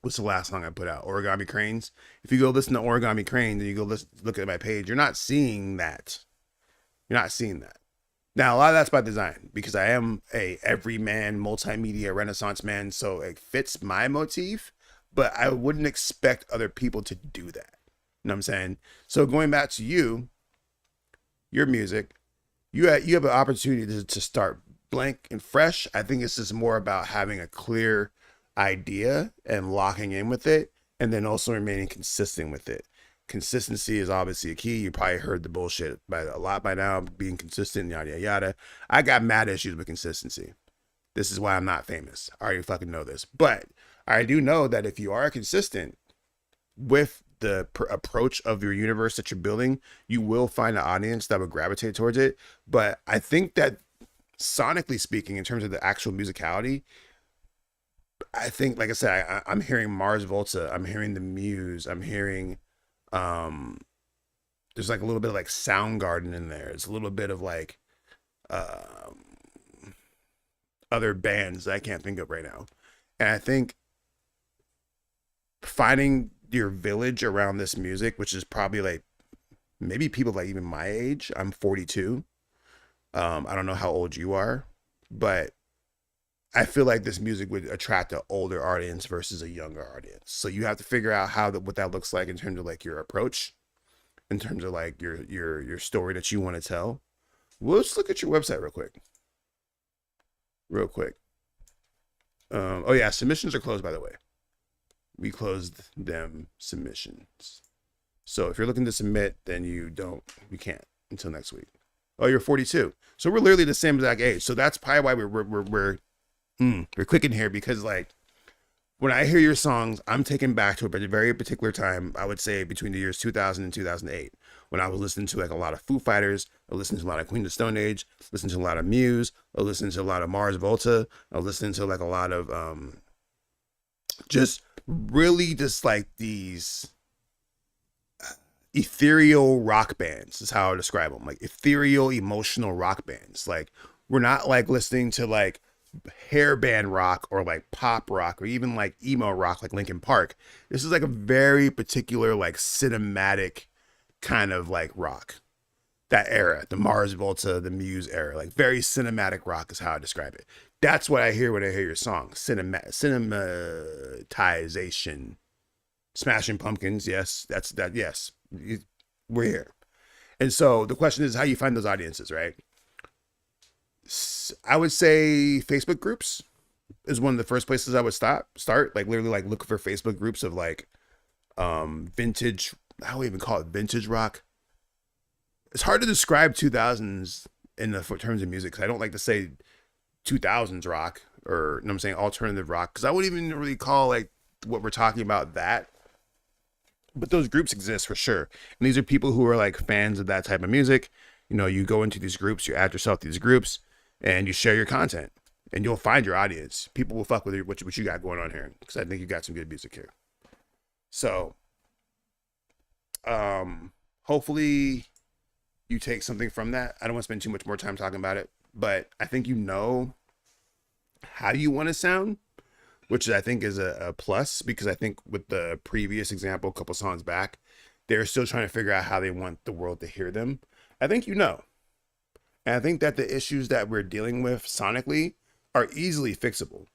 what's the last song I put out? Origami Cranes. If you go listen to Origami Cranes and you go look at my page, you're not seeing that. You're not seeing that. Now, a lot of that's by design, because I am a everyman multimedia renaissance man, so it fits my motif, but I wouldn't expect other people to do that. You know what I'm saying? So going back to your music, you have an opportunity to start blank and fresh. I think it's just more about having a clear idea and locking in with it, and then also remaining consistent with it. Consistency is obviously a key. You probably heard the bullshit a lot by now, being consistent, yada, yada, yada. I got mad issues with consistency. This is why I'm not famous. I already fucking know this. But I do know that if you are consistent with the approach of your universe that you're building, you will find an audience that will gravitate towards it. But I think that, sonically speaking, in terms of the actual musicality, I think, like I said, I'm hearing Mars Volta. I'm hearing the Muse. I'm hearing... there's like a little bit of like Soundgarden in there. It's a little bit of like other bands that I can't think of right now. And I think finding your village around this music, which is probably like maybe people like even my age. I'm 42. I don't know how old you are, but I feel like this music would attract an older audience versus a younger audience. So you have to figure out what that looks like in terms of like your approach, in terms of like your story that you want to tell. Well, let's look at your website real quick. Oh yeah, submissions are closed, by the way. We closed them submissions. So if you're looking to submit, then you can't until next week. Oh, you're 42. So we're literally the same exact age. So that's probably why we're clicking here, because like when I hear your songs, I'm taken back to a very particular time. I would say between the years 2000 and 2008, when I was listening to like a lot of Foo Fighters, I listened to a lot of Queen of Stone Age, listening to a lot of Muse, I listened to a lot of Mars Volta, I was listening to like a lot of just really just like these ethereal rock bands is how I describe them. Like ethereal, emotional rock bands. Like we're not like listening to like hair band rock or like pop rock or even like emo rock like Linkin Park. This is like a very particular like cinematic kind of like rock. That era, the Mars Volta, the Muse era, like very cinematic rock is how I describe it. That's what I hear when I hear your song. Cinematization. Smashing Pumpkins, yes, that's that. Yes, we're here. And so the question is how you find those audiences, right? I would say Facebook groups is one of the first places I would start. Like literally, like look for Facebook groups of like vintage. I don't even call it vintage rock. It's hard to describe 2000s in the terms of music, because I don't like to say 2000s rock or, you know what I'm saying, alternative rock, because I wouldn't even really call like what we're talking about that. But those groups exist for sure. And these are people who are like fans of that type of music. You know, you go into these groups, you add yourself to these groups, and you share your content, and you'll find your audience. People will fuck with what you got going on here, because I think you got some good music here. So, hopefully you take something from that. I don't want to spend too much more time talking about it, but I think you know how you want to sound, which I think is a plus, because I think with the previous example, a couple songs back, they're still trying to figure out how they want the world to hear them. I think you know. And I think that the issues that we're dealing with sonically are easily fixable.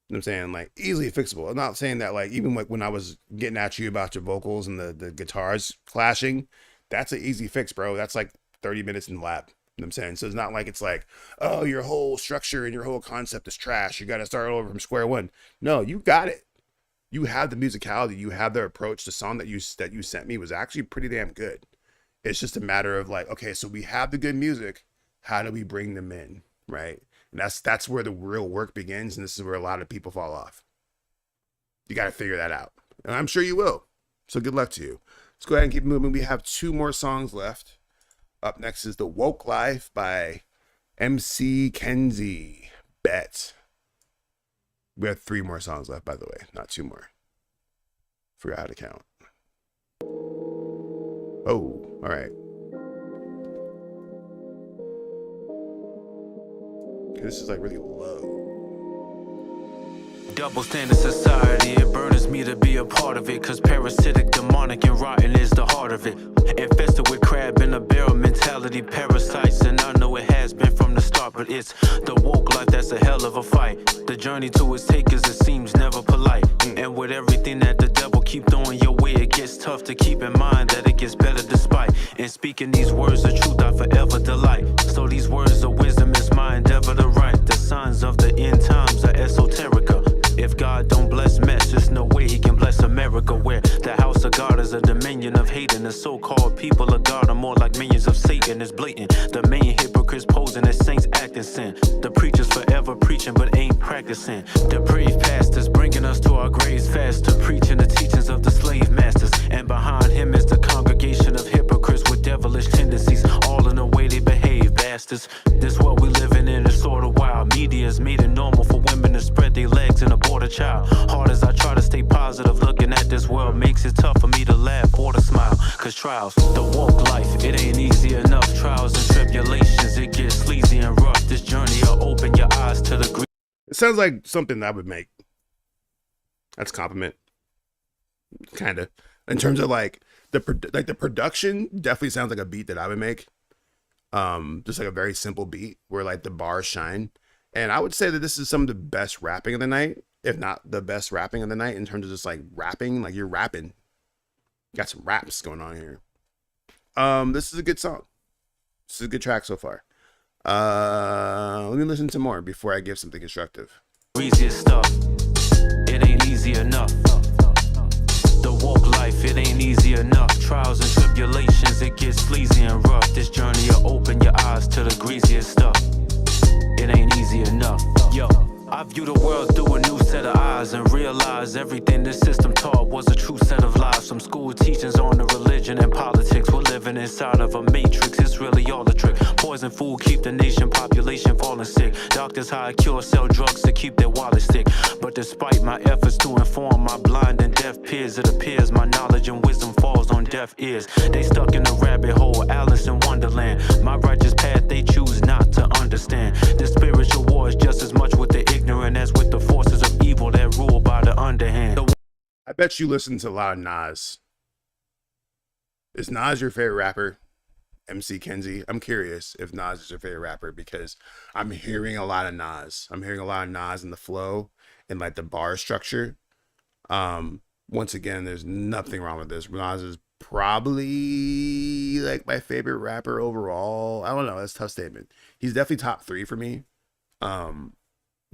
You know what I'm saying? Like easily fixable. I'm not saying that like even like when I was getting at you about your vocals and the guitars clashing, that's an easy fix, bro. That's like 30 minutes in the lab. You know what I'm saying? So it's not like it's like, oh, your whole structure and your whole concept is trash. You got to start over from square one. No, you got it. You have the musicality. You have the approach. The song that you sent me was actually pretty damn good. It's just a matter of like, okay, so we have the good music. How do we bring them in, right? And that's where the real work begins, and this is where a lot of people fall off. You got to figure that out, and I'm sure you will. So good luck to you. Let's go ahead and keep moving. We have 2 more songs left. Up next is The Woke Life by MC Kenzie. Bet. We have 3 more songs left, by the way, not 2 more. Forgot how to count. Oh, all right. Okay, this is like really low. Double standard society, it burdens me to be a part of it, cause parasitic, demonic, and rotten is the heart of it. Infested with crab in a barrel mentality, parasites, and I know it has been from the start, but it's the woke life that's a hell of a fight. The journey to its takers, it seems never polite. And with everything that the devil keep throwing your way, it gets tough to keep in mind that it gets better despite. And speaking these words of truth, I forever delight. So these words of wisdom is my endeavor to write. The signs of the end times are esoterica. If God don't bless mess, there's no way he can bless America, where the house of God is a dominion of hate, and the so-called people of God are more like minions of Satan. It's blatant. The main hypocrites posing as saints acting sin. The preachers forever preaching but ain't practicing. The brave pastors bringing us to our graves faster, preaching the teachings of the slave masters. And behind him is the congregation of hypocrites with devilish tendencies, all in the way they behave, bastards. This world we living in is sort of wild. Media's made it normal for women to spread their legs and abort a child. Hard as I try to stay positive, looking at this world makes it tough for me to laugh or to smile. Cause trials, the woke life, it ain't easy enough. Trials and tribulations, it gets sleazy and rough. This journey will open your eyes to the green. It sounds like something I would make. That's a compliment. Kind of. In terms of like the production, definitely sounds like a beat that I would make. Just like a very simple beat where like the bars shine. And I would say that this is some of the best rapping of the night, if not the best rapping of the night, in terms of just like rapping. Like you're rapping. Got some raps going on here. This is a good song. This is a good track so far. Let me listen to more before I give something constructive. Easiest stuff, it ain't easy enough. The walk life, it ain't easy enough. Trials and tribulations, it gets sleazy and rough. This journey will open your eyes to the greasiest stuff. It ain't easy enough. Yo, I view the world through a new set of eyes and realize everything this system taught was a true set of lies. Some school teachings on the religion and politics. We're living inside of a matrix, it's really all a trick. Poison food keep the nation population falling sick. Doctors hire cure, sell drugs to keep their wallet sick. But despite my efforts to inform my blind and deaf peers, it appears my knowledge and wisdom falls on deaf ears. They stuck in a rabbit hole, Alice in Wonderland. My righteous path they choose not to understand. The spiritual war is just as much with the ignorant as with the forces of evil that rule by the underhand. I bet you listen to a lot of Nas. Is Nas your favorite rapper? MC Kenzie? I'm curious if Nas is your favorite rapper because I'm hearing a lot of Nas. I'm hearing a lot of Nas in the flow and like the bar structure. Once again, there's nothing wrong with this. Nas is probably like my favorite rapper overall. I don't know. That's a tough statement. He's definitely top 3 for me.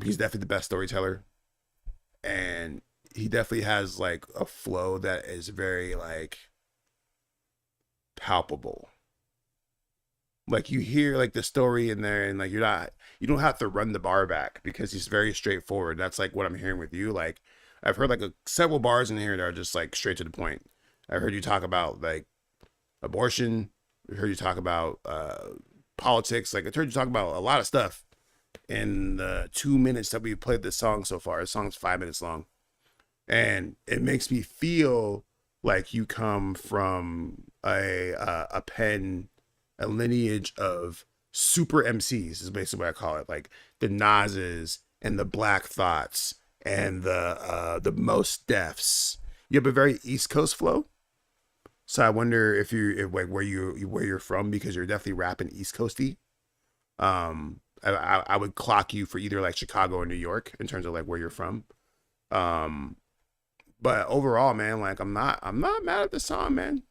He's definitely the best storyteller. And he definitely has like a flow that is very like palpable. Like you hear like the story in there and like you don't have to run the bar back because he's very straightforward. That's like what I'm hearing with you. Like I've heard like several bars in here that are just like straight to the point. I heard you talk about like abortion. I heard you talk about politics. Like I heard you talk about a lot of stuff in the 2 minutes that we played this song so far. The song's 5 minutes long. And it makes me feel like you come from a lineage of super MCs is basically what I call it. Like the Nas's and the Black Thoughts and the Most Defs. You have a very East Coast flow. So I wonder if where you're from, because you're definitely rapping East Coasty. I would clock you for either like Chicago or New York in terms of like where you're from. But overall, man, like I'm not mad at the song, man.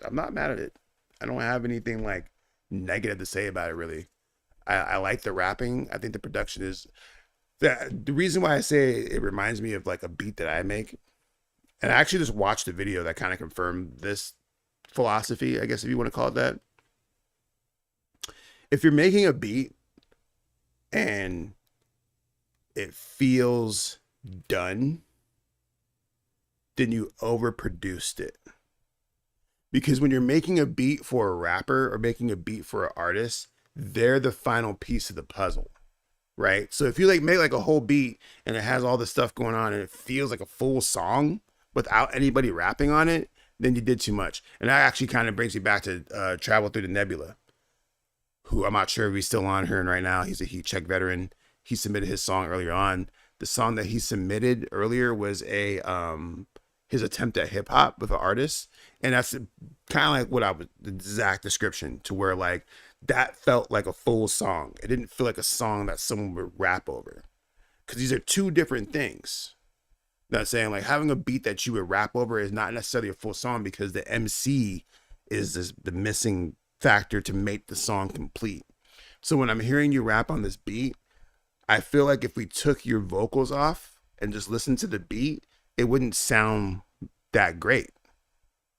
I'm not mad at it. I don't have anything like negative to say about it, really. I like the rapping. I think the production is the reason why I say it reminds me of like a beat that I make. And I actually just watched a video that kind of confirmed this philosophy, I guess, if you want to call it that. If you're making a beat and it feels done, then you overproduced it. Because when you're making a beat for a rapper or making a beat for an artist, they're the final piece of the puzzle, right? So if you like make like a whole beat and it has all this stuff going on and it feels like a full song without anybody rapping on it, then you did too much. And that actually kind of brings me back to Travel Through the Nebula, who I'm not sure if he's still on here right now. He's a heat check veteran. He submitted his song earlier on. The song that he submitted earlier was his attempt at hip hop with an artist. And that's kind of like what I was, the exact description, to where like that felt like a full song. It didn't feel like a song that someone would rap over. Because these are two different things. You know what I'm saying? Like having a beat that you would rap over is not necessarily a full song, because the MC is the missing factor to make the song complete. So when I'm hearing you rap on this beat, I feel like if we took your vocals off and just listened to the beat, it wouldn't sound that great.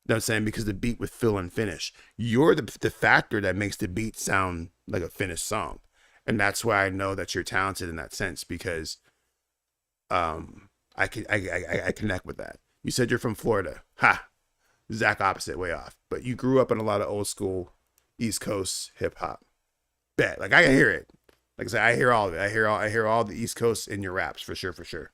You know what I'm saying? Because the beat would feel unfinished. You're the factor that makes the beat sound like a finished song. And that's why I know that you're talented in that sense, because I connect with that. You said you're from Florida. Ha! Exact opposite, way off. But you grew up in a lot of old school East Coast hip hop. Bet. Like I can hear it. Like I said, I hear all of it. I hear all the East Coast in your raps for sure, for sure.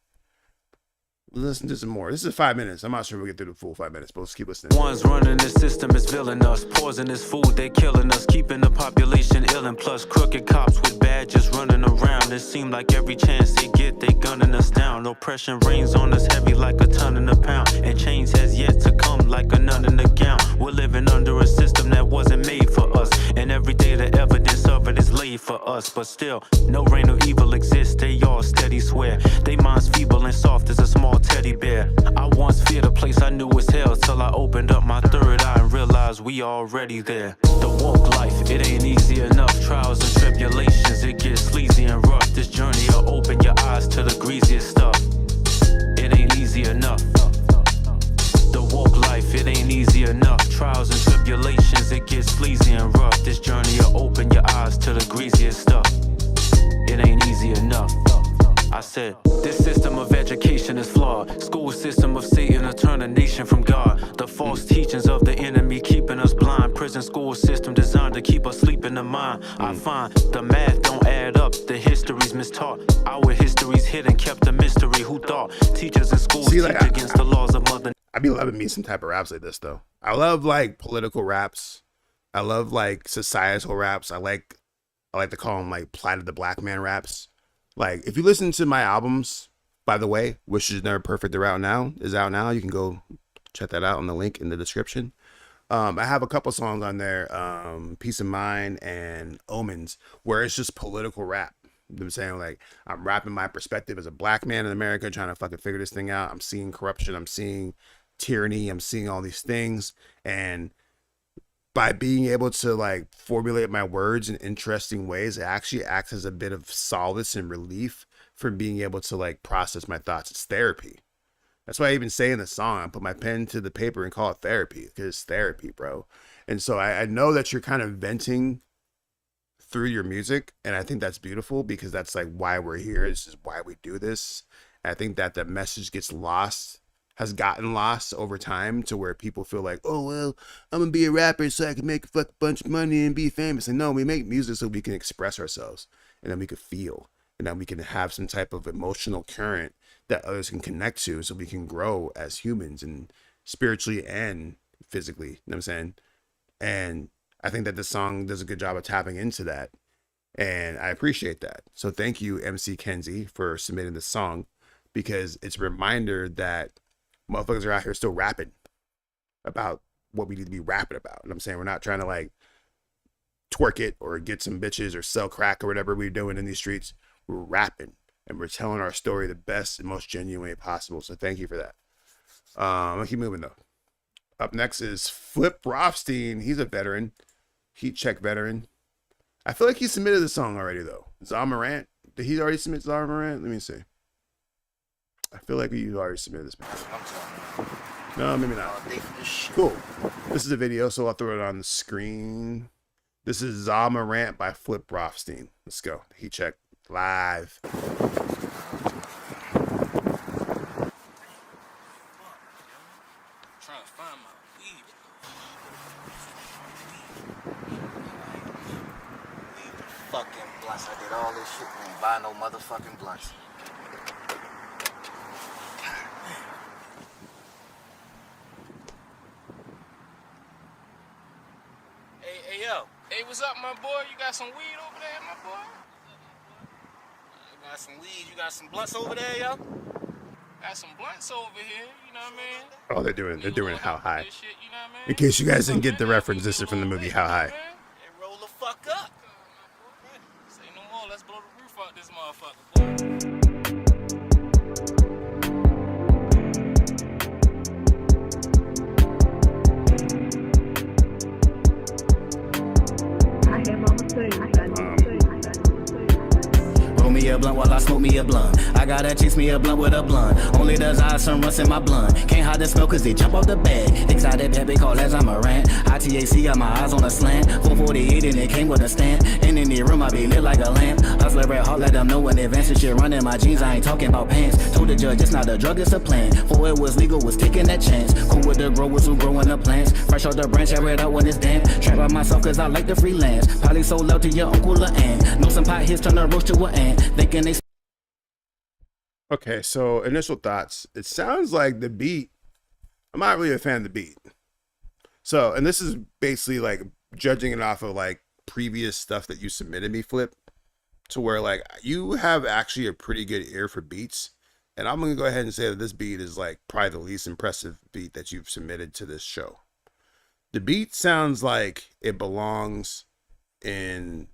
Listen to some more. This is 5 minutes. I'm not sure we'll get through the full 5 minutes, but let's keep listening. Ones running this system is villing us. Poisonous food, they killing us. Keeping the population ill, and plus crooked cops with badges running around. It seems like every chance they get, they gunning us down. Oppression rains on us heavy like a ton in a pound. And change has yet to come like a nun in a gown. We're living under a system that wasn't made for us. And every day the evidence of it is laid for us. But still, no reign of evil exists. They all steady swear. They minds feeble and soft as a small teddy bear. I once feared a place I knew was hell, till I opened up my third eye and realized cause we already there. The walk life, it ain't easy enough. Trials and tribulations, it gets sleazy and rough. This journey will open your eyes to the greasiest stuff. It ain't easy enough. The walk life, it ain't easy enough. Trials and tribulations, it gets sleazy and rough. This journey will open your eyes to the greasiest stuff. It ain't easy enough. I said, this system of education is flawed. School system of Satan to turn a nation from God. The false teachings of the enemy keeping us blind. Prison school system designed to keep us sleep in the mind. I find the math don't add up. The history's mistaught. Our history's hidden, kept a mystery. Who thought teachers in schools teach against the laws of mother? I be loving me some type of raps like this though. I love like political raps. I love like societal raps. I like to call them like Plight of the Black Man raps. Like, if you listen to my albums, by the way, Wish Is Never Perfect is out now. You can go check that out on the link in the description. I have a couple songs on there, Peace of Mind and Omens, where it's just political rap. You know what I'm saying? Like, I'm rapping my perspective as a black man in America, trying to fucking figure this thing out. I'm seeing corruption. I'm seeing tyranny. I'm seeing all these things. And by being able to like formulate my words in interesting ways, it actually acts as a bit of solace and relief from being able to like process my thoughts. It's therapy. That's why I even say in the song, I put my pen to the paper and call it therapy, because it's therapy, bro. And so I know that you're kind of venting through your music, and I think that's beautiful, because that's like why we're here. This is why we do this. And I think that the message has gotten lost over time, to where people feel like, oh, well, I'm gonna be a rapper so I can make a bunch of money and be famous. And no, we make music so we can express ourselves, and then we can feel, and then we can have some type of emotional current that others can connect to, so we can grow as humans, and spiritually and physically. You know what I'm saying? And I think that this song does a good job of tapping into that, and I appreciate that. So thank you, MC Kenzie, for submitting this song, because it's a reminder that motherfuckers are out here still rapping about what we need to be rapping about. And I'm saying, we're not trying to like twerk it or get some bitches or sell crack or whatever we're doing in these streets. We're rapping, and we're telling our story the best and most genuine way possible. So thank you for that. I'm gonna keep moving though. Up next is Flip Rothstein. He's a veteran, heat check veteran. I feel like he submitted the song already though. Zamarant. Did he already submit Zamarant? Let me see. I feel like you already submitted this. No, maybe not. Cool. This is a video, so I'll throw it on the screen. This is Zamarant by Flip Rothstein. Let's go. Heat check live. Trying to find my weed. Fucking blunts. I did all this shit. Didn't buy no motherfucking blunts. Hey, yo. Hey, what's up, my boy? You got some weed over there, my boy? You got some weed? You got some blunts over there, yo? Got some blunts over here, you know what I mean? Oh, they're doing How High. In case you guys didn't get the reference, this is from the movie How High. Hey, roll the fuck up. Say no more. Let's blow the roof out this motherfucker, boy. Roll me a blunt while I smoke me a blunt. I gotta chase me a blunt with a blunt. Only does I some rust in my blunt. Can't hide the smell cause they jump off the bag. Excited Pepe call as I'm a rant. ITAC got my eyes on a slant. 448 and it came with a stand. And in the room I be lit like a lamp. Hustler red hard, let them know in advance. And shit running my jeans, I ain't talking about pants. Told the judge it's not a drug, it's a plan. For it was legal, was taking that chance. Cool with the growers who growing the plants. Fresh off the branch, I read out when it's damp. Trap by myself cause I like the freelance. Probably sold out to your uncle or aunt. Know some pot hits turn a roast to an ant. Thinking they. Okay, so initial thoughts. It sounds like the beat, I'm not really a fan of the beat. So, and this is basically like judging it off of like previous stuff that you submitted me, Flip, to where like you have actually a pretty good ear for beats. And I'm going to go ahead and say that this beat is like probably the least impressive beat that you've submitted to this show. The beat sounds like it belongs in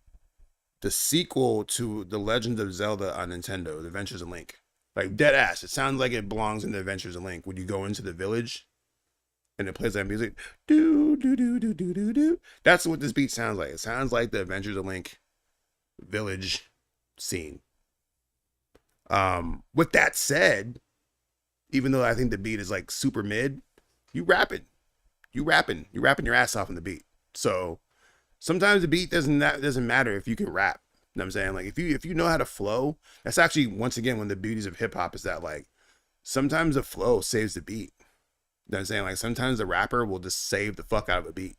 the sequel to The Legend of Zelda on Nintendo, The Adventures of Link. Like dead ass. It sounds like it belongs in The Adventures of Link. When you go into the village and it plays that music. Do do do do do do do. That's what this beat sounds like. It sounds like the Adventures of Link village scene. With that said, even though I think the beat is like super mid, you rapping your ass off on the beat. So sometimes the beat doesn't matter if you can rap. You know what I'm saying? Like if you know how to flow, that's actually once again one of the beauties of hip hop is that like sometimes the flow saves the beat. You know what I'm saying? Like sometimes the rapper will just save the fuck out of a beat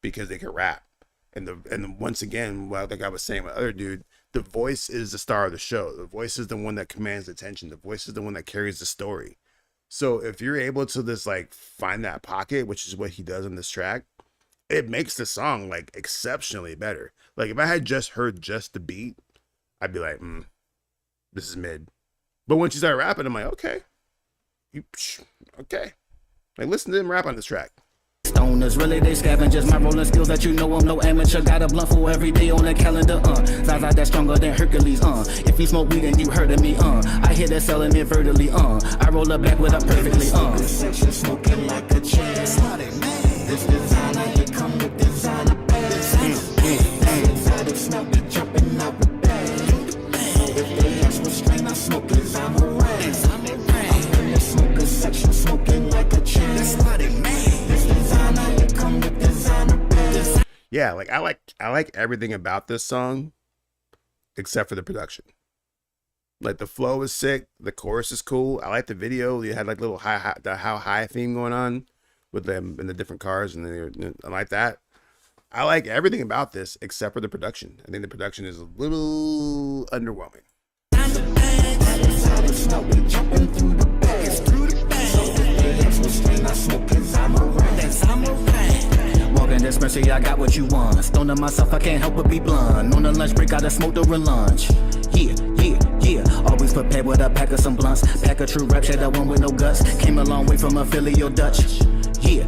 because they can rap. And once again, well, like I was saying with other dude, the voice is the star of the show. The voice is the one that commands attention. The voice is the one that carries the story. So if you're able to just like find that pocket, which is what he does on this track, it makes the song like exceptionally better. Like if I had just heard just the beat, I'd be like, this is mid. But once you start rapping, I'm like, okay. Okay. Like listen to him rap on this track. Stoners, really they scavengers. My rolling skills that you know I'm no amateur. Got a blunt for every day on the calendar. Zaza that's stronger than Hercules. If you smoke weed and you heard of me. I hear that selling it vertically. I roll up back with a perfectly. Section smoking like a chair. This designer, here come with designer bags. Exotic smell be jumping out with bags. If they ask what strain I smoke is I'm a rag. I'm in the smoker section smoking like a chair. Yeah, like I like everything about this song except for the production. Like the flow is sick, the chorus is cool. I like the video. You had like little how high theme going on with them in the different cars, and I like that. I like everything about this except for the production. I think the production is a little underwhelming. Walking this mercy, I got what you want. Stoned on myself, I can't help but be blunt. On the lunch break, gotta smoke during lunch. Yeah. Always prepared with a pack of some blunts. Pack of true rap shit, that one with no guts. Came a long way from a Philly or Dutch. Yeah.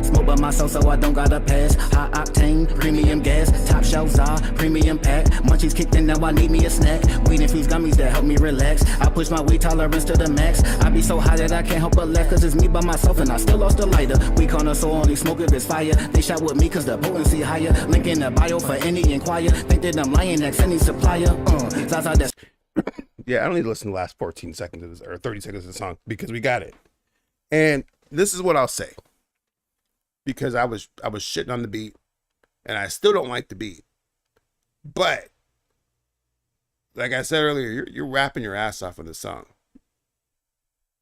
Smoke by myself so I don't gotta pass. High octane, premium gas. Top shelves are premium pack. Munchies kicked in, now I need me a snack. Weed infused gummies that help me relax. I push my weed tolerance to the max. I be so high that I can't help but laugh. Cause it's me by myself and I still lost the lighter. We connoisseur only smoke if it's fire. They shot with me cause the potency higher. Link in the bio for any inquire. Think that I'm lying, next any supplier. Zaza that's Yeah, I don't need to listen to the last 14 seconds of this or 30 seconds of the song because we got it. And this is what I'll say. Because I was shitting on the beat and I still don't like the beat. But like I said earlier, you're rapping your ass off on the song.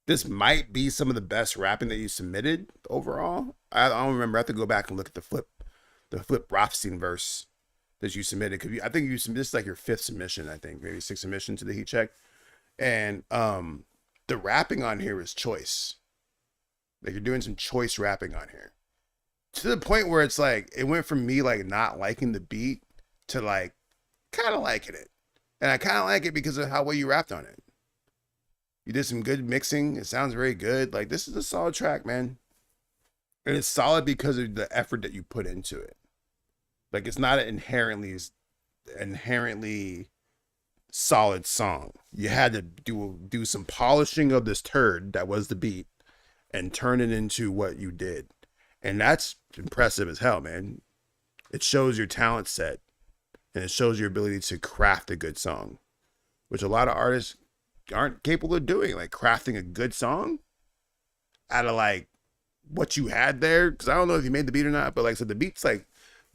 This might be some of the best rapping that you submitted overall. I don't remember. I have to go back and look at the Flip Rothstein verse that you submitted. Cause I think this is like your 5th submission, I think, maybe 6th submission to the Heat Check. And the rapping on here is choice. Like you're doing some choice rapping on here. To the point where it's like, it went from me like not liking the beat to like kind of liking it. And I kind of like it because of how well you rapped on it. You did some good mixing. It sounds very good. Like this is a solid track, man. And it's solid because of the effort that you put into it. Like it's not an inherently solid song. You had to do some polishing of this turd that was the beat and turn it into what you did. And that's impressive as hell, man. It shows your talent set and it shows your ability to craft a good song, which a lot of artists aren't capable of doing, like crafting a good song out of like what you had there. Cause I don't know if you made the beat or not, but like I said, the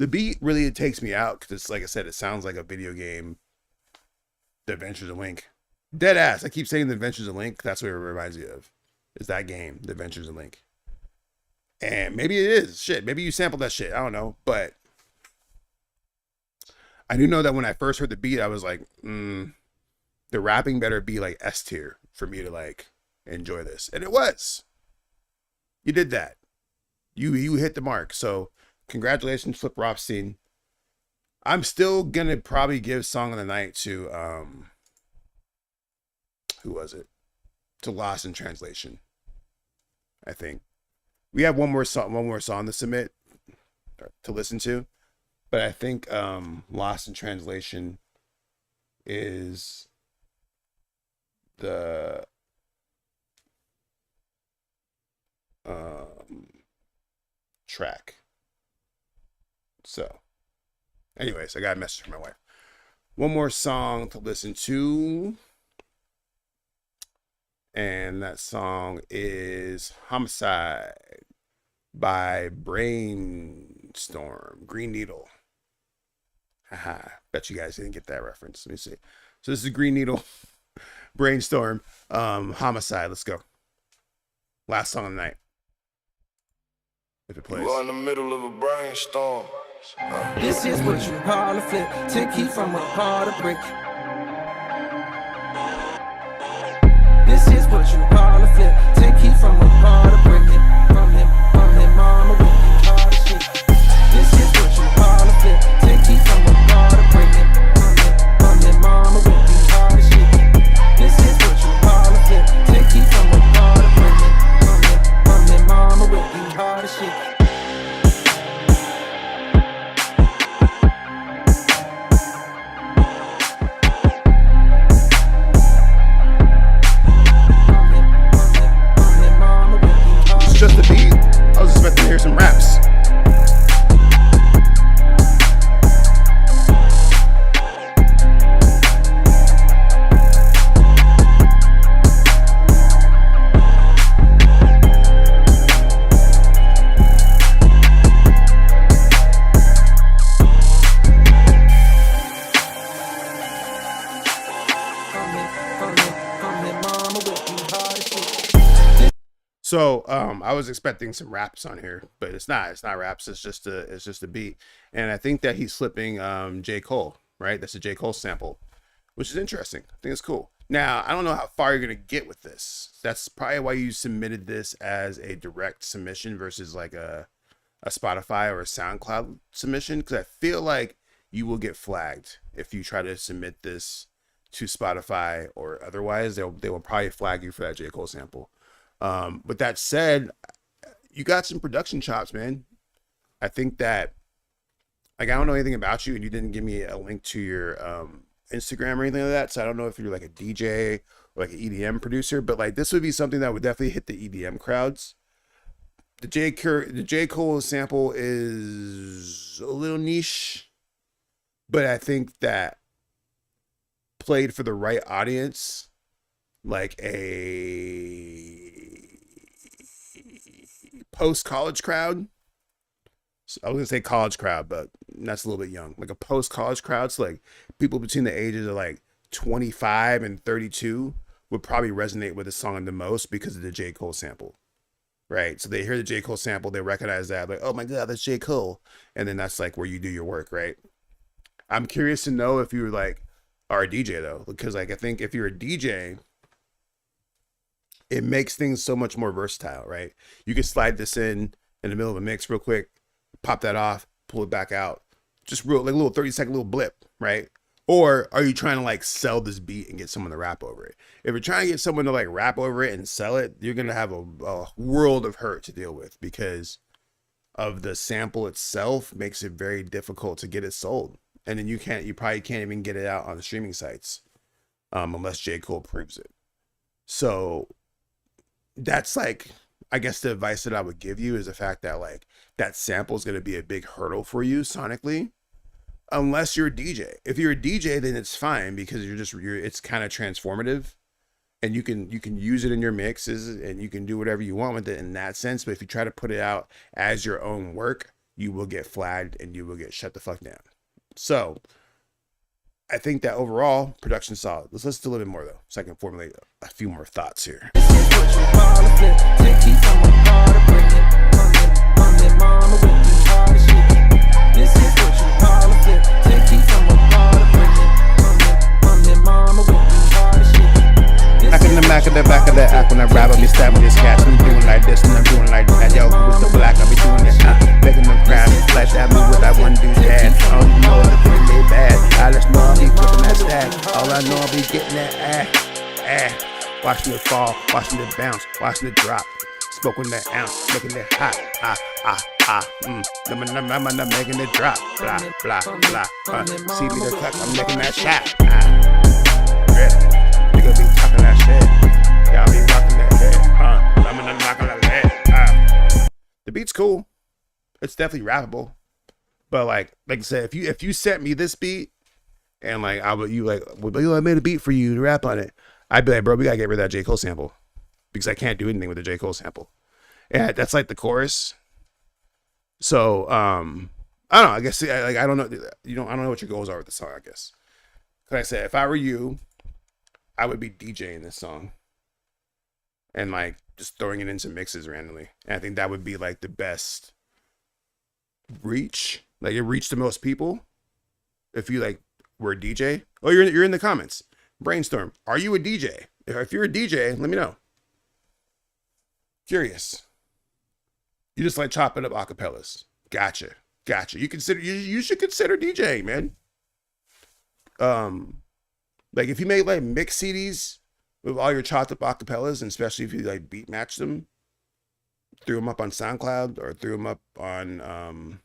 beat really takes me out. Cause it's like I said, it sounds like a video game, The Adventures of Link. Dead ass. I keep saying The Adventures of Link. That's what it reminds me of, is that game, The Adventures of Link. And maybe it is shit. Maybe you sampled that shit. I don't know. But I do know that when I first heard the beat, I was like, the rapping better be like S tier for me to like enjoy this. And it was. You did that. You hit the mark. So congratulations, Flip Rothstein. I'm still gonna probably give Song of the Night to who was it? To Lost in Translation. I think. We have one more song to submit to listen to, but I think Lost in Translation is the track. So, anyways, I got a message from my wife. One more song to listen to. And that song is Homicide by Brainstorm, Green Needle. Haha, bet you guys didn't get that reference. Let me see. So this is Green Needle, Brainstorm, Homicide. Let's go. Last song of the night. If it plays. We're in the middle of a brainstorm. This is what you call a flip. Take heat from a heart of brick. This is what you call a flip. Take heat from a heart of brick. From him, mama with him hard as shit. This is what you call a flip. Take heat from a heart of brick. From him, mama with him hard as shit. This is what you call a flip. Take heat from a heart of brick. From him, mama with him hard as shit. Just a beat. I was expecting to hear some raps. So I was expecting some raps on here, but it's not raps. It's just a beat. And I think that he's slipping J. Cole, right? That's a J. Cole sample, which is interesting. I think it's cool. Now, I don't know how far you're going to get with this. That's probably why you submitted this as a direct submission versus like a Spotify or a SoundCloud submission, because I feel like you will get flagged if you try to submit this to Spotify or otherwise. They will probably flag you for that J. Cole sample. With that said, you got some production chops, man. I think that, like, I don't know anything about you, and you didn't give me a link to your Instagram or anything like that, so I don't know if you're like a DJ or like an EDM producer, but like this would be something that would definitely hit the EDM crowds. The J. Cole sample is a little niche, but I think that played for the right audience, like a post-college crowd. So I was gonna say college crowd, but that's a little bit young. Like a post-college crowd, so like people between the ages of like 25 and 32 would probably resonate with the song the most because of the J. Cole sample, right? So they hear the J. Cole sample, they recognize that, like, oh my God, that's J. Cole. And then that's like where you do your work, right? I'm curious to know if you were like, are a DJ though, because like I think if you're a DJ, it makes things so much more versatile, right? You can slide this in the middle of a mix real quick, pop that off, pull it back out, just real like a little 30-second little blip, right? Or are you trying to like sell this beat and get someone to rap over it? If you're trying to get someone to like rap over it and sell it, you're gonna have a world of hurt to deal with because of the sample itself makes it very difficult to get it sold. And then you probably can't even get it out on the streaming sites unless J. Cole proves it. So that's like, I guess the advice that I would give you is the fact that like that sample is going to be a big hurdle for you sonically, unless you're a DJ. If you're a DJ, then it's fine because it's kind of transformative and you can use it in your mixes and you can do whatever you want with it in that sense. But if you try to put it out as your own work, you will get flagged and you will get shut the fuck down. So I think that overall production solid. Let's listen to a little bit more though, so I can formulate a few more thoughts here. Back in the back of the act when I rap, I be stabbing this cat. I'm doing like this and I'm doing like that. Yo, with the black, I be doing this. Making them crowd like that. Move with that one dude's dad. I don't even know if the thing made bad. I just know I be flipping that stack. All I know I be getting that watching it fall, watching it bounce, watching it drop. Smoking that ounce, making it hot. Making it drop. Blah, blah, blah. See me the cut, I'm making that shot. You gonna be talking that shit. Y'all be rocking that head. I'm gonna knock on that head. The beat's cool. It's definitely rappable. But like I said, if you sent me this beat and like I made a beat for you to rap on it, I'd be like, bro, we gotta get rid of that J. Cole sample because I can't do anything with the J. Cole sample. And that's like the chorus. So I don't know. I guess I don't know. I don't know what your goals are with the song. I guess. Like I said, if I were you, I would be DJing this song and like just throwing it into mixes randomly. And I think that would be like the best reach. Like it reached the most people. If you like were a DJ. Oh, you're in the comments. Brainstorm. Are you a DJ? If you're a DJ, let me know. Curious. You just like chopping up acapellas. Gotcha. You should consider DJing, man. Like if you made like mix CDs with all your chopped up acapellas, and especially if you like beat match them, threw them up on SoundCloud or threw them up on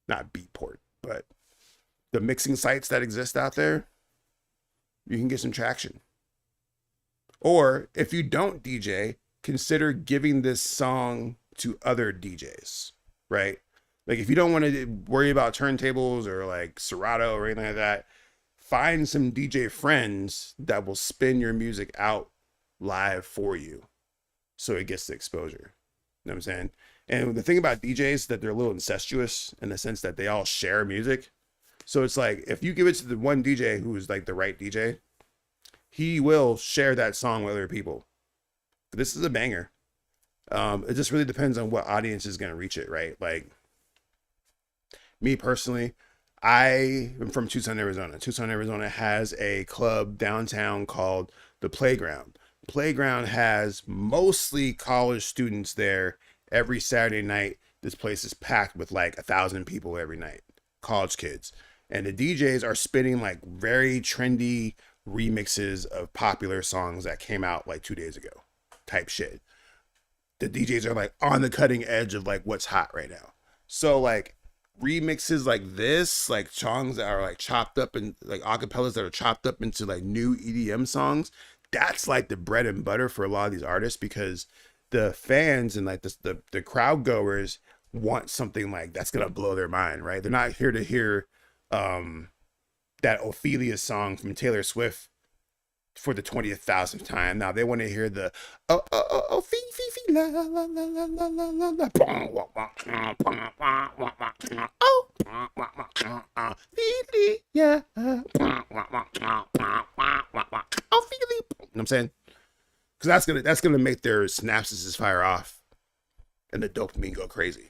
not Beatport, but the mixing sites that exist out there, you can get some traction. Or if you don't DJ, consider giving this song to other DJs, right? Like if you don't want to worry about turntables or like Serato or anything like that, find some DJ friends that will spin your music out live for you so it gets the exposure. You know what I'm saying? And the thing about DJs is that they're a little incestuous in the sense that they all share music. So it's like if you give it to the one DJ who is like the right DJ, he will share that song with other people. This is a banger. It just really depends on what audience is going to reach it, right? Like me personally, I am from Tucson, Arizona. Tucson, Arizona has a club downtown called The Playground. Playground has mostly college students there every Saturday night. This place is packed with like 1,000 people every night, college kids. And the DJs are spinning like very trendy remixes of popular songs that came out like 2 days ago type shit. The DJs are like on the cutting edge of like what's hot right now. So like remixes like this, like songs that are like chopped up and like acapellas that are chopped up into like new EDM songs, that's like the bread and butter for a lot of these artists because the fans and like the crowd goers want something like that's gonna blow their mind, right? They're not here to hear that Ophelia song from Taylor Swift for the 20,000th time. Now they want to hear the Fifi la la la la la la la la yeah. Ophelia. You know what I'm saying? Because that's gonna make their synapses fire off and the dopamine go crazy.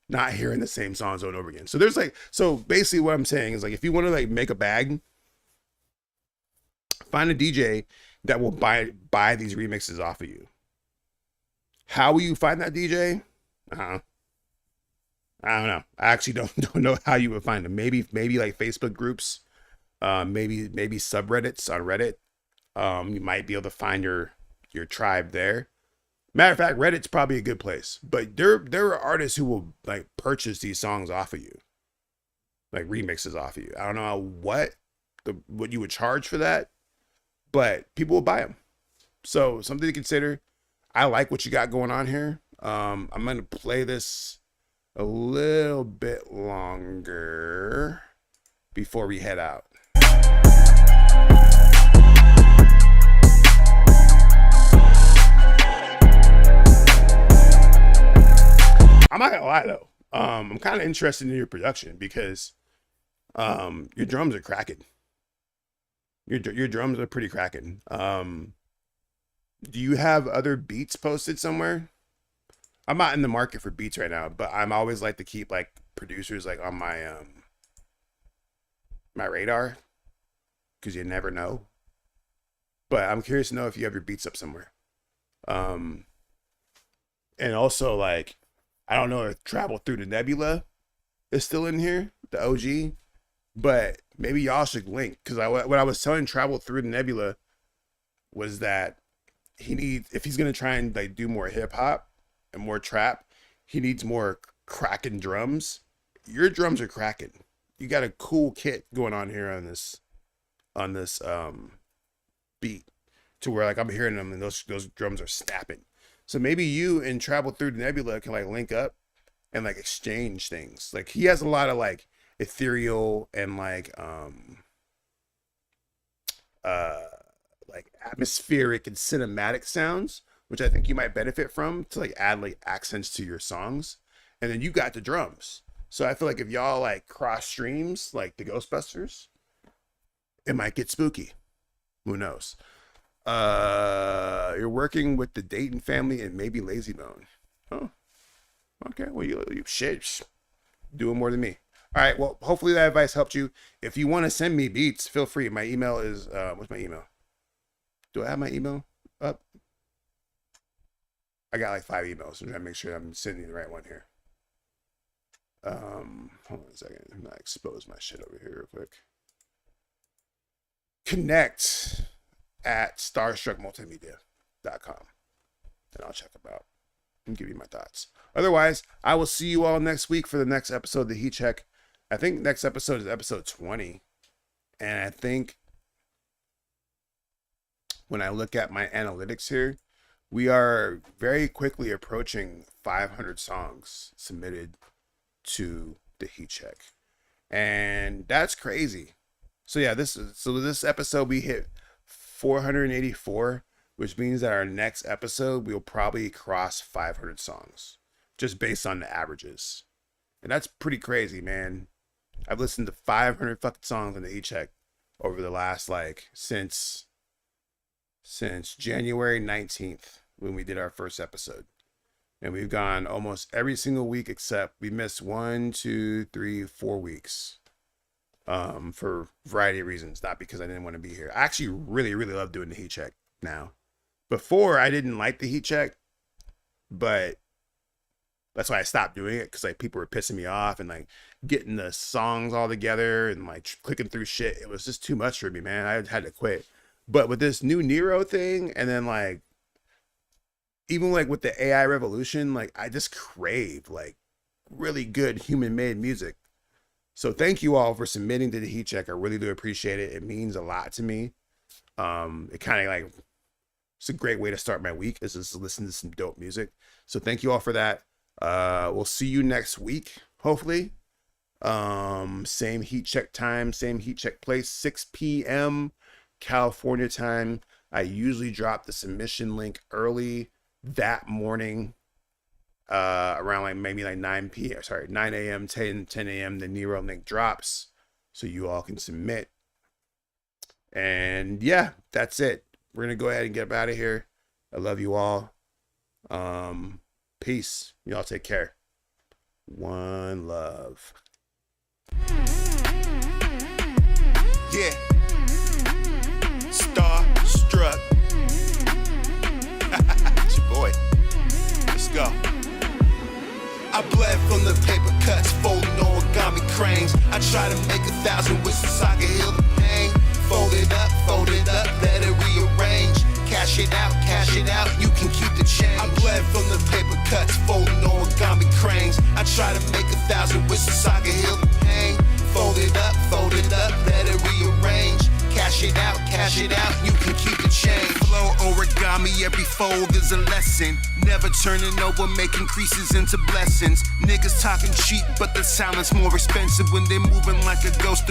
Not hearing the same songs over and over again. So basically what I'm saying is like if you want to like make a bag, find a DJ that will buy these remixes off of you. How will you find that DJ? I don't know. I actually don't know how you would find them. Maybe like Facebook groups, maybe subreddits on Reddit. You might be able to find your tribe there. Matter of fact, Reddit's probably a good place. But there are artists who will like purchase these songs off of you, like remixes off of you. I don't know what you would charge for that, but people will buy them. So something to consider. I like what you got going on here. I'm going to play this a little bit longer before we head out. I'm not gonna lie though. I'm kind of interested in your production because your drums are cracking. Your drums are pretty cracking. Do you have other beats posted somewhere? I'm not in the market for beats right now, but I'm always like to keep like producers like on my my radar because you never know. But I'm curious to know if you have your beats up somewhere. And also like I don't know if Travel Through the Nebula is still in here, the OG, but maybe y'all should link because what I was telling Travel Through the Nebula was that if he's gonna try and like do more hip hop and more trap, he needs more cracking drums. Your drums are cracking. You got a cool kit going on here on this beat to where like I'm hearing them and those drums are snapping. So maybe you and Travel Through the Nebula can like link up and like exchange things. Like he has a lot of like ethereal and like atmospheric and cinematic sounds, which I think you might benefit from to like add like accents to your songs. And then you got the drums. So I feel like if y'all like cross streams like the Ghostbusters, it might get spooky. Who knows? You're working with the Dayton family and maybe Lazy Bone. Oh, okay. Well, you shit, doing more than me. All right. Well, hopefully that advice helped you. If you want to send me beats, feel free. My email is what's my email? Do I have my email up? I got like 5 emails. I'm trying to make sure I'm sending the right one here. Hold on a second. I'm gonna expose my shit over here real quick. Connect at starstruckmultimedia.com, and I'll check them out and give you my thoughts. Otherwise, I will see you all next week for the next episode of the Heat Check. I think next episode is episode 20, and I think when I look at my analytics here, we are very quickly approaching 500 songs submitted to the Heat Check, and that's crazy. So yeah, this episode we hit 484, which means that our next episode we'll probably cross 500 songs just based on the averages, and that's pretty crazy, man. I've listened to 500 fucking songs on the Heat Check over the last like since January 19th when we did our first episode. And we've gone almost every single week except we missed 1, 2, 3, 4 weeks for a variety of reasons, not because I didn't want to be here. I actually really love doing the Heat Check now. Before, I didn't like the Heat Check, but that's why I stopped doing it, because like people were pissing me off and like getting the songs all together and like clicking through shit. It was just too much for me, man. I had to quit. But with this new Nero thing, and then like even like with the AI revolution, like I just crave like really good human-made music. So thank you all for submitting to the Heat Check. I really do appreciate it. It means a lot to me. It kind of like, it's a great way to start my week, is just to listen to some dope music. So thank you all for that. We'll see you next week, hopefully. Same Heat Check time, same Heat Check place, 6 p.m. California time. I usually drop the submission link early that morning, around like maybe like 9 a.m. 10 a.m. the Nero link drops, so you all can submit. And yeah, that's it. We're gonna go ahead and get out of here. I love you all. Peace. Y'all take care. One love. Yeah. Starstruck. It's your boy. Let's go. I bled from the paper cuts, folding origami cranes. I try to make 1,000 whistles so I can heal the pain. Fold it up, let it rearrange. Cash it out, you can keep the change. I bled from the paper cuts, folding origami cranes. I try to make 1,000 whistles so I can heal the pain. Fold it up, let it rearrange. Cash it out, you can keep the change. Flow origami, every fold is a lesson. Never turning over, making creases into blessings. Niggas talking cheap, but the silence more expensive when they're moving like a ghost.